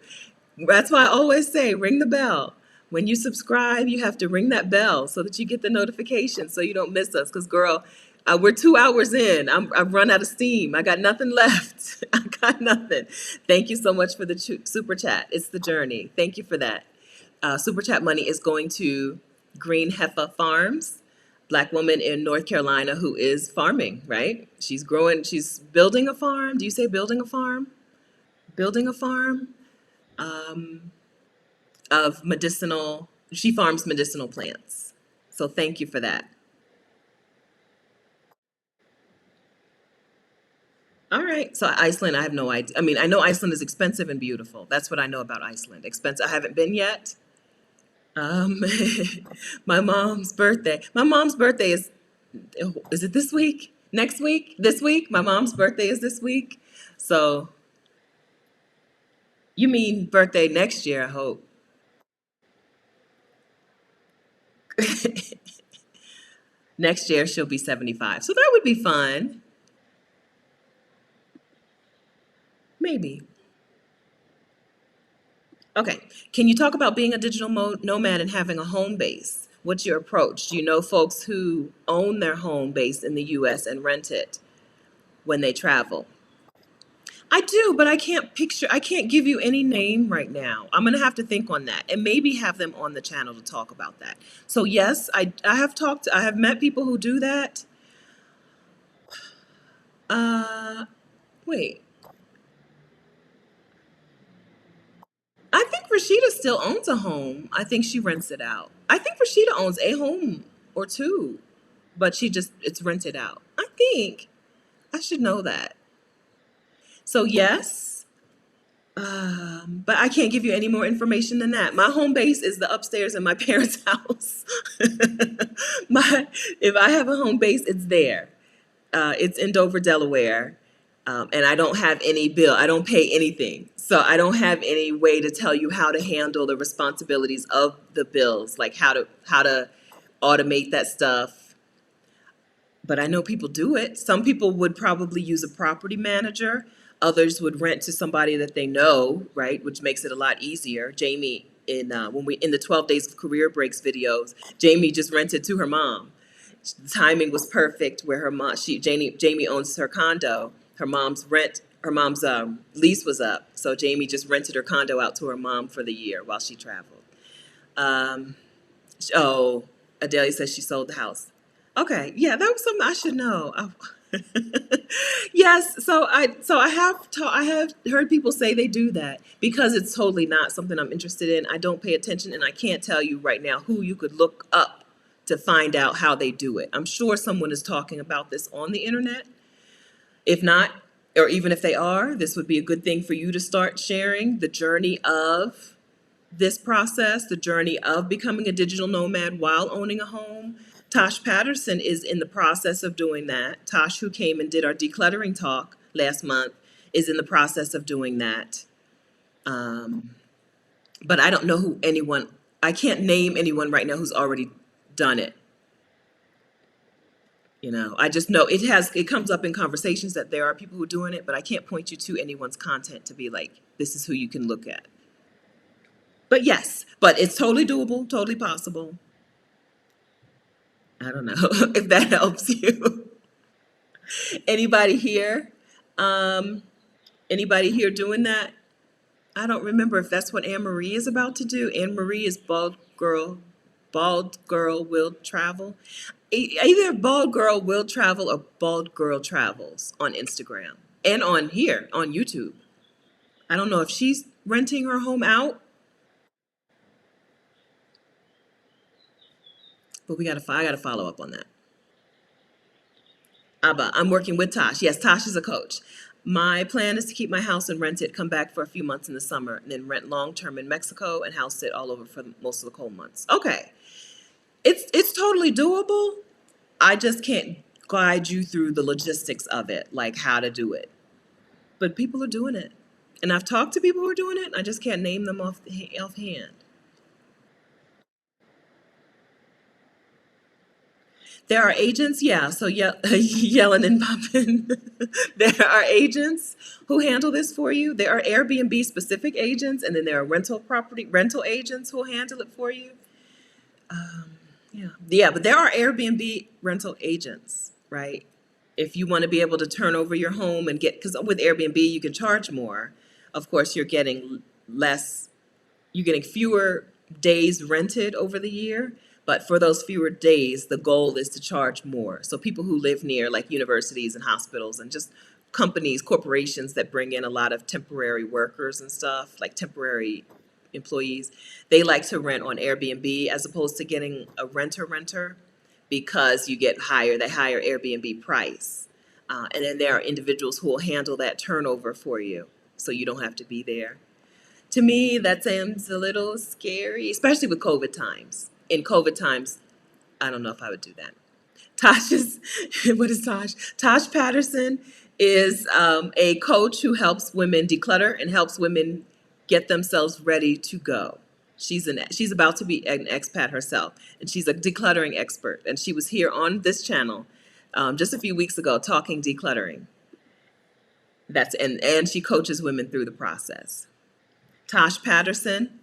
That's why I always say ring the bell. When you subscribe, you have to ring that bell so that you get the notification so you don't miss us. Because, girl, we're 2 hours in. I've run out of steam. I got nothing left. I got nothing. Thank you so much for the super chat. It's the journey. Thank you for that. Super chat money is going to Green Heifer Farms, black woman in North Carolina who is farming, right? She's growing, she's building a farm. Do you say building a farm? Building a farm of medicinal, she farms medicinal plants. So thank you for that. All right. So Iceland, I have no idea. I mean, I know Iceland is expensive and beautiful. That's what I know about Iceland. Expensive. I haven't been yet. Um, my mom's birthday. My mom's birthday is it this week? Next week? This week? My mom's birthday is this week. So you mean birthday next year, I hope. Next year she'll be 75. So that would be fun. Maybe. Okay. Can you talk about being a digital nomad and having a home base? What's your approach? Do you know folks who own their home base in the US and rent it when they travel? I do, but I can't give you any name right now. I'm going to have to think on that and maybe have them on the channel to talk about that. So yes, I have met people who do that. Uh, Wait, I think Rashida still owns a home. I think she rents it out. I think Rashida owns a home or two, but it's rented out. I think I should know that. So yes, but I can't give you any more information than that. My home base is the upstairs in my parents' house. my If I have a home base, it's there. It's in Dover, Delaware, and I don't have any bill. I don't pay anything, so I don't have any way to tell you how to handle the responsibilities of the bills, like how to automate that stuff. But I know people do it. Some people would probably use a property manager. Others would rent to somebody that they know, right, which makes it a lot easier. Jamie, in the 12 Days of Career Breaks videos, Jamie just rented to her mom. The timing was perfect where her mom, Jamie owns her condo. Her mom's lease was up, so Jamie just rented her condo out to her mom for the year while she traveled. Um, oh, Adelia says she sold the house. Okay, yeah, that was something I should know. Oh. Yes, I have heard people say they do that because it's totally not something I'm interested in. I don't pay attention, and I can't tell you right now who you could look up to find out how they do it. I'm sure someone is talking about this on the internet. If not, or even if they are, this would be a good thing for you to start sharing the journey of this process, the journey of becoming a digital nomad while owning a home. Tosh Patterson is in the process of doing that. Tosh, who came and did our decluttering talk last month, is in the process of doing that. But I don't know who anyone, I can't name anyone right now who's already done it. I just know it comes up in conversations that there are people who are doing it, but I can't point you to anyone's content to be like, this is who you can look at. But yes, but it's totally doable, totally possible. I don't know if that helps you. Anybody here? Um, Anybody here doing that? I don't remember if that's what Anne Marie is about to do. Anne Marie is Bald Girl Will Travel. Either Bald Girl Will Travel or Bald Girl Travels on Instagram and on here on YouTube. I don't know if she's renting her home out, but I gotta follow up on that. Abba, I'm working with Tosh. Yes, Tosh is a coach. My plan is to keep my house and rent it, come back for a few months in the summer, and then rent long term in Mexico and house sit all over for most of the cold months. Okay, it's totally doable. I just can't guide you through the logistics of it, like how to do it. But people are doing it, and I've talked to people who are doing it. And I just can't name them offhand. There are agents, yeah. So yelling and popping. There are agents who handle this for you. There are Airbnb specific agents, and then there are rental agents who will handle it for you. Yeah, but there are Airbnb rental agents, right? If you want to be able to turn over your home and because with Airbnb you can charge more. Of course, less you're getting fewer days rented over the year, but for those fewer days, the goal is to charge more. So people who live near like universities and hospitals and just corporations that bring in a lot of temporary workers and stuff, like temporary employees, they like to rent on Airbnb as opposed to getting a renter because you get the higher Airbnb price. And then there are individuals who will handle that turnover for you so you don't have to be there. To me, that sounds a little scary, especially with COVID times. In COVID times, I don't know if I would do that. What is Tosh? Tosh Patterson is a coach who helps women declutter and helps women get themselves ready to go. She's about to be an expat herself, and she's a decluttering expert. And she was here on this channel just a few weeks ago talking decluttering. And she coaches women through the process. Tosh Patterson.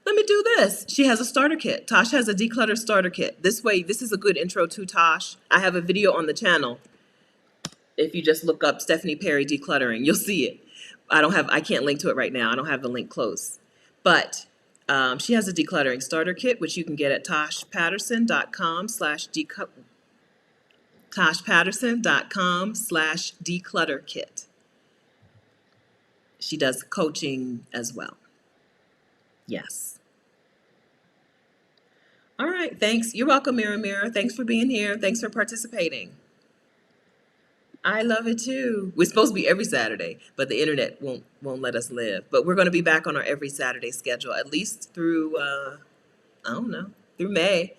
Let me do this. She has a starter kit. Tosh has a declutter starter kit. This is a good intro to Tosh. I have a video on the channel. If you just look up Stephanie Perry decluttering, you'll see it. I can't link to it right now. I don't have the link close. But she has a decluttering starter kit, which you can get at toshpatterson.com/declutter kit. She does coaching as well. Yes. All right. Thanks. You're welcome, Mira. Thanks for being here. Thanks for participating. I love it too. We're supposed to be every Saturday, but the internet won't let us live. But we're going to be back on our every Saturday schedule, at least through through May.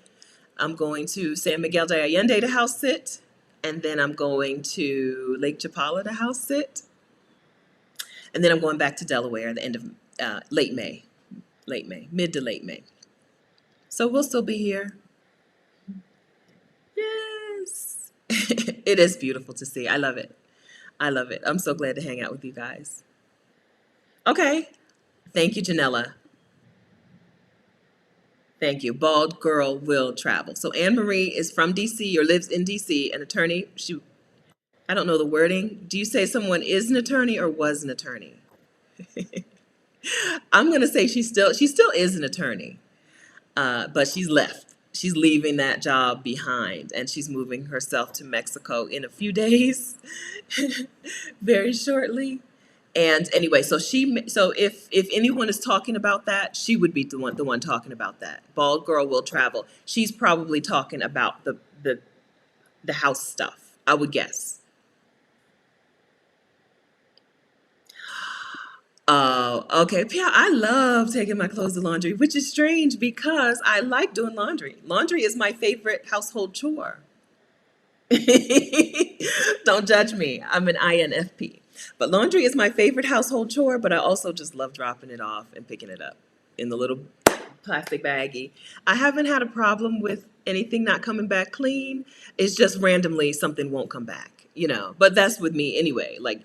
I'm going to San Miguel de Allende to house sit, and then I'm going to Lake Chapala to house sit, and then I'm going back to Delaware at the end of late May, mid to late May. So we'll still be here. Yes. It is beautiful to see. I love it. I'm so glad to hang out with you guys. Okay. Thank you, Janella. Thank you. Bald Girl Will Travel. So Anne Marie is from DC or lives in DC, an attorney. I don't know the wording. Do you say someone is an attorney or was an attorney? I'm going to say she still is an attorney, but she's left. She's leaving that job behind, and she's moving herself to Mexico in a few days, very shortly. And anyway, so if anyone is talking about that, she would be the one talking about that. Bald Girl Will Travel. She's probably talking about the house stuff, I would guess. Oh, okay. Yeah, I love taking my clothes to laundry, which is strange because I like doing laundry. Laundry is my favorite household chore. Don't judge me. I'm an INFP. But laundry is my favorite household chore, but I also just love dropping it off and picking it up in the little plastic baggie. I haven't had a problem with anything not coming back clean. It's just randomly something won't come back, But that's with me anyway. Like,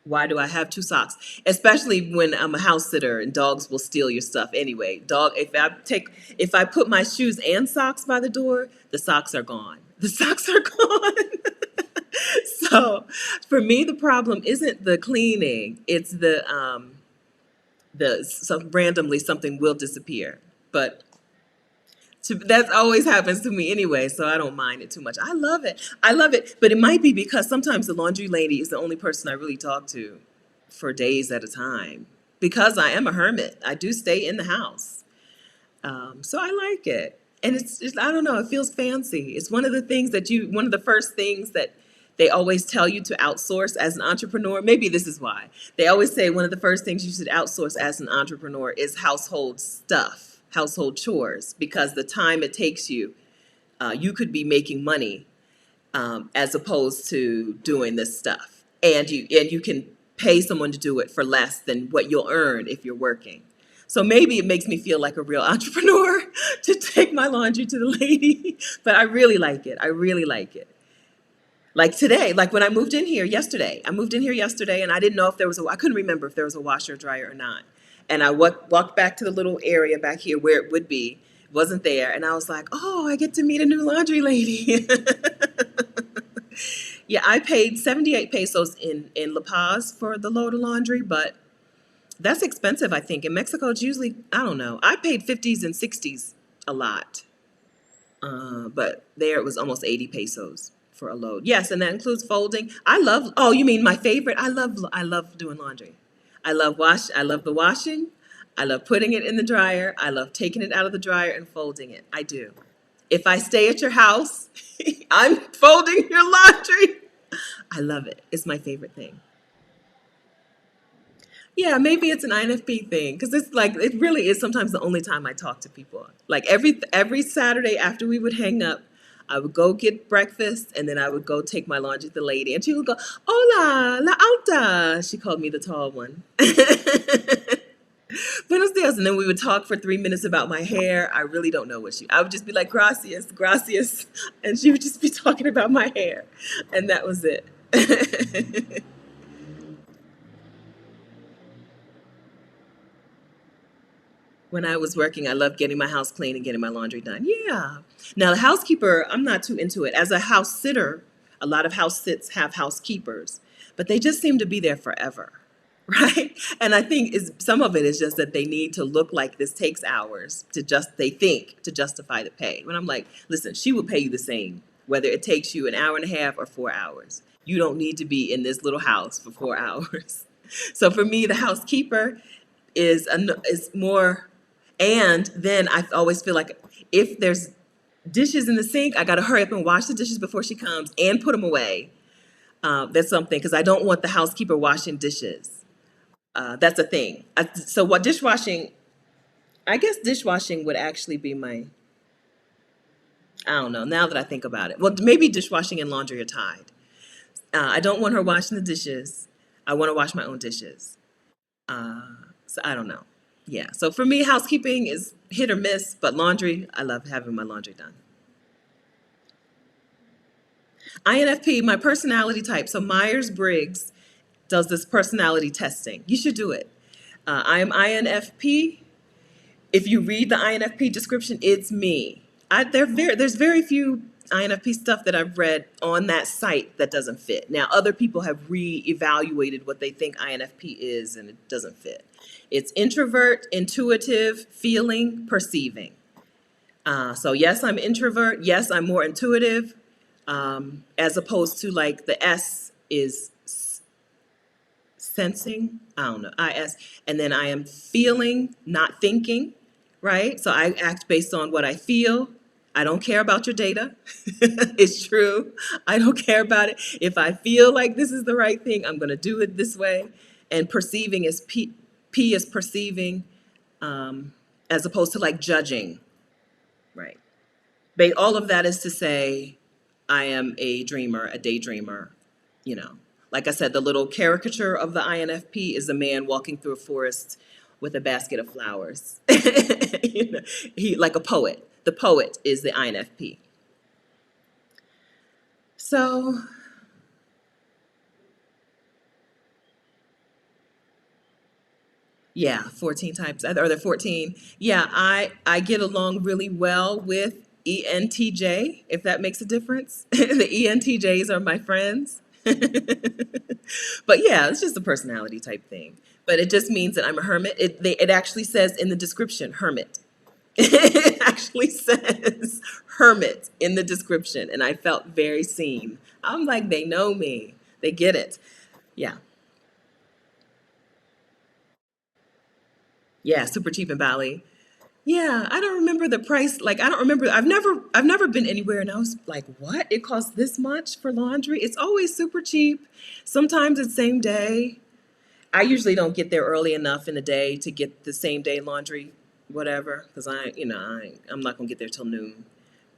why do I have two socks? Especially when I'm a house sitter and dogs will steal your stuff anyway. If I put my shoes and socks by the door, the socks are gone. The socks are gone. So for me, the problem isn't the cleaning. It's randomly something will disappear. But that always happens to me anyway, so I don't mind it too much. I love it. I love it. But it might be because sometimes the laundry lady is the only person I really talk to for days at a time. Because I am a hermit, I do stay in the house. So I like it. And it's just, I don't know, it feels fancy. It's one of the first things that they always tell you to outsource as an entrepreneur. Maybe this is why. They always say one of the first things you should outsource as an entrepreneur is household stuff, household chores, because the time it takes you, you could be making money as opposed to doing this stuff. And you can pay someone to do it for less than what you'll earn if you're working. So maybe it makes me feel like a real entrepreneur to take my laundry to the lady, but I really like it. I really like it. Like today, like when I moved in here yesterday, and I didn't know if I couldn't remember if there was a washer or dryer or not. And I walked back to the little area back here where it would be, it wasn't there. And I was like, oh, I get to meet a new laundry lady. Yeah, I paid 78 pesos in La Paz for the load of laundry, but that's expensive, I think. In Mexico, it's usually, I don't know. I paid 50s and 60s a lot. But there it was almost 80 pesos for a load. Yes, and that includes folding. Oh, you mean my favorite? I love doing laundry. I love the washing. I love putting it in the dryer. I love taking it out of the dryer and folding it. I do. If I stay at your house, I'm folding your laundry. I love it. It's my favorite thing. Yeah, maybe it's an INFP thing because it's like it really is sometimes the only time I talk to people. Like every Saturday after we would hang up, I would go get breakfast and then I would go take my laundry to the lady and she would go, "Hola, la alta." She called me the tall one. Buenos dias, and then we would talk for 3 minutes about my hair. I really don't know I would just be like, "Gracias, gracias," and she would just be talking about my hair, and that was it. When I was working, I loved getting my house clean and getting my laundry done. Yeah. Now, the housekeeper, I'm not too into it. As a house sitter, a lot of house sits have housekeepers, but they just seem to be there forever, right? And I think some of it is just that they need to look like this takes hours they think, to justify the pay. When I'm like, listen, she will pay you the same, whether it takes you an hour and a half or 4 hours. You don't need to be in this little house for 4 hours. So for me, the housekeeper is more. And then I always feel like if there's dishes in the sink, I got to hurry up and wash the dishes before she comes and put them away. That's something because I don't want the housekeeper washing dishes. That's a thing. So what dishwashing? I guess dishwashing would actually be my. I don't know. Now that I think about it, well, maybe dishwashing and laundry are tied. I don't want her washing the dishes. I want to wash my own dishes. So I don't know. Yeah. So for me, housekeeping is hit or miss, but laundry, I love having my laundry done. INFP, my personality type. So Myers-Briggs does this personality testing. You should do it. I am INFP. If you read the INFP description, it's me. There's very few INFP stuff that I've read on that site that doesn't fit. Now, other people have re-evaluated what they think INFP is, and it doesn't fit. It's introvert, intuitive, feeling, perceiving. So yes, I'm introvert. Yes, I'm more intuitive, as opposed to like the S is sensing. I don't know, IS, and then I am feeling, not thinking. Right? So I act based on what I feel. I don't care about your data. It's true. I don't care about it. If I feel like this is the right thing, I'm going to do it this way. And perceiving is P is perceiving, as opposed to like judging. Right. All of that is to say, I am a dreamer, a daydreamer, you know. Like I said, the little caricature of the INFP is a man walking through a forest with a basket of flowers. You know, he like a poet. The poet is the INFP. So, yeah, 14 types. Are there 14? Yeah, I get along really well with ENTJ, if that makes a difference. The ENTJs are my friends. But yeah, it's just a personality type thing. But it just means that I'm a hermit. It actually says in the description, hermit. It actually says hermit in the description, and I felt very seen. I'm like, they know me. They get it. Yeah. Yeah, super cheap in Bali. Yeah, I don't remember the price. Like, I don't remember. I've never been anywhere and I was like, what? It costs this much for laundry? It's always super cheap. Sometimes it's same day. I usually don't get there early enough in the day to get the same day laundry, whatever, because I'm not gonna get there till noon.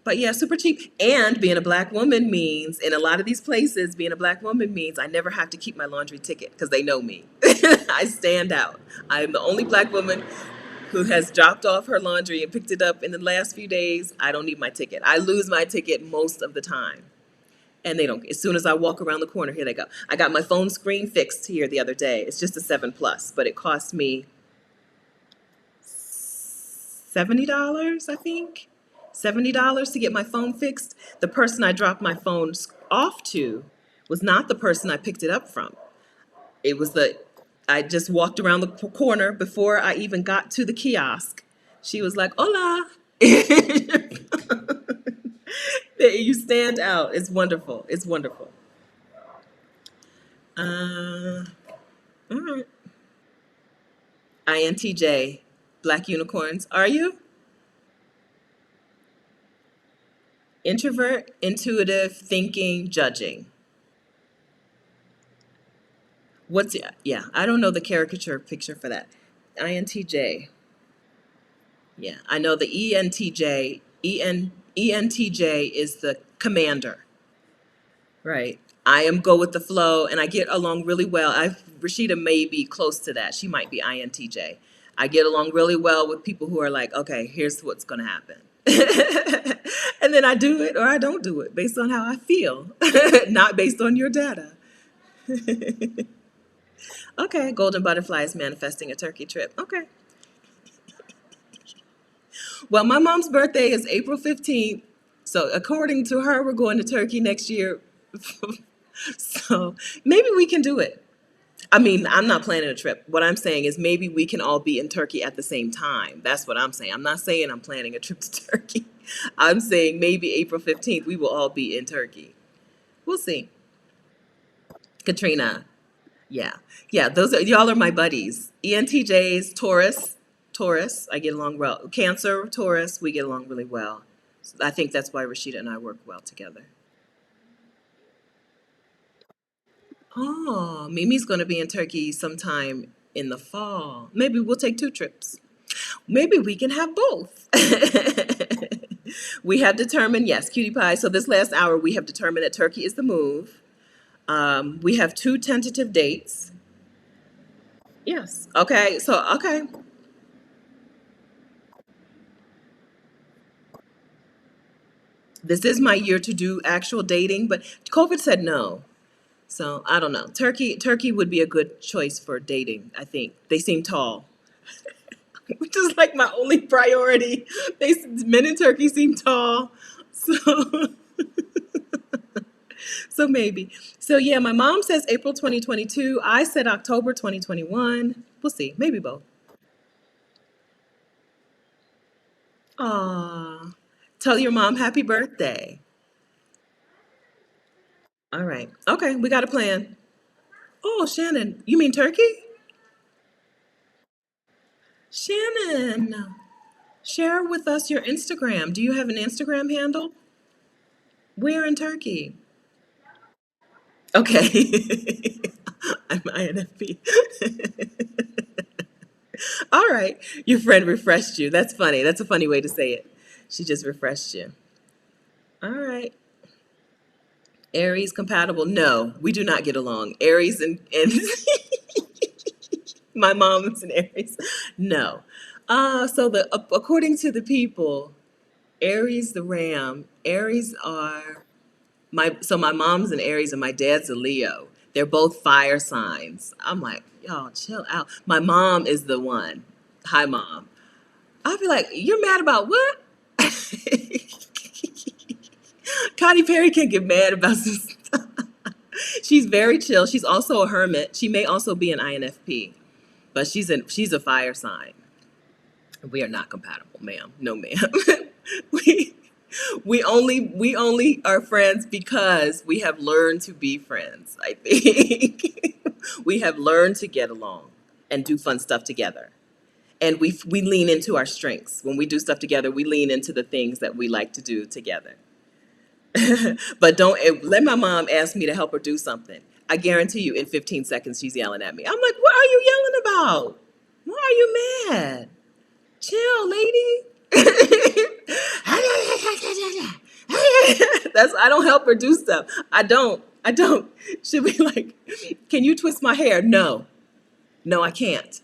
But yeah, super cheap. And being a black woman means, in a lot of these places, being a black woman means I never have to keep my laundry ticket because they know me. I stand out. I'm the only black woman who has dropped off her laundry and picked it up in the last few days. I don't need my ticket. I lose my ticket most of the time. And they don't. As soon as I walk around the corner, here they go. I got my phone screen fixed here the other day. It's just a 7 Plus, but it cost me $70, I think. $70 to get my phone fixed. The person I dropped my phone off to was not the person I picked it up from. It was I just walked around the corner before I even got to the kiosk. She was like, "Hola." You stand out. It's wonderful. It's wonderful. Uh, all right. INTJ, Black Unicorns. Are you? Introvert, intuitive, thinking, judging. Yeah, I don't know the caricature picture for that. INTJ. Yeah, I know the ENTJ is the commander, right? I am go with the flow and I get along really well. Rashida may be close to that. She might be INTJ. I get along really well with people who are like, okay, here's what's going to happen. And then I do it or I don't do it based on how I feel, not based on your data. Okay, golden butterfly is manifesting a turkey trip. Okay. Well, my mom's birthday is April 15th. So according to her, we're going to Turkey next year. So maybe we can do it. I mean, I'm not planning a trip. What I'm saying is maybe we can all be in Turkey at the same time. That's what I'm saying. I'm not saying I'm planning a trip to Turkey. I'm saying maybe April 15th we will all be in Turkey. We'll see. Katrina. Yeah. Yeah, y'all are my buddies. ENTJs, Taurus, I get along well. Cancer, Taurus, we get along really well. So I think that's why Rashida and I work well together. Oh, Mimi's going to be in Turkey sometime in the fall. Maybe we'll take two trips. Maybe we can have both. We have determined, yes, cutie pie. So this last hour, we have determined that Turkey is the move. We have two tentative dates. Yes. Okay. So, okay. This is my year to do actual dating, but COVID said no. So I don't know. Turkey would be a good choice for dating, I think. They seem tall, which is like my only priority. Men in Turkey seem tall. So so maybe. So yeah, my mom says April 2022. I said October 2021. We'll see. Maybe both. Aw. Tell your mom happy birthday. All right. Okay, we got a plan. Oh, Shannon, you mean Turkey? Shannon, share with us your Instagram. Do you have an Instagram handle? Where in Turkey? Okay. I'm INFP. All right. Your friend refreshed you. That's funny. That's a funny way to say it. She just refreshed you. All right. Aries compatible? No, we do not get along. Aries and my mom is an Aries. No. So according to the people, Aries the Ram, Aries are my mom's an Aries and my dad's a Leo. They're both fire signs. I'm like, y'all chill out. My mom is the one. Hi mom. I'll be like, you're mad about what? Connie Perry can get mad about some stuff. She's very chill. She's also a hermit. She may also be an INFP, but she's a fire sign. We are not compatible, ma'am. No, ma'am. we we only are friends because we have learned to be friends. I think we have learned to get along and do fun stuff together. And we lean into our strengths. When we do stuff together, we lean into the things that we like to do together. But don't let my mom ask me to help her do something. I guarantee you, in 15 seconds, she's yelling at me. I'm like, what are you yelling about? Why are you mad? Chill, lady. That's I don't help her do stuff. I don't. I don't. She'll be like, "Can you twist my hair?" No. No, I can't.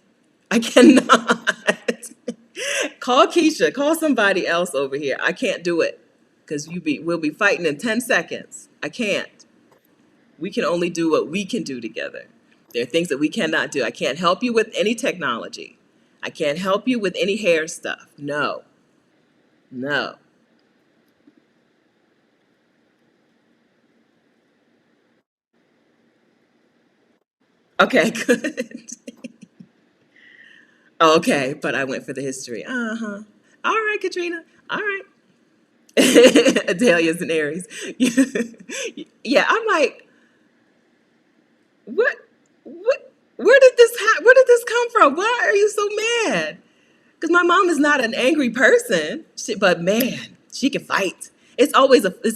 I cannot. Call Keisha. Call somebody else over here. I can't do it because we'll be fighting in 10 seconds. I can't. We can only do what we can do together. There are things that we cannot do. I can't help you with any technology. I can't help you with any hair stuff. No. No. Okay, good. Okay, but I went for the history. Uh-huh. All right, Katrina. All right. Adelia's an Aries. Yeah, I'm like, what where did this come from? Why are you so mad? Because my mom is not an angry person, but man, she can fight. It's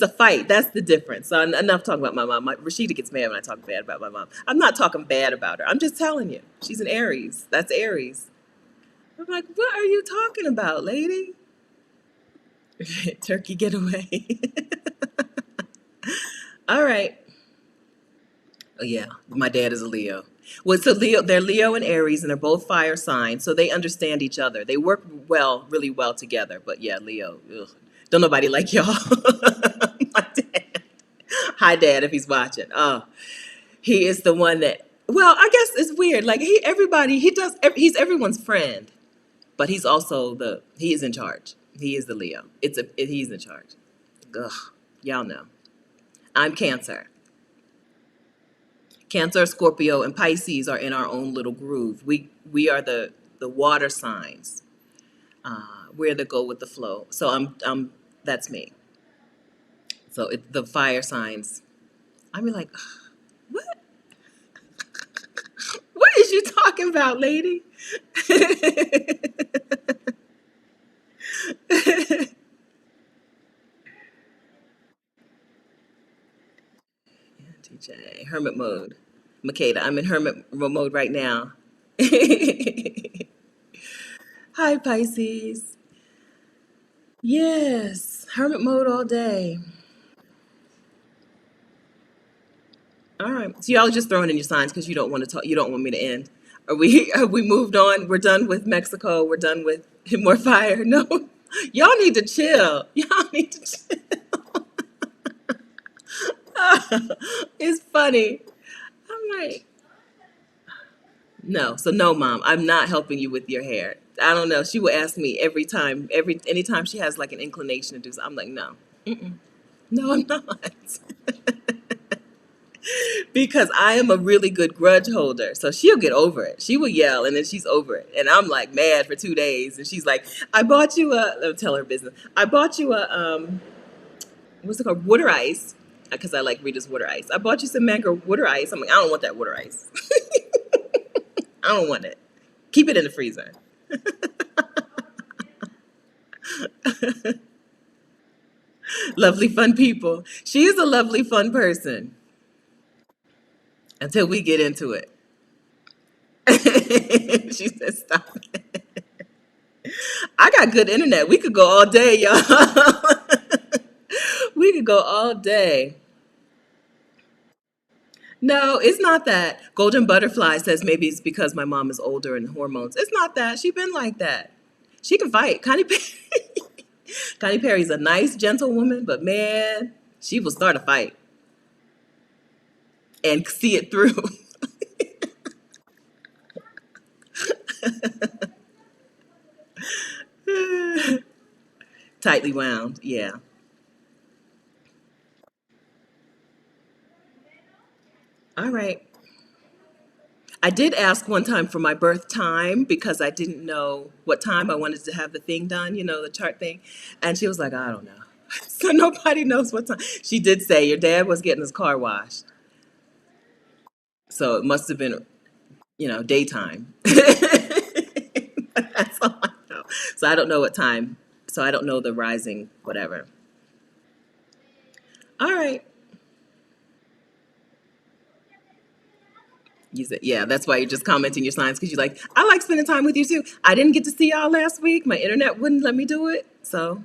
a fight. That's the difference. So enough talking about my mom. Rashida gets mad when I talk bad about my mom. I'm not talking bad about her. I'm just telling you, she's an Aries. That's Aries. I'm like, what are you talking about, lady? Turkey, get away. All right. Oh yeah, my dad is a Leo. Well, so they're Leo and Aries, and they're both fire signs, so they understand each other. They work really well together. But yeah, Leo, ugh. Don't nobody like y'all. My dad. Hi, Dad, if he's watching. Oh, he is the one that. Well, I guess it's weird. Like he's everyone's friend, but he is in charge. He is the Leo. He's in charge. Ugh, y'all know. I'm Cancer. Cancer, Scorpio, and Pisces are in our own little groove. We are the water signs. We're the go with the flow. So I'm that's me. So the fire signs. I mean, like, what? What is you talking about, lady? TJ, hermit mode. Makeda, I'm in hermit mode right now. Hi, Pisces. Yes, hermit mode all day. All right. So y'all are just throwing in your signs because you don't want to talk. You don't want me to end. Are we? Have we moved on? We're done with Mexico. We're done with more fire. No, y'all need to chill. Y'all need to chill. It's funny. I'm like, no. So no, mom. I'm not helping you with your hair. I don't know. She will ask me anytime she has like an inclination to do something. I'm like, no, no, I'm not. Because I am a really good grudge holder. So she'll get over it. She will yell and then she's over it. And I'm like mad for 2 days. And she's like, I bought you I'll tell her business. I bought you what's it called? Water ice. Because I like Rita's water ice. I bought you some mango water ice. I'm like, I don't want that water ice. I don't want it. Keep it in the freezer. Lovely, fun people. She is a lovely, fun person until we get into it. She said, stop it. I got good internet. We could go all day, y'all. We could go all day. No, it's not that. Golden Butterfly says maybe it's because my mom is older and hormones. It's not that. She been like that. She can fight. Connie Perry's a nice, gentle woman, but man, she will start a fight and see it through. Tightly wound. Yeah. All right. I did ask one time for my birth time because I didn't know what time I wanted to have the thing done, the chart thing. And she was like, I don't know. So nobody knows what time. She did say your dad was getting his car washed. So it must have been, daytime. That's all I know. So I don't know what time. So I don't know the rising, whatever. All right. You said, yeah, that's why you're just commenting your signs because you're like, I like spending time with you too. I didn't get to see y'all last week. My internet wouldn't let me do it. So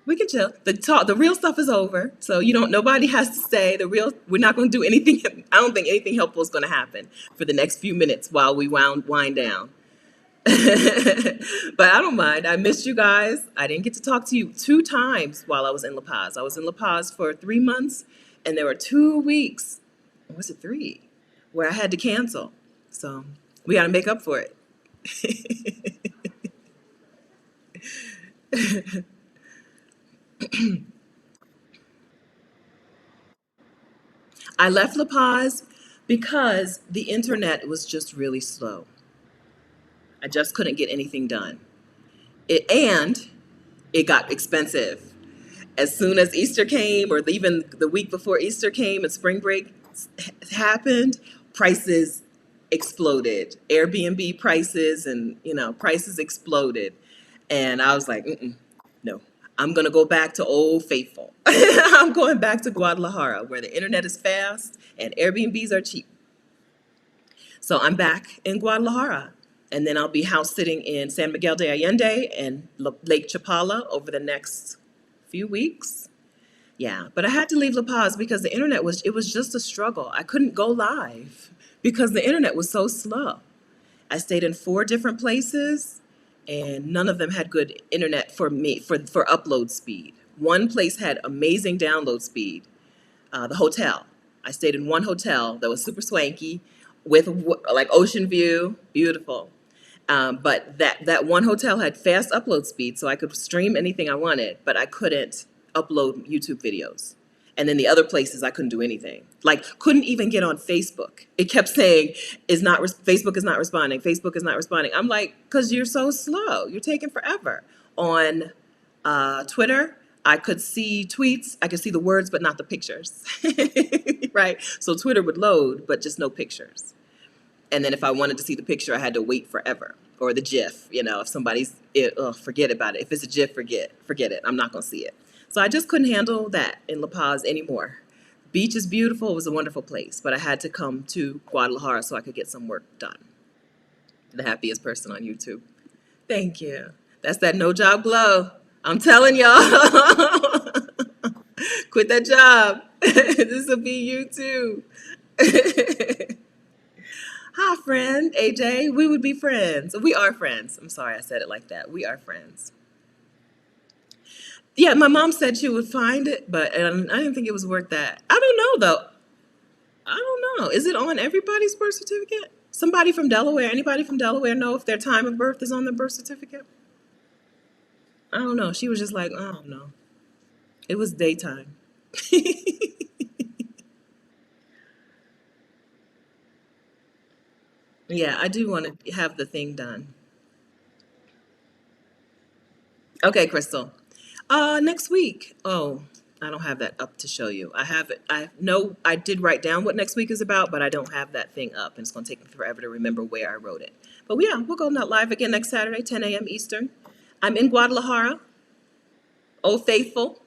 we can chill. The real stuff is over. So nobody has to say we're not going to do anything. I don't think anything helpful is going to happen for the next few minutes while we wind down. But I don't mind. I missed you guys. I didn't get to talk to you 2 times while I was in La Paz. I was in La Paz for 3 months, and there were 2 weeks. Or was it 3? Where I had to cancel. So we got to make up for it. I left La Paz because the internet was just really slow. I just couldn't get anything done. And it got expensive. As soon as Easter came, or even the week before Easter came and spring break happened, prices exploded. Airbnb prices and prices exploded, and I was like, no, I'm gonna go back to Old Faithful. I'm going back to Guadalajara, where the internet is fast and Airbnbs are cheap. So I'm back in Guadalajara, and then I'll be house sitting in San Miguel de Allende and Lake Chapala over the next few weeks. Yeah, but I had to leave La Paz because the internet was just a struggle. I couldn't go live because the internet was so slow. I stayed in 4 different places, and none of them had good internet for me for upload speed. One place had amazing download speed. The hotel. I stayed in one hotel that was super swanky with like ocean view, beautiful. But that one hotel had fast upload speed, so I could stream anything I wanted, but I couldn't upload YouTube videos. And then the other places I couldn't do anything. Like couldn't even get on Facebook. It kept saying Facebook is not responding. Facebook is not responding. I'm like, because you're so slow. You're taking forever. On Twitter, I could see tweets. I could see the words, but not the pictures. Right? So Twitter would load, but just no pictures. And then if I wanted to see the picture, I had to wait forever. Or the GIF, if forget about it. If it's a GIF, forget it. I'm not going to see it. So I just couldn't handle that in La Paz anymore. Beach is beautiful. It was a wonderful place, but I had to come to Guadalajara so I could get some work done. The happiest person on YouTube. Thank you. That's that no job glow. I'm telling y'all. Quit that job. This will be you too. Hi, friend, AJ. We would be friends. We are friends. I'm sorry I said it like that. We are friends. Yeah, my mom said she would find it, but I didn't think it was worth that. I don't know, though. I don't know. Is it on everybody's birth certificate? Anybody from Delaware know if their time of birth is on the birth certificate? I don't know. She was just like, I don't know. It was daytime. Yeah, I do want to have the thing done. Okay, Crystal. Next week. Oh, I don't have that up to show you. I have it. I know I did write down what next week is about, but I don't have that thing up, and it's going to take me forever to remember where I wrote it. But yeah, we'll go not live again next Saturday, 10 a.m. Eastern. I'm in Guadalajara. Old Faithful.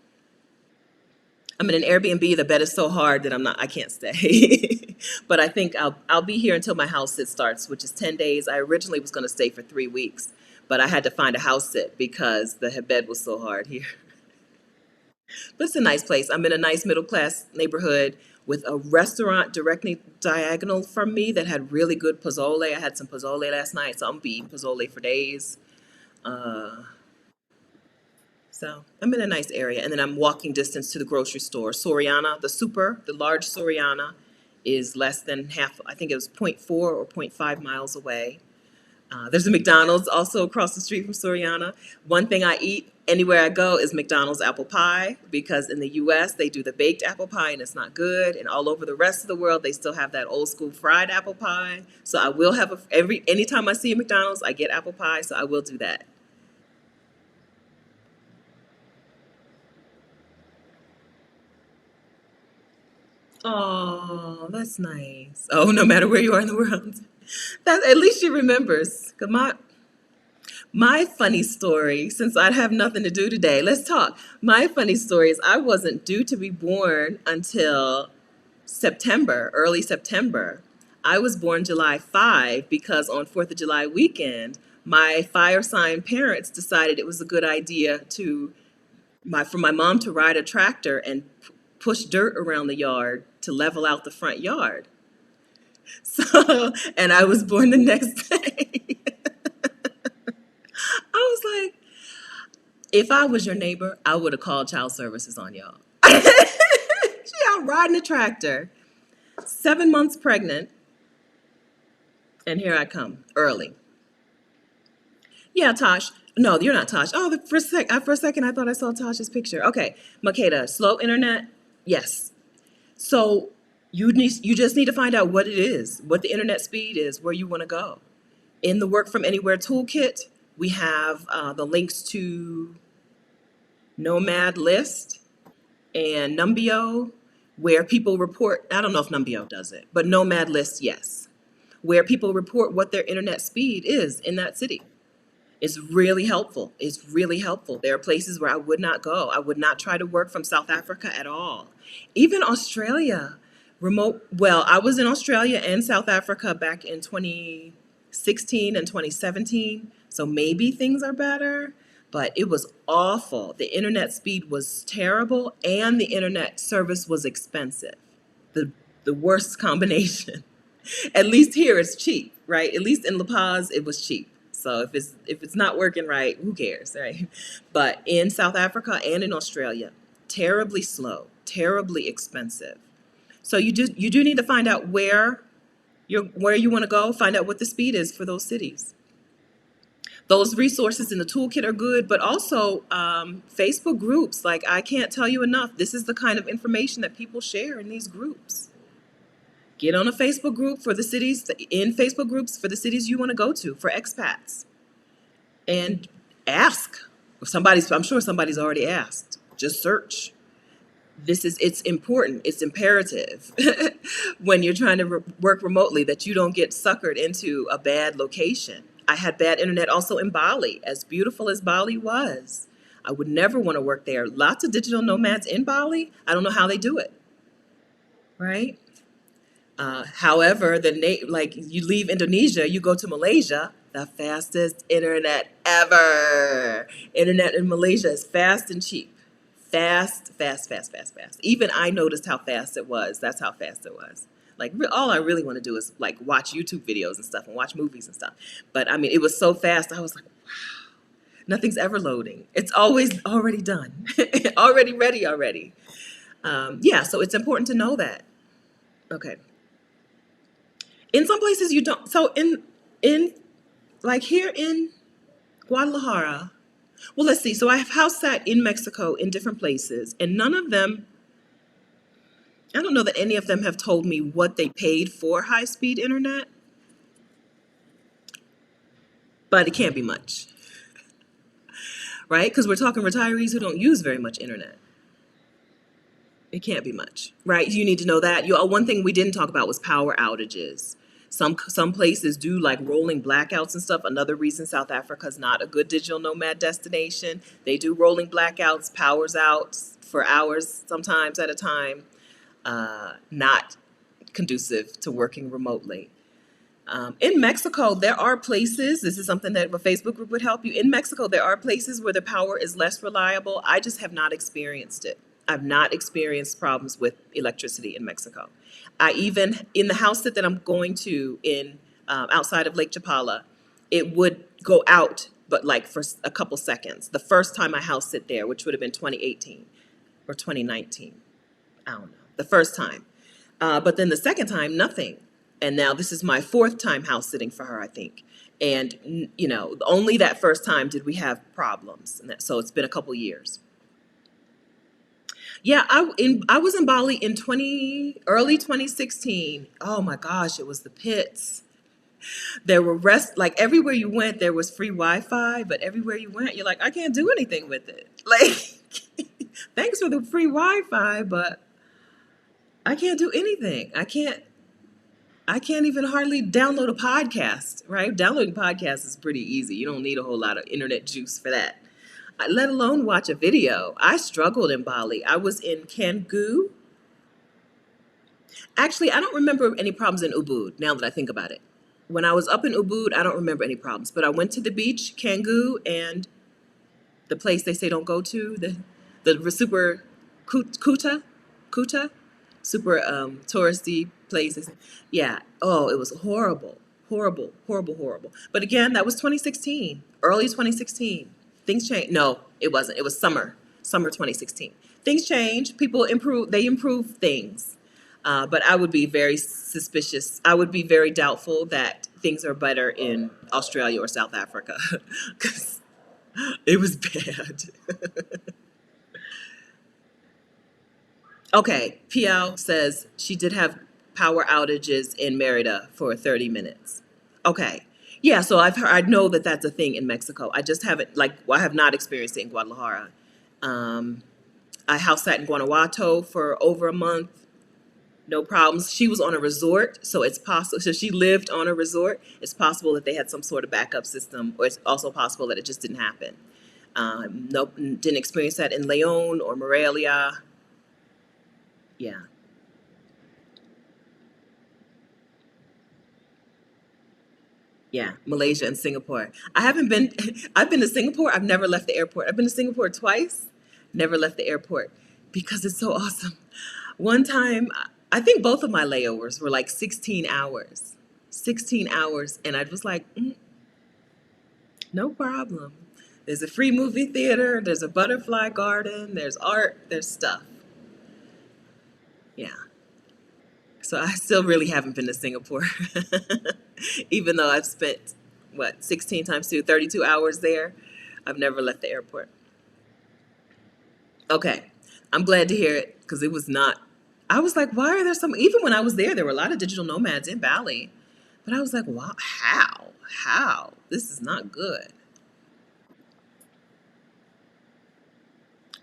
I'm in an Airbnb. The bed is so hard that I can't stay. But I think I'll be here until my house sit starts, which is 10 days. I originally was going to stay for 3 weeks, but I had to find a house sit because the bed was so hard here. But it's a nice place. I'm in a nice middle class neighborhood with a restaurant directly diagonal from me that had really good pozole. I had some pozole last night, so I'm gonna be eating pozole for days. Uh, so I'm in a nice area, and then I'm walking distance to the grocery store. Soriana, the large Soriana, is less than half. I think it was zero point 0.4 or zero point 0.5 miles away. There's a McDonald's also across the street from Soriana. One thing I eat anywhere I go is McDonald's apple pie because in the US they do the baked apple pie and it's not good. And all over the rest of the world they still have that old school fried apple pie. So I will have anytime I see a McDonald's I get apple pie. So I will do that. Oh, that's nice. Oh, no matter where you are in the world, that at least she remembers. 'Cause my funny story, since I have nothing to do today, let's talk. My funny story is I wasn't due to be born until September, early September. I was born July 5 because on 4th of July weekend, my fire sign parents decided it was a good idea for my mom to ride a tractor and push dirt around the yard to level out the front yard. So, and I was born the next day. I was like, if I was your neighbor, I would have called child services on y'all. She out riding a tractor, 7 months pregnant, and here I come early. Yeah, Tosh. No, you're not Tosh. Oh, for a second, I thought I saw Tosh's picture. Okay, Makeda, slow internet. Yes. So you just need to find out what it is, what the internet speed is, where you want to go. In the Work from Anywhere toolkit, we have the links to Nomad List and Numbeo, where people report. I don't know if Numbeo does it, but Nomad List, yes, where people report what their internet speed is in that city. It's really helpful. It's really helpful. There are places where I would not go. I would not try to work from South Africa at all. Even Australia, well, I was in Australia and South Africa back in 2016 and 2017. So maybe things are better, but it was awful. The internet speed was terrible and the internet service was expensive. The, the worst combination. At least here it's cheap, right? At least in La Paz it was cheap. So if it's not working right, who cares, right? But in South Africa and in Australia, terribly slow, terribly expensive. So you do need to find out where you want to go, find out what the speed is for those cities. Those resources in the toolkit are good, but also Facebook groups. Like I can't tell you enough. This is the kind of information that people share in these groups. Get on a Facebook group for the cities, in Facebook groups for the cities you want to go to for expats. And ask. I'm sure somebody's already asked. Just search. It's important. It's imperative when you're trying to work remotely that you don't get suckered into a bad location. I had bad internet also in Bali, as beautiful as Bali was. I would never want to work there. Lots of digital nomads in Bali. I don't know how they do it, right? However, like you leave Indonesia, you go to Malaysia, the fastest internet ever. Internet in Malaysia is fast and cheap. Fast, fast, fast, fast, fast. Even I noticed how fast it was. That's how fast it was. Like all I really want to do is like watch YouTube videos and stuff and watch movies and stuff. But I mean, it was so fast. I was like, wow, nothing's ever loading. It's always already done, already ready already. Yeah, so it's important to know that. Okay. In some places you don't. So in like here in Guadalajara, well, let's see. So I have house sat in Mexico in different places, and none of them, I don't know that any of them have told me what they paid for high speed internet, but it can't be much, right? Because we're talking retirees who don't use very much internet. It can't be much, right? You need to know that. One thing we didn't talk about was power outages. Some places do like rolling blackouts and stuff. Another reason South Africa is not a good digital nomad destination. They do rolling blackouts, powers out for hours, sometimes at a time. Not conducive to working remotely. In Mexico, there are places, this is something that a Facebook group would help you. In Mexico, there are places where the power is less reliable. I just have not experienced it. I've not experienced problems with electricity in Mexico. I even in the house that I'm going to in outside of Lake Chapala, it would go out, but like for a couple seconds. The first time I house sit there, which would have been 2018 or 2019, I don't know. The first time, but then the second time, nothing. And now this is my fourth time house sitting for her, I think. And only that first time did we have problems, and so it's been a couple years. Yeah, I was in Bali in early 2016. Oh my gosh, it was the pits. There were like everywhere you went, there was free Wi-Fi, but everywhere you went, you're like, I can't do anything with it. Like, thanks for the free Wi-Fi, but I can't do anything. I can't even hardly download a podcast, right? Downloading podcasts is pretty easy. You don't need a whole lot of internet juice for that. Let alone watch a video. I struggled in Bali. I was in Canggu. Actually, I don't remember any problems in Ubud now that I think about it. When I was up in Ubud, I don't remember any problems. But I went to the beach, Canggu, and the place they say don't go to, the super Kuta, super touristy places. Yeah. Oh, it was horrible, horrible, horrible, horrible. But again, that was 2016, early 2016. Things changed. No, it wasn't. It was summer 2016. Things change. People improve. They improve things. But I would be very suspicious. I would be very doubtful that things are better in Australia or South Africa because it was bad. Okay, PL says she did have power outages in Merida for 30 minutes. Okay. Yeah, so I know that that's a thing in Mexico. I just haven't, I have not experienced it in Guadalajara. Um, I house sat in Guanajuato for over a month, no problems. She was on a resort, so it's possible. So she lived on a resort. It's possible that they had some sort of backup system, or it's also possible that it just didn't happen. Nope, didn't experience that in Leon or Morelia. Yeah. Yeah, Malaysia and Singapore. I haven't been, I've been to Singapore. I've never left the airport. I've been to Singapore twice, never left the airport because it's so awesome. One time, I think both of my layovers were like 16 hours. 16 hours. And I was like, no problem. There's a free movie theater, there's a butterfly garden, there's art, there's stuff. Yeah. So I still really haven't been to Singapore, even though I've spent, 16 times 2, 32 hours there. I've never left the airport. Okay. I'm glad to hear it because it was not, I was like, why are there some, even when I was there were a lot of digital nomads in Bali. But I was like, wow, how? How? This is not good.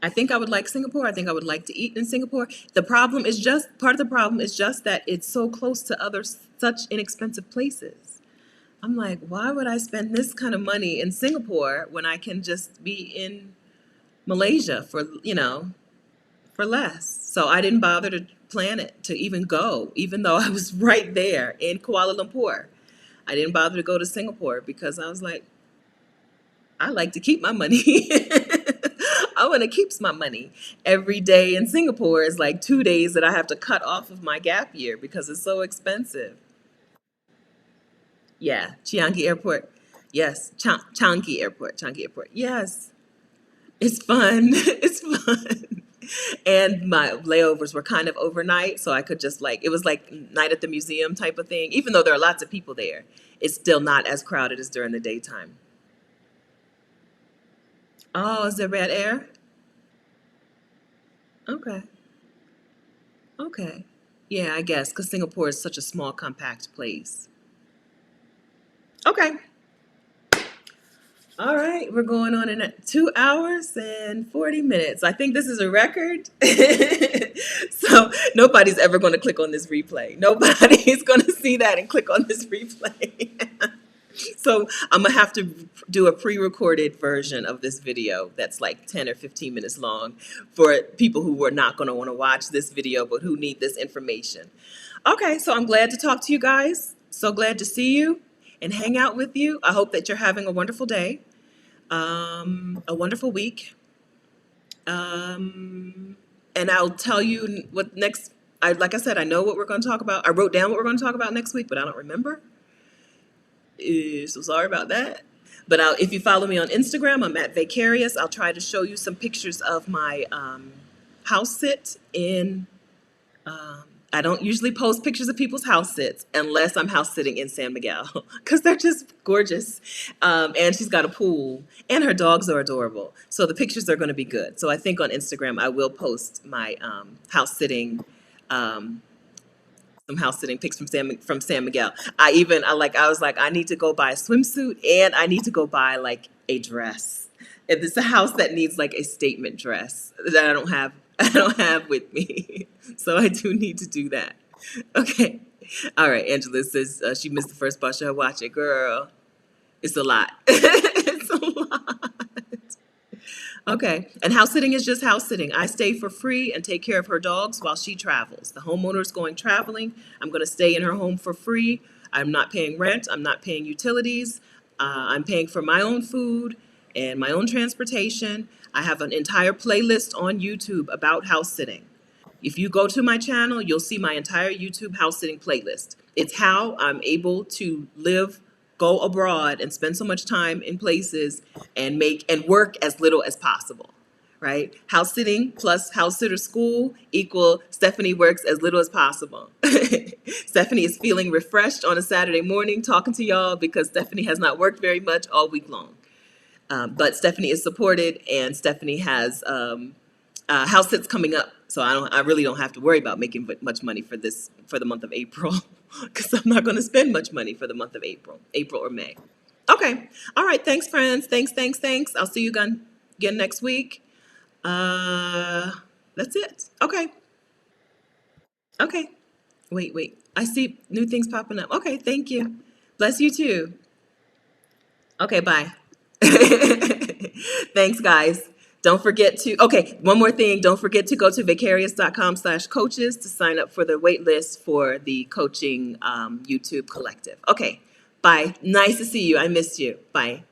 I think I would like Singapore. I think I would like to eat in Singapore. Part of the problem is just that it's so close to other such inexpensive places. I'm like, why would I spend this kind of money in Singapore when I can just be in Malaysia for less? So I didn't bother to plan it to even go, even though I was right there in Kuala Lumpur. I didn't bother to go to Singapore because I was like, I like to keep my money. I want to keep my money. Every day in Singapore is like 2 days that I have to cut off of my gap year because it's so expensive. Yeah, Chiangi Airport. Yes, Changi Airport. Changi Airport. Yes, it's fun. It's fun. And my layovers were kind of overnight, so I could just it was like night at the museum type of thing. Even though there are lots of people there, it's still not as crowded as during the daytime. Oh, is there bad air? Okay. Okay. Yeah, I guess because Singapore is such a small, compact place. Okay. All right. We're going on in at 2 hours and 40 minutes. I think this is a record. So nobody's ever going to click on this replay. Nobody's going to see that and click on this replay. So I'm gonna have to do a pre-recorded version of this video that's like 10 or 15 minutes long for people who are not gonna want to watch this video but who need this information. Okay, so I'm glad to talk to you guys. So glad to see you and hang out with you. I hope that you're having a wonderful day, a wonderful week. Um, And I'll tell you what next. Like I said, I know what we're going to talk about. I wrote down what we're going to talk about next week, but I don't remember. So sorry about that. But if you follow me on Instagram, I'm at Vicarious. I'll try to show you some pictures of my house sit in. I don't usually post pictures of people's house sits unless I'm house sitting in San Miguel because they're just gorgeous. And she's got a pool and her dogs are adorable. So the pictures are going to be good. So I think on Instagram I will post my house sitting some house sitting pics from San Miguel. I was like, I need to go buy a swimsuit and I need to go buy like a dress. If it's a house that needs like a statement dress that I don't have with me. So I do need to do that. Okay. All right. Angela says she missed the first part. Should I watch it? Girl, it's a lot. It's a lot. Okay. And house sitting is just house sitting. I stay for free and take care of her dogs while she travels. The homeowner's going traveling. I'm going to stay in her home for free. I'm not paying rent. I'm not paying utilities. I'm paying for my own food and my own transportation. I have an entire playlist on YouTube about house sitting. If you go to my channel, you'll see my entire YouTube house sitting playlist. It's how I'm able to live, go abroad, and spend so much time in places and make and work as little as possible. Right? House sitting plus house sitter school equal Stephanie works as little as possible. Stephanie is feeling refreshed on a Saturday morning talking to y'all because Stephanie has not worked very much all week long. But Stephanie is supported, and Stephanie has house sits coming up, so I really don't have to worry about making much money for the month of April, because I'm not going to spend much money for the month of April or May. Okay, all right. Thanks, friends. Thanks. I'll see you again next week. That's it. Okay. Wait. I see new things popping up. Okay, thank you. Bless you too. Okay, bye. Thanks, guys. Don't forget one more thing. Don't forget to go to vicarious.com/coaches to sign up for the wait list for the coaching YouTube collective. Okay, bye. Nice to see you. I missed you. Bye.